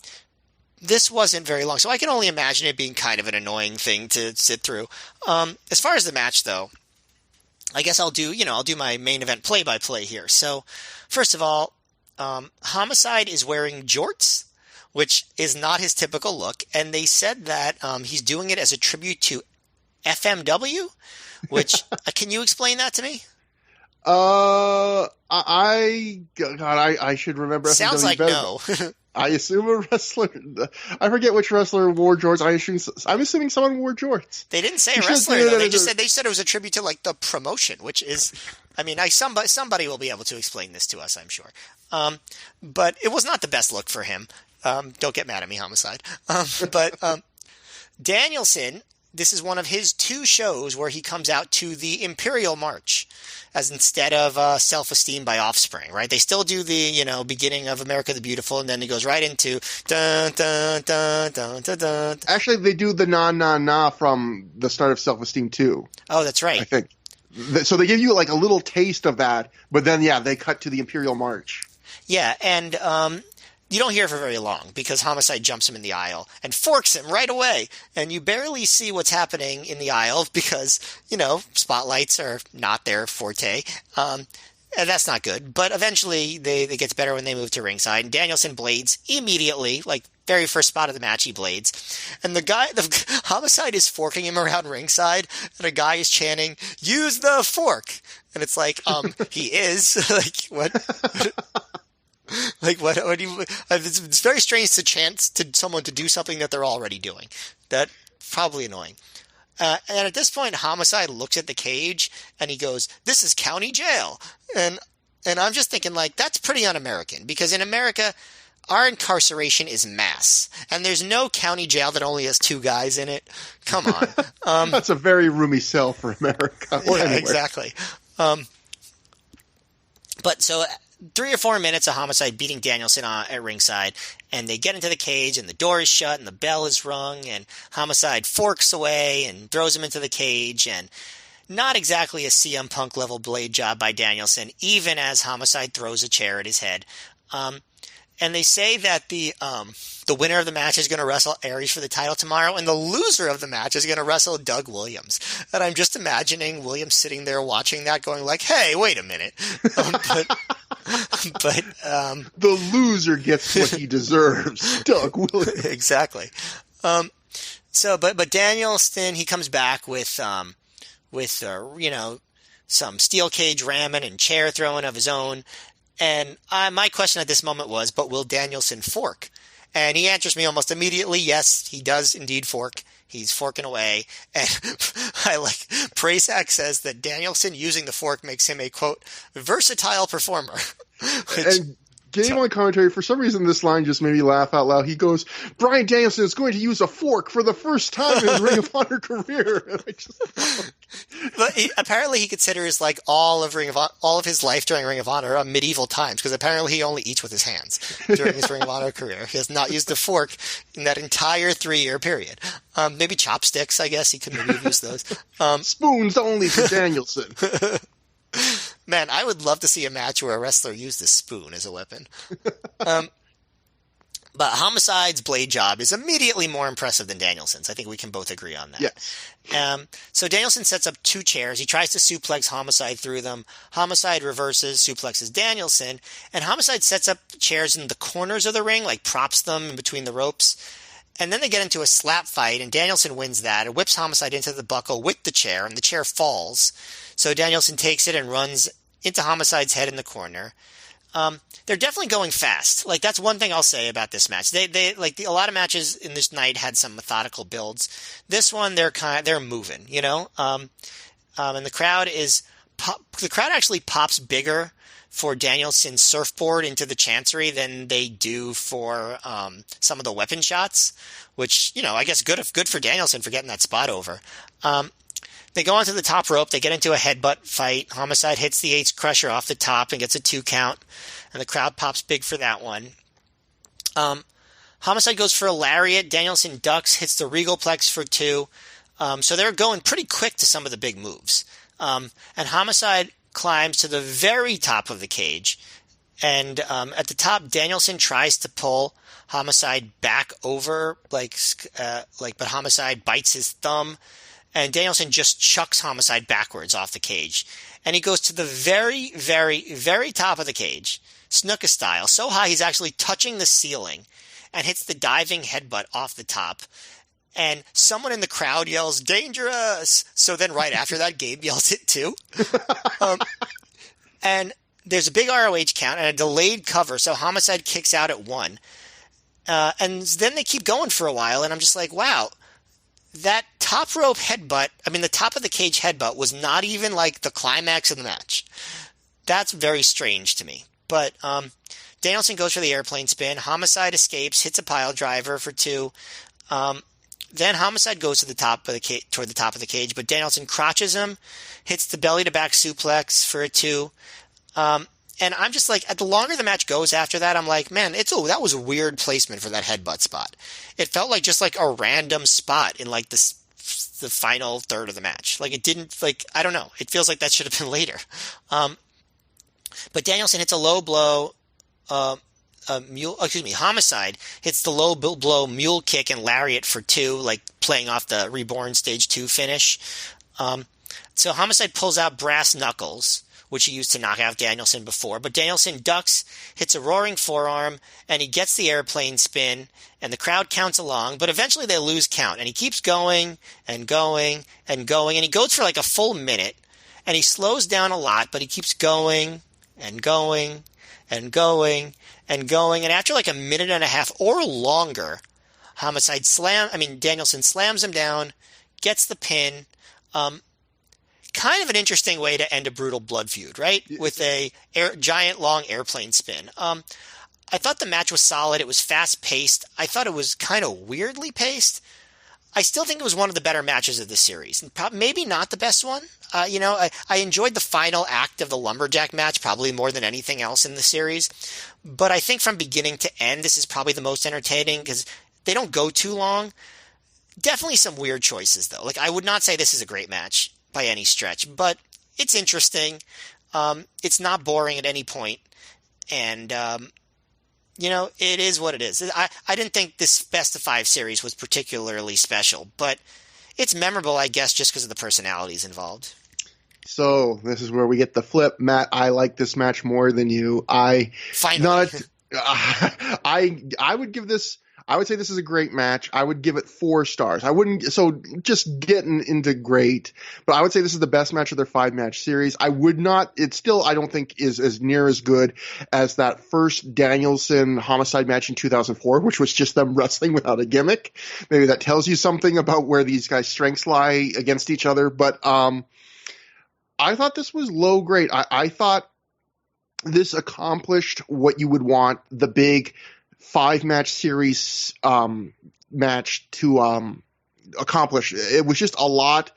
S2: This wasn't very long, so I can only imagine it being kind of an annoying thing to sit through. As far as the match, though, I guess I'll do my main event play-by-play here. So, first of all, Homicide is wearing jorts, which is not his typical look, and they said that he's doing it as a tribute to FMW, which, can you explain that to me? I should remember. Sounds like better. No. I assume a wrestler. I forget which wrestler wore jorts. I'm assuming someone wore jorts. They didn't say a wrestler. Though. They said it was a tribute to like the promotion, which is, somebody will be able to explain this to us, I'm sure. But it was not the best look for him. Don't get mad at me, Homicide. But Danielson, this is one of his 2 shows where he comes out to the Imperial March as instead of Self-Esteem by Offspring, right? They still do the, beginning of America the Beautiful, and then it goes right into dun, dun, dun, dun, dun, dun.
S1: Actually, they do the na na na from the start of Self-Esteem too.
S2: Oh, that's right.
S1: I think. So they give you like a little taste of that, but then, they cut to the Imperial March.
S2: Yeah, and you don't hear for very long because Homicide jumps him in the aisle and forks him right away. And you barely see what's happening in the aisle because, spotlights are not their forte. And that's not good. But eventually it gets better when they move to ringside. And Danielson blades immediately, like very first spot of the match, he blades. And the Homicide is forking him around ringside, and a guy is chanting, "Use the fork!" And it's like, he is. Like, what? Like, what do you... It's very strange to chant to someone to do something that they're already doing. That's probably annoying. And at this point, Homicide looks at the cage, and he goes, "This is county jail." And I'm just thinking, like, that's pretty un-American, because in America, our incarceration is mass, and there's no county jail that only has 2 guys in it. Come on.
S1: That's a very roomy cell for America.
S2: Yeah, anywhere. Exactly. But so 3 or 4 minutes of Homicide beating Danielson at ringside, and they get into the cage, and the door is shut, and the bell is rung, and Homicide forks away and throws him into the cage, and not exactly a CM Punk level blade job by Danielson, even as Homicide throws a chair at his head. And they say that the winner of the match is going to wrestle Aries for the title tomorrow, and the loser of the match is going to wrestle Doug Williams. And I'm just imagining Williams sitting there watching that, going like, "Hey, wait a minute." But
S1: the loser gets what he deserves, Doug Williams.
S2: Exactly. But Danielson, he comes back with some steel cage ramming and chair throwing of his own. And my question at this moment was, but will Danielson fork? And he answers me almost immediately, yes, he does indeed fork. He's forking away. And Prasak says that Danielson using the fork makes him a, quote, versatile performer.
S1: And Game On Commentary, for some reason, this line just made me laugh out loud. He goes, "Bryan Danielson is going to use a fork for the first time in his Ring of Honor career." And
S2: But apparently he considers like all of his life during Ring of Honor medieval times, because apparently he only eats with his hands during his Ring of Honor career. He has not used a fork in that entire 3-year period. Maybe chopsticks, I guess he could maybe have used those.
S1: Spoons only for Danielson.
S2: Man, I would love to see a match where a wrestler used a spoon as a weapon. But Homicide's blade job is immediately more impressive than Danielson's. I think we can both agree on that.
S1: Yes.
S2: So Danielson sets up 2 chairs. He tries to suplex Homicide through them. Homicide reverses, suplexes Danielson. And Homicide sets up chairs in the corners of the ring, like props them in between the ropes. And then they get into a slap fight, and Danielson wins that. It whips Homicide into the buckle with the chair, and the chair falls. So Danielson takes it and runs into Homicide's head in the corner. They're definitely going fast. Like, that's one thing I'll say about this match. They a lot of matches in this night had some methodical builds. This one, they're moving, and the crowd actually pops bigger for Danielson's surfboard into the Chancery than they do for some of the weapon shots, which, I guess good for Danielson for getting that spot over. They go onto the top rope. They get into a headbutt fight. Homicide hits the Ace Crusher off the top and gets a 2 count, and the crowd pops big for that one. Homicide goes for a lariat. Danielson ducks, hits the Regalplex for 2. So they're going pretty quick to some of the big moves. And Homicide climbs to the very top of the cage. And at the top, Danielson tries to pull Homicide back over, but Homicide bites his thumb. And Danielson just chucks Homicide backwards off the cage. And he goes to the very, very, very top of the cage, Snuka style, so high he's actually touching the ceiling, and hits the diving headbutt off the top. And someone in the crowd yells, "Dangerous!" So then right after that, Gabe yells it too. And there's a big ROH count and a delayed cover, so Homicide kicks out at 1. And then they keep going for a while, and I'm just like, wow. That top rope headbutt, the top of the cage headbutt was not even like the climax of the match. That's very strange to me. But Danielson goes for the airplane spin. Homicide escapes, hits a pile driver for 2. Then Homicide goes to the top of the toward the top of the cage, but Danielson crotches him, hits the belly to back suplex for a 2. And I'm just like, the longer the match goes after that, I'm like, man, that was a weird placement for that headbutt spot. It felt like just like a random spot in like the final third of the match. Like it didn't, like, I don't know. It feels like that should have been later. But Danielson hits a low blow, Homicide hits the low blow mule kick and lariat for 2, like playing off the Reborn Stage 2 finish. So Homicide pulls out brass knuckles, which he used to knock out Danielson before. But Danielson ducks, hits a roaring forearm, and he gets the airplane spin, and the crowd counts along, but eventually they lose count. And he keeps going and going and going, and he goes for like a full minute, and he slows down a lot, but he keeps going and going and going and going. And after like a minute and a half or longer, Danielson slams him down, gets the pin. Kind of an interesting way to end a brutal blood feud, right? With a giant long airplane spin. I thought the match was solid. It was fast paced. I thought it was kind of weirdly paced. I still think it was one of the better matches of the series. Maybe not the best one. I enjoyed the final act of the lumberjack match probably more than anything else in the series. But I think from beginning to end, this is probably the most entertaining because they don't go too long. Definitely some weird choices, though. Like, I would not say this is a great match by any stretch, but it's interesting. It's not boring at any point. And, it is what it is. I didn't think this best of 5 series was particularly special, but it's memorable, I guess, just because of the personalities involved.
S1: So this is where we get the flip. Matt, I like this match more than you.
S2: Finally.
S1: I would say this is a great match. I would give it 4 stars. Just getting into great, but I would say this is the best match of their 5-match series. I don't think is as near as good as that first Danielson Homicide match in 2004, which was just them wrestling without a gimmick. Maybe that tells you something about where these guys' strengths lie against each other. But, I thought this was low grade. I thought this accomplished what you would want the big 5-match series match to accomplish. It was just a lot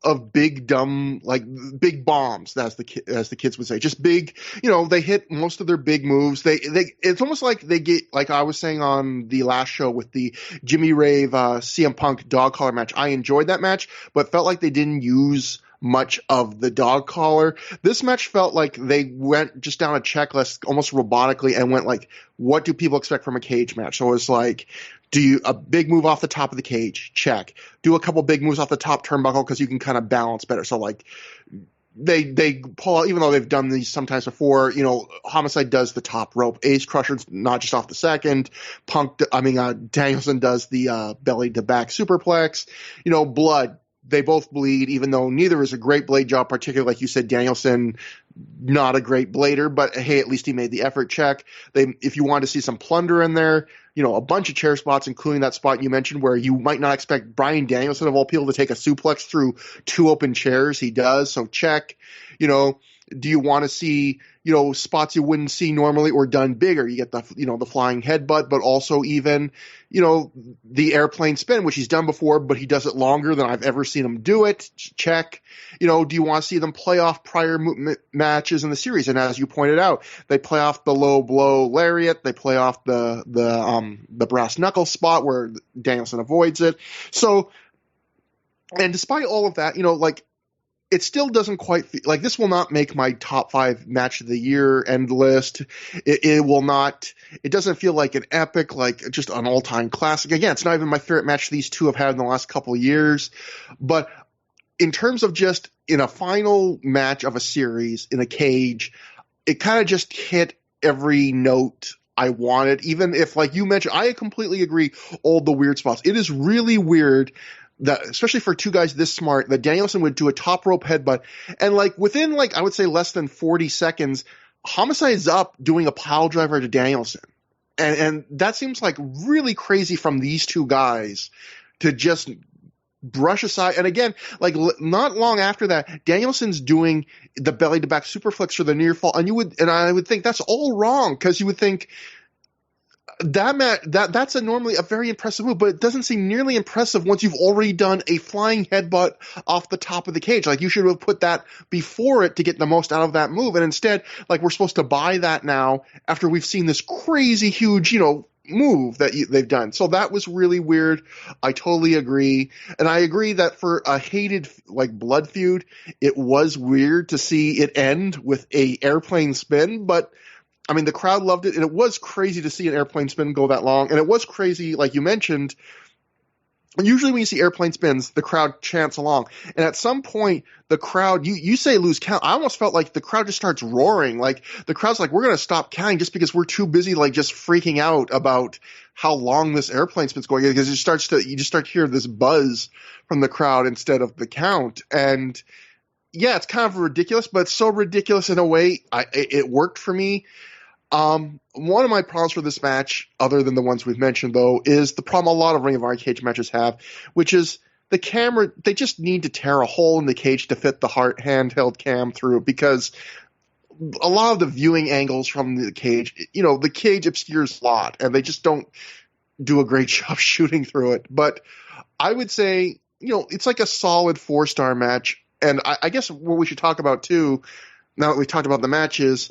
S1: of big dumb, like big bombs, as the kids would say. Just big, they hit most of their big moves. It's almost like they get, like I was saying on the last show with the Jimmy Rave CM Punk dog collar match. I enjoyed that match, but felt like they didn't use much of the dog collar. This match felt like they went just down a checklist almost robotically and went like, what do people expect from a cage match? So it's like, a big move off the top of the cage? Check. Do a couple big moves off the top turnbuckle because you can kind of balance better. So like they pull out, even though they've done these sometimes before, Homicide does the top rope. Ace Crusher's not just off the second. Danielson does the belly to back superplex. Blood. They both bleed, even though neither is a great blade job, particularly like you said, Danielson, not a great blader, but hey, at least he made the effort. Check. If you want to see some plunder in there, a bunch of chair spots, including that spot you mentioned where you might not expect Bryan Danielson of all people to take a suplex through 2 open chairs. He does. So check. Do you want to see, spots you wouldn't see normally or done bigger? You get the flying headbutt, but also even, the airplane spin, which he's done before, but he does it longer than I've ever seen him do it. Check. Do you want to see them play off prior matches in the series? And as you pointed out, they play off the low blow lariat. They play off the brass knuckle spot where Danielson avoids it. So, and despite all of that, it still doesn't quite feel like this will not make my top 5 match of the year end list. It will not. It doesn't feel like an epic, like just an all-time classic. Again, it's not even my favorite match these two have had in the last couple of years. But in terms of just in a final match of a series in a cage, it kind of just hit every note I wanted. Even if, like you mentioned, I completely agree, all the weird spots. It is really weird that, especially for 2 guys this smart, that Danielson would do a top rope headbutt, and within I would say less than 40 seconds, Homicide's up doing a pile driver to Danielson, and that seems like really crazy from these 2 guys to just brush aside. And again, not long after that, Danielson's doing the belly to back superflex for the near fall, and I would think that's all wrong, because you would think that's normally a very impressive move, but it doesn't seem nearly impressive once you've already done a flying headbutt off the top of the cage. Like, you should have put that before it to get the most out of that move, and instead, like, we're supposed to buy that now after we've seen this crazy huge, move that they've done. So that was really weird. I totally agree. And I agree that for a hated, like, blood feud, it was weird to see it end with a airplane spin, but I mean, the crowd loved it, and it was crazy to see an airplane spin go that long. And it was crazy, like you mentioned, usually when you see airplane spins, the crowd chants along. And at some point, the crowd, you say lose count. I almost felt like the crowd just starts roaring. Like, the crowd's like, we're going to stop counting just because we're too busy, like, just freaking out about how long this airplane spin's going. Because you just start to hear this buzz from the crowd instead of the count. And yeah, it's kind of ridiculous, but it's so ridiculous in a way. It worked for me. One of my problems for this match, other than the ones we've mentioned, though, is the problem a lot of Ring of Honor cage matches have, which is the camera. They just need to tear a hole in the cage to fit the handheld cam through, because a lot of the viewing angles from the cage, the cage obscures a lot, and they just don't do a great job shooting through it. But I would say, it's like a solid 4-star match. And I guess what we should talk about, too, now that we've talked about the matches,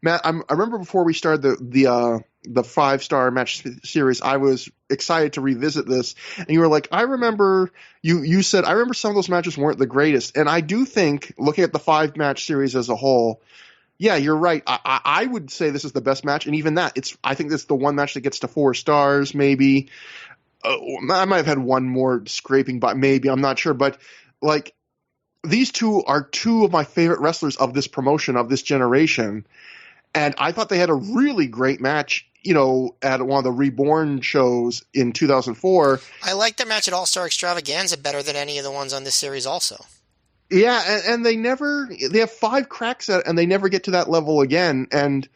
S1: Matt, I remember before we started the 5-star match series, I was excited to revisit this, and you were like, I remember you said, I remember some of those matches weren't the greatest, and I do think, looking at the 5-match series as a whole, yeah, you're right. I would say this is the best match, and even that, I think this is the one match that gets to 4 stars, maybe. I might have had one more scraping, but maybe, I'm not sure, but like, these two are two of my favorite wrestlers of this promotion, of this generation. And I thought they had a really great match, at one of the Reborn shows in 2004.
S2: I like their match at All-Star Extravaganza better than any of the ones on this series also.
S1: Yeah, and they have 5 cracks at it, and they never get to that level again. And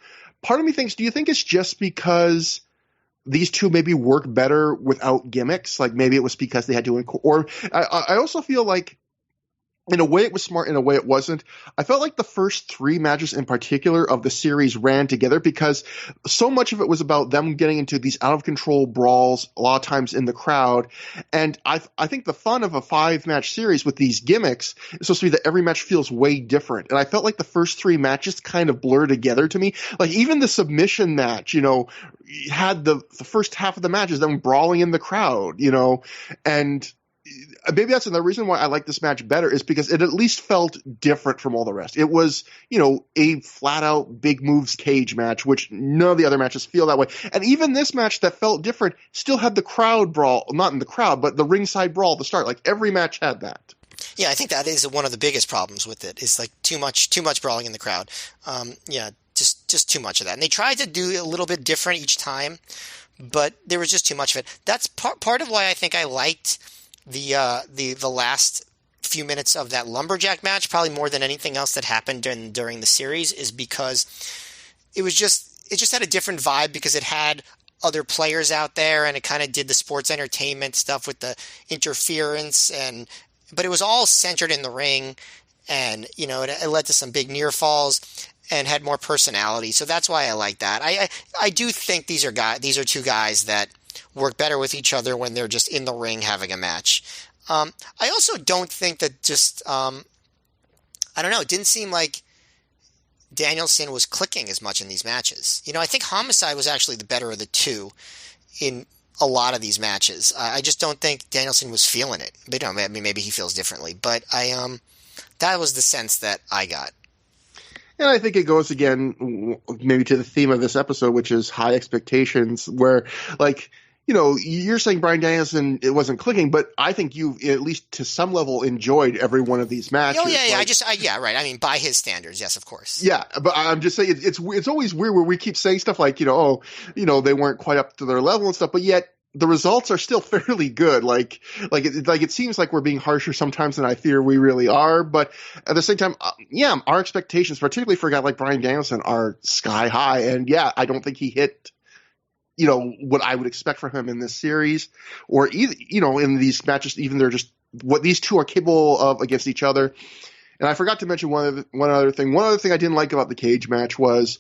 S1: part of me thinks, do you think it's just because these two maybe work better without gimmicks? Like, maybe it was because they had to, or I also feel like, in a way it was smart, in a way it wasn't. I felt like the first 3 matches in particular of the series ran together, because so much of it was about them getting into these out-of-control brawls, a lot of times in the crowd. And I think the fun of a 5-match series with these gimmicks is supposed to be that every match feels way different. And I felt like the first 3 matches kind of blur together to me. Like, even the submission match, had the first half of the match is them brawling in the crowd, and maybe that's the reason why I like this match better, is because it at least felt different from all the rest. It was, a flat-out big moves cage match, which none of the other matches feel that way. And even this match that felt different still had the crowd brawl, not in the crowd, but the ringside brawl at the start. Like, every match had that.
S2: Yeah, I think that is one of the biggest problems with it, is like too much brawling in the crowd. Just too much of that. And they tried to do a little bit different each time, but there was just too much of it. That's part of why I think I liked the last few minutes of that lumberjack match, probably more than anything else that happened during the series, is because it just had a different vibe, because it had other players out there, and it kind of did the sports entertainment stuff with the interference, but it was all centered in the ring, and it led to some big near falls and had more personality. So that's why I like that. I do think these are two guys that work better with each other when they're just in the ring having a match. I also don't think that I don't know, it didn't seem like Danielson was clicking as much in these matches. I think Homicide was actually the better of the two in a lot of these matches. I just don't think Danielson was feeling it. But, maybe he feels differently. But that was the sense that I got.
S1: And I think it goes again, maybe to the theme of this episode, which is high expectations, where, like, you're saying Bryan Danielson, it wasn't clicking, but I think you, at least to some level, enjoyed every one of these matches.
S2: Oh, yeah, yeah. Right. I mean, by his standards, yes, of course.
S1: Yeah, but I'm just saying, it's always weird where we keep saying stuff like, they weren't quite up to their level and stuff, but yet the results are still fairly good. Like it seems like we're being harsher sometimes than I fear we really are. But at the same time, our expectations, particularly for a guy like Bryan Danielson, are sky high. And yeah, I don't think he hit, what I would expect from him in this series, or either, in these matches, even they're just what these two are capable of against each other. And I forgot to mention one other thing. One other thing I didn't like about the cage match was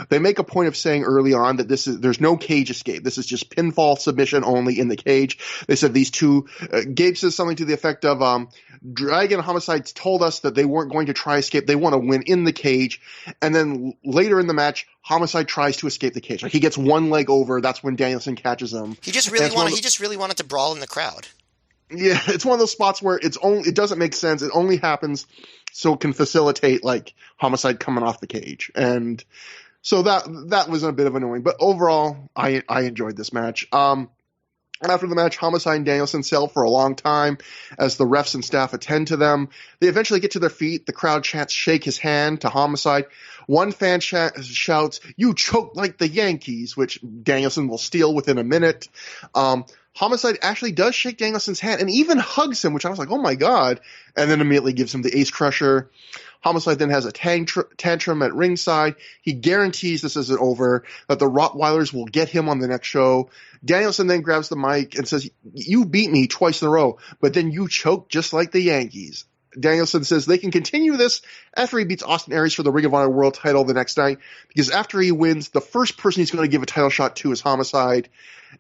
S1: they make a point of saying early on that there's no cage escape. This is just pinfall submission only in the cage. They said these two, Gabe says something to the effect of, Dragon and Homicide told us that they weren't going to try escape. They want to win in the cage. And then later in the match, Homicide tries to escape the cage. Like he gets one leg over. That's when Danielson catches him.
S2: He just really wanted to brawl in the crowd.
S1: Yeah, it's one of those spots where it doesn't make sense. It only happens so it can facilitate like Homicide coming off the cage. And so that was a bit of annoying. But overall, I enjoyed this match. After the match, Homicide and Danielson sell for a long time as the refs and staff attend to them. They eventually get to their feet. The crowd chants "shake his hand" to Homicide. One fan shouts, "You choke like the Yankees," which Danielson will steal within a minute. Homicide actually does shake Danielson's hand and even hugs him, which I was like, oh my god, and then immediately gives him the ace crusher. Homicide then has a tantrum at ringside. He guarantees this isn't over, that the Rottweilers will get him on the next show. Danielson then grabs the mic and says, "You beat me twice in a row, but then you choke just like the Yankees." Danielson says they can continue this after he beats Austin Aries for the Ring of Honor World title the next night, because after he wins, the first person he's going to give a title shot to is Homicide.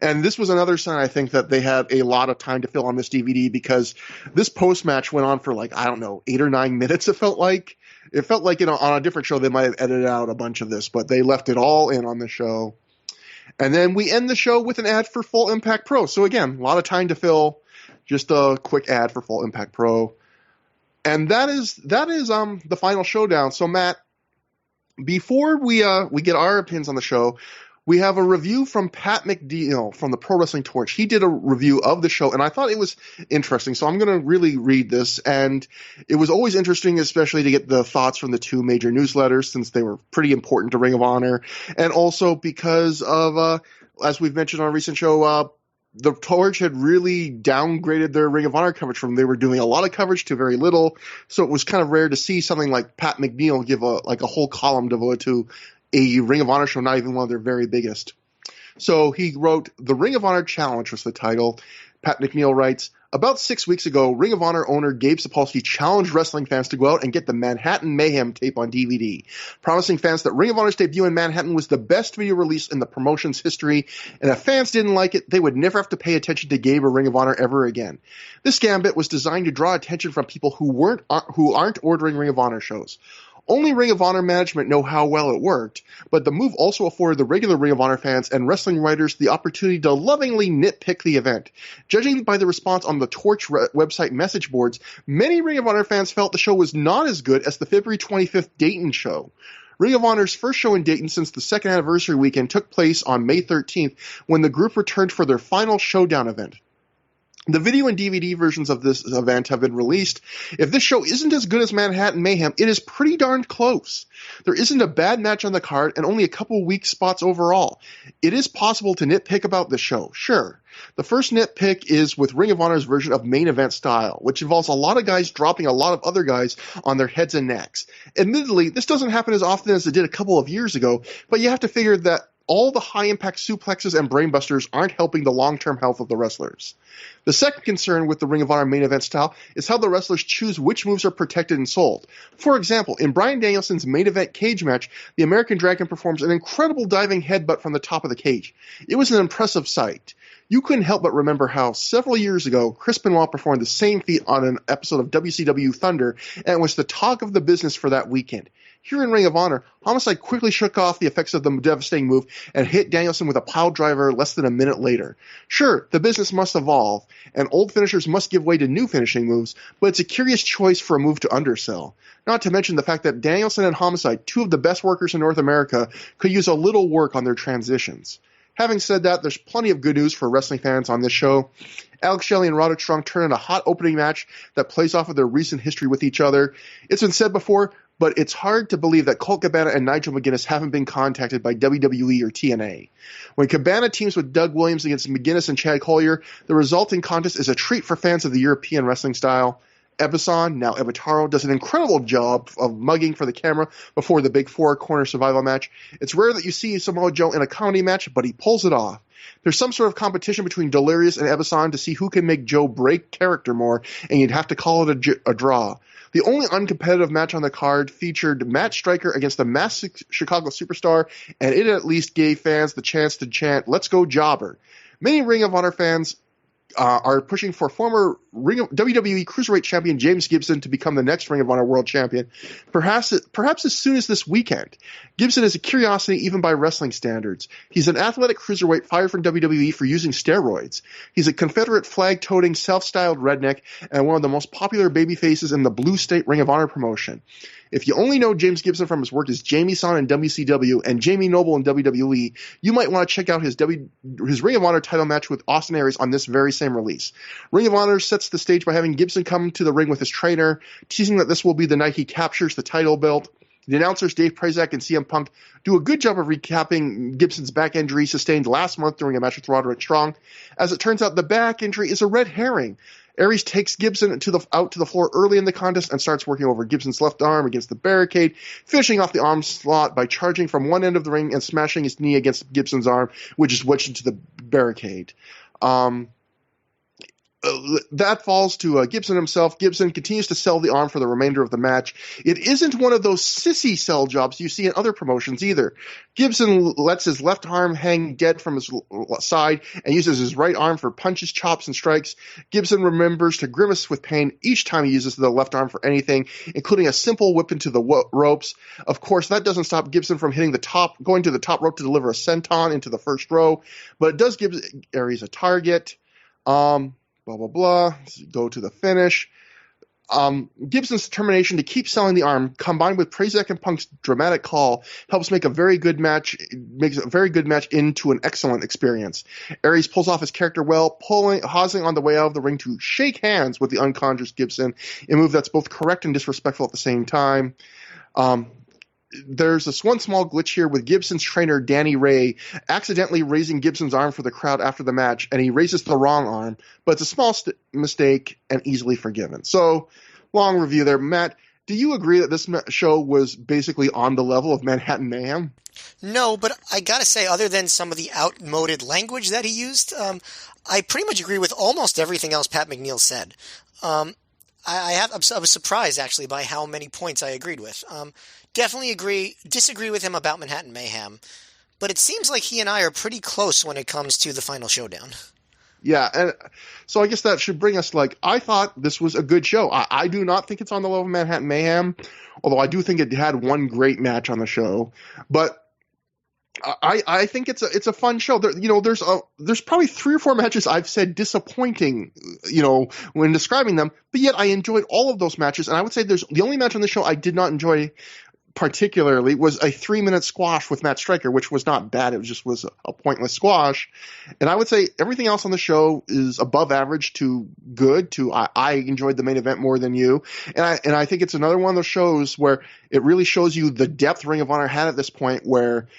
S1: And this was another sign, I think, that they had a lot of time to fill on this DVD, because this post-match went on for 8 or 9 minutes, it felt like. It felt like on a different show they might have edited out a bunch of this, but they left it all in on the show. And then we end the show with an ad for Full Impact Pro. So again, a lot of time to fill. Just a quick ad for Full Impact Pro. And that is the Final Showdown. So Matt, before we get our opinions on the show, we have a review from Pat McNeil from the Pro Wrestling Torch. He did a review of the show, and I thought it was interesting. So I'm going to really read this. And it was always interesting, especially to get the thoughts from the two major newsletters, since they were pretty important to Ring of Honor. And also because of, as we've mentioned on a recent show, the Torch had really downgraded their Ring of Honor coverage from they were doing a lot of coverage to very little. So it was kind of rare to see something like Pat McNeil give a whole column devoted to a Ring of Honor show, not even one of their very biggest. So he wrote, "The Ring of Honor Challenge" was the title. Pat McNeil writes, "About 6 weeks ago, Ring of Honor owner Gabe Sapolsky challenged wrestling fans to go out and get the Manhattan Mayhem tape on DVD, promising fans that Ring of Honor's debut in Manhattan was the best video release in the promotion's history, and if fans didn't like it, they would never have to pay attention to Gabe or Ring of Honor ever again. This gambit was designed to draw attention from people who aren't ordering Ring of Honor shows. Only Ring of Honor management know how well it worked, but the move also afforded the regular Ring of Honor fans and wrestling writers the opportunity to lovingly nitpick the event. Judging by the response on the Torch website message boards, many Ring of Honor fans felt the show was not as good as the February 25th Dayton show. Ring of Honor's first show in Dayton since the second anniversary weekend took place on May 13th when the group returned for their Final Showdown event. The video and DVD versions of this event have been released. If this show isn't as good as Manhattan Mayhem, it is pretty darn close. There isn't a bad match on the card and only a couple weak spots overall. It is possible to nitpick about the show, sure. The first nitpick is with Ring of Honor's version of main event style, which involves a lot of guys dropping a lot of other guys on their heads and necks. Admittedly, this doesn't happen as often as it did a couple of years ago, but you have to figure that all the high-impact suplexes and brainbusters aren't helping the long-term health of the wrestlers. The second concern with the Ring of Honor main event style is how the wrestlers choose which moves are protected and sold. For example, in Bryan Danielson's main event cage match, the American Dragon performs an incredible diving headbutt from the top of the cage. It was an impressive sight. You couldn't help but remember how several years ago, Chris Benoit performed the same feat on an episode of WCW Thunder, and was the talk of the business for that weekend. Here in Ring of Honor, Homicide quickly shook off the effects of the devastating move and hit Danielson with a pile driver less than a minute later. Sure, the business must evolve, and old finishers must give way to new finishing moves, but it's a curious choice for a move to undersell. Not to mention the fact that Danielson and Homicide, two of the best workers in North America, could use a little work on their transitions. Having said that, there's plenty of good news for wrestling fans on this show. Alex Shelley and Roderick Strong turn in a hot opening match that plays off of their recent history with each other. It's been said before, but it's hard to believe that Colt Cabana and Nigel McGuinness haven't been contacted by WWE or TNA. When Cabana teams with Doug Williams against McGuinness and Chad Collier, the resulting contest is a treat for fans of the European wrestling style. Ebasan, now Ebataro, does an incredible job of mugging for the camera before the Big Four corner survival match. It's rare that you see Samoa Joe in a comedy match, but he pulls it off. There's some sort of competition between Delirious and Ebasan to see who can make Joe break character more, and you'd have to call it a draw. The only uncompetitive match on the card featured Matt Striker against the masked Chicago superstar, and it at least gave fans the chance to chant, "Let's go Jobber." Many Ring of Honor fans are pushing for former WWE Cruiserweight Champion James Gibson to become the next Ring of Honor World Champion, perhaps as soon as this weekend. Gibson is a curiosity even by wrestling standards. He's an athletic cruiserweight fired from WWE for using steroids. He's a Confederate flag-toting, self-styled redneck and one of the most popular babyfaces in the Blue State Ring of Honor promotion. If you only know James Gibson from his work as Jamie-san in WCW and Jamie Noble in WWE, you might want to check out his Ring of Honor title match with Austin Aries on this very same release. Ring of Honor sets the stage by having Gibson come to the ring with his trainer, teasing that this will be the night he captures the title belt. The announcers Dave Prazak and CM Punk do a good job of recapping Gibson's back injury sustained last month during a match with Roderick Strong. As it turns out, the back injury is a red herring. Aries takes Gibson out to the floor early in the contest and starts working over Gibson's left arm against the barricade, finishing off the arm slot by charging from one end of the ring and smashing his knee against Gibson's arm, which is wedged into the barricade. That falls to Gibson himself. Gibson continues to sell the arm for the remainder of the match. It isn't one of those sissy sell jobs you see in other promotions either. Gibson lets his left arm hang dead from his side and uses his right arm for punches, chops, and strikes. Gibson remembers to grimace with pain each time he uses the left arm for anything, including a simple whip into the ropes. Of course, that doesn't stop Gibson from going to the top rope to deliver a senton into the first row, but it does give Aries a target. Blah, blah, blah. Go to the finish. Gibson's determination to keep selling the arm, combined with Prazak and Punk's dramatic call, helps makes a very good match into an excellent experience. Aries pulls off his character well, pausing on the way out of the ring to shake hands with the unconscious Gibson, a move that's both correct and disrespectful at the same time. There's this one small glitch here with Gibson's trainer, Danny Ray, accidentally raising Gibson's arm for the crowd after the match, and he raises the wrong arm, but it's a small mistake and easily forgiven. So, long review there. Matt, do you agree that this show was basically on the level of Manhattan Mayhem?
S2: No, but I gotta say, other than some of the outmoded language that he used, I pretty much agree with almost everything else Pat McNeil said. I was surprised, actually, by how many points I agreed with. Definitely disagree with him about Manhattan Mayhem, but it seems like he and I are pretty close when it comes to the Final Showdown.
S1: Yeah, and so I guess that should bring us, I thought this was a good show. I do not think it's on the level of Manhattan Mayhem, although I do think it had one great match on the show, but I think it's a fun show. There's probably 3 or 4 matches I've said disappointing, when describing them, but yet I enjoyed all of those matches, and I would say the only match on the show I did not enjoy particularly was a 3-minute squash with Matt Striker, which was not bad. It was a pointless squash. And I would say everything else on the show is above average to good to I enjoyed the main event more than you. And I think it's another one of those shows where it really shows you the depth Ring of Honor had at this point, where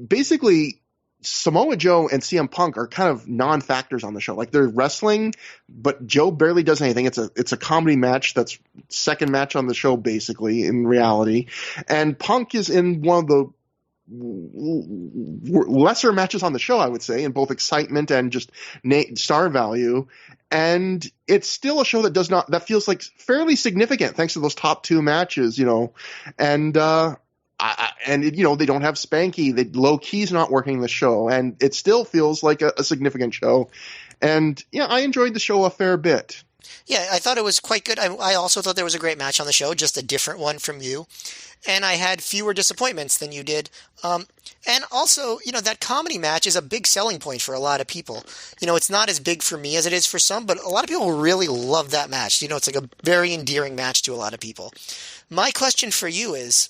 S1: basically Samoa Joe and CM Punk are kind of non-factors on the show. They're wrestling, but Joe barely does anything. It's a comedy match that's second match on the show, basically, in reality. And Punk is in one of the lesser matches on the show, I would say, in both excitement and just star value. And it's still a show that feels like fairly significant thanks to those top 2 matches, and they don't have Spanky. Low Key's not working the show, and it still feels like a significant show. And yeah, I enjoyed the show a fair bit.
S2: Yeah, I thought it was quite good. I also thought there was a great match on the show, just a different one from you. And I had fewer disappointments than you did. And also, that comedy match is a big selling point for a lot of people. It's not as big for me as it is for some, but a lot of people really love that match. It's like a very endearing match to a lot of people. My question for you is,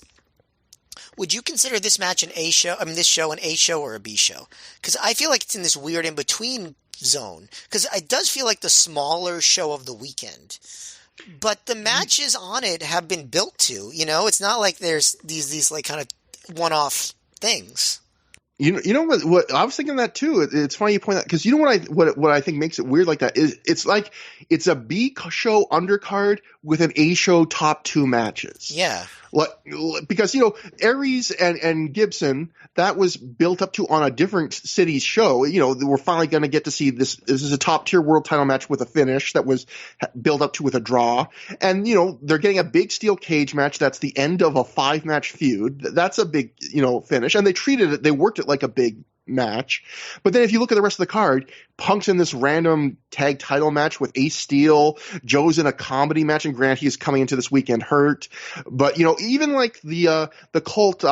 S2: would you consider this match this show an A show or a B show? Because I feel like it's in this weird in-between zone. Because it does feel like the smaller show of the weekend. But the matches on it have been built to, it's not like there's these kind of one-off things.
S1: You know what I was thinking that too. It's funny you point that, because you know what I think makes it weird like that is it's like it's a B show undercard with an A show top two matches.
S2: Yeah.
S1: Because Aries and Gibson, that was built up to on a different city's show. We're finally going to get to see this. This is a top tier world title match with a finish that was built up to with a draw, and they're getting a big steel cage match. That's the end of a 5-match feud. That's a big finish, and they worked it like a big match. But then if you look at the rest of the card, Punk's in this random tag title match with Ace Steel. Joe's in a comedy match, and Grant, he's coming into this weekend hurt. But even like the Cult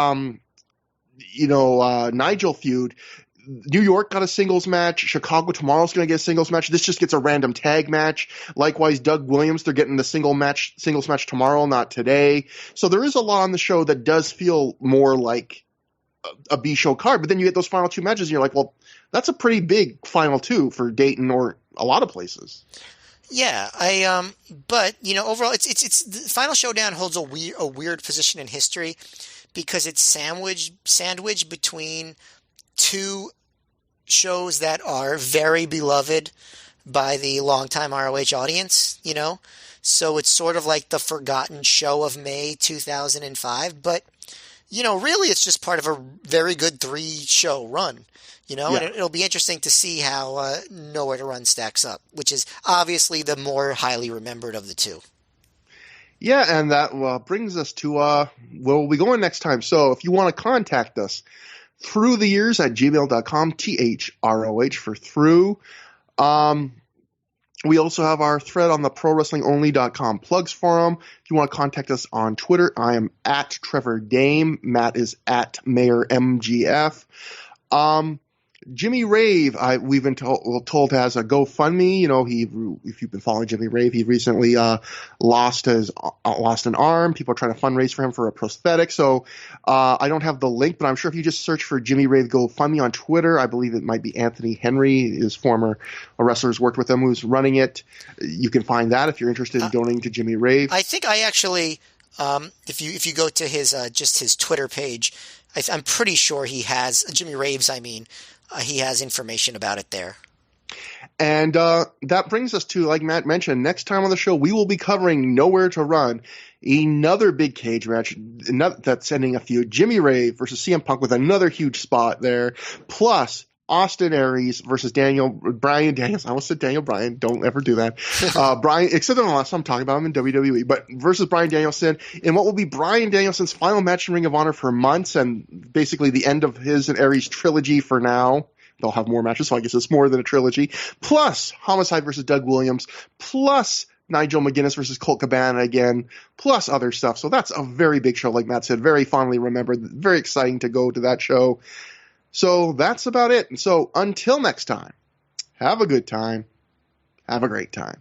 S1: Nigel feud, New York got a singles match. Chicago tomorrow's going to get a singles match. This just gets a random tag match. Likewise, Doug Williams, they're getting the singles match tomorrow, not today. So there is a lot on the show that does feel more like a B show card. But then you get those final two matches and you're like, well, that's a pretty big final two for Dayton or a lot of places.
S2: Yeah, but overall, it's the Final Showdown holds a weird position in history because it's sandwiched between two shows that are very beloved by the longtime ROH audience. So it's sort of like the forgotten show of May 2005, but really it's just part of a very good 3-show run.
S1: Yeah.
S2: And it'll be interesting to see how Nowhere to Run stacks up, which is obviously the more highly remembered of the two.
S1: Yeah, and that brings us to where we'll be going next time. So if you want to contact us, ThROH@gmail.com, THROH for through. We also have our thread on the ProWrestlingOnly.com plugs forum. If you want to contact us on Twitter, I am at Trevor Dame. Matt is at Mayor MGF. Jimmy Rave, we've been told has a GoFundMe. If you've been following Jimmy Rave, he recently lost an arm. People are trying to fundraise for him for a prosthetic. So I don't have the link, but I'm sure if you just search for Jimmy Rave GoFundMe on Twitter, I believe it might be Anthony Henry, his former wrestler who's worked with him, who's running it. You can find that if you're interested in donating to Jimmy Rave.
S2: I think I actually, if you go to his just his Twitter page, I'm pretty sure he has Jimmy Rave's. He has information about it there.
S1: And that brings us to, like Matt mentioned, next time on the show, we will be covering Nowhere to Run, another big cage match that's ending a feud. Jimmy Rave versus CM Punk with another huge spot there, plus Austin Aries versus Bryan Danielson. I almost said Daniel Bryan. Don't ever do that. Bryan, except on the last time I'm talking about him in WWE, but versus Bryan Danielson in what will be Bryan Danielson's final match in Ring of Honor for months, and basically the end of his and Aries trilogy for now. They'll have more matches, so I guess it's more than a trilogy. Plus Homicide versus Doug Williams, plus Nigel McGuinness versus Colt Cabana again, plus other stuff. So that's a very big show, like Matt said, very fondly remembered, very exciting to go to that show. So that's about it. And so until next time, have a good time. Have a great time.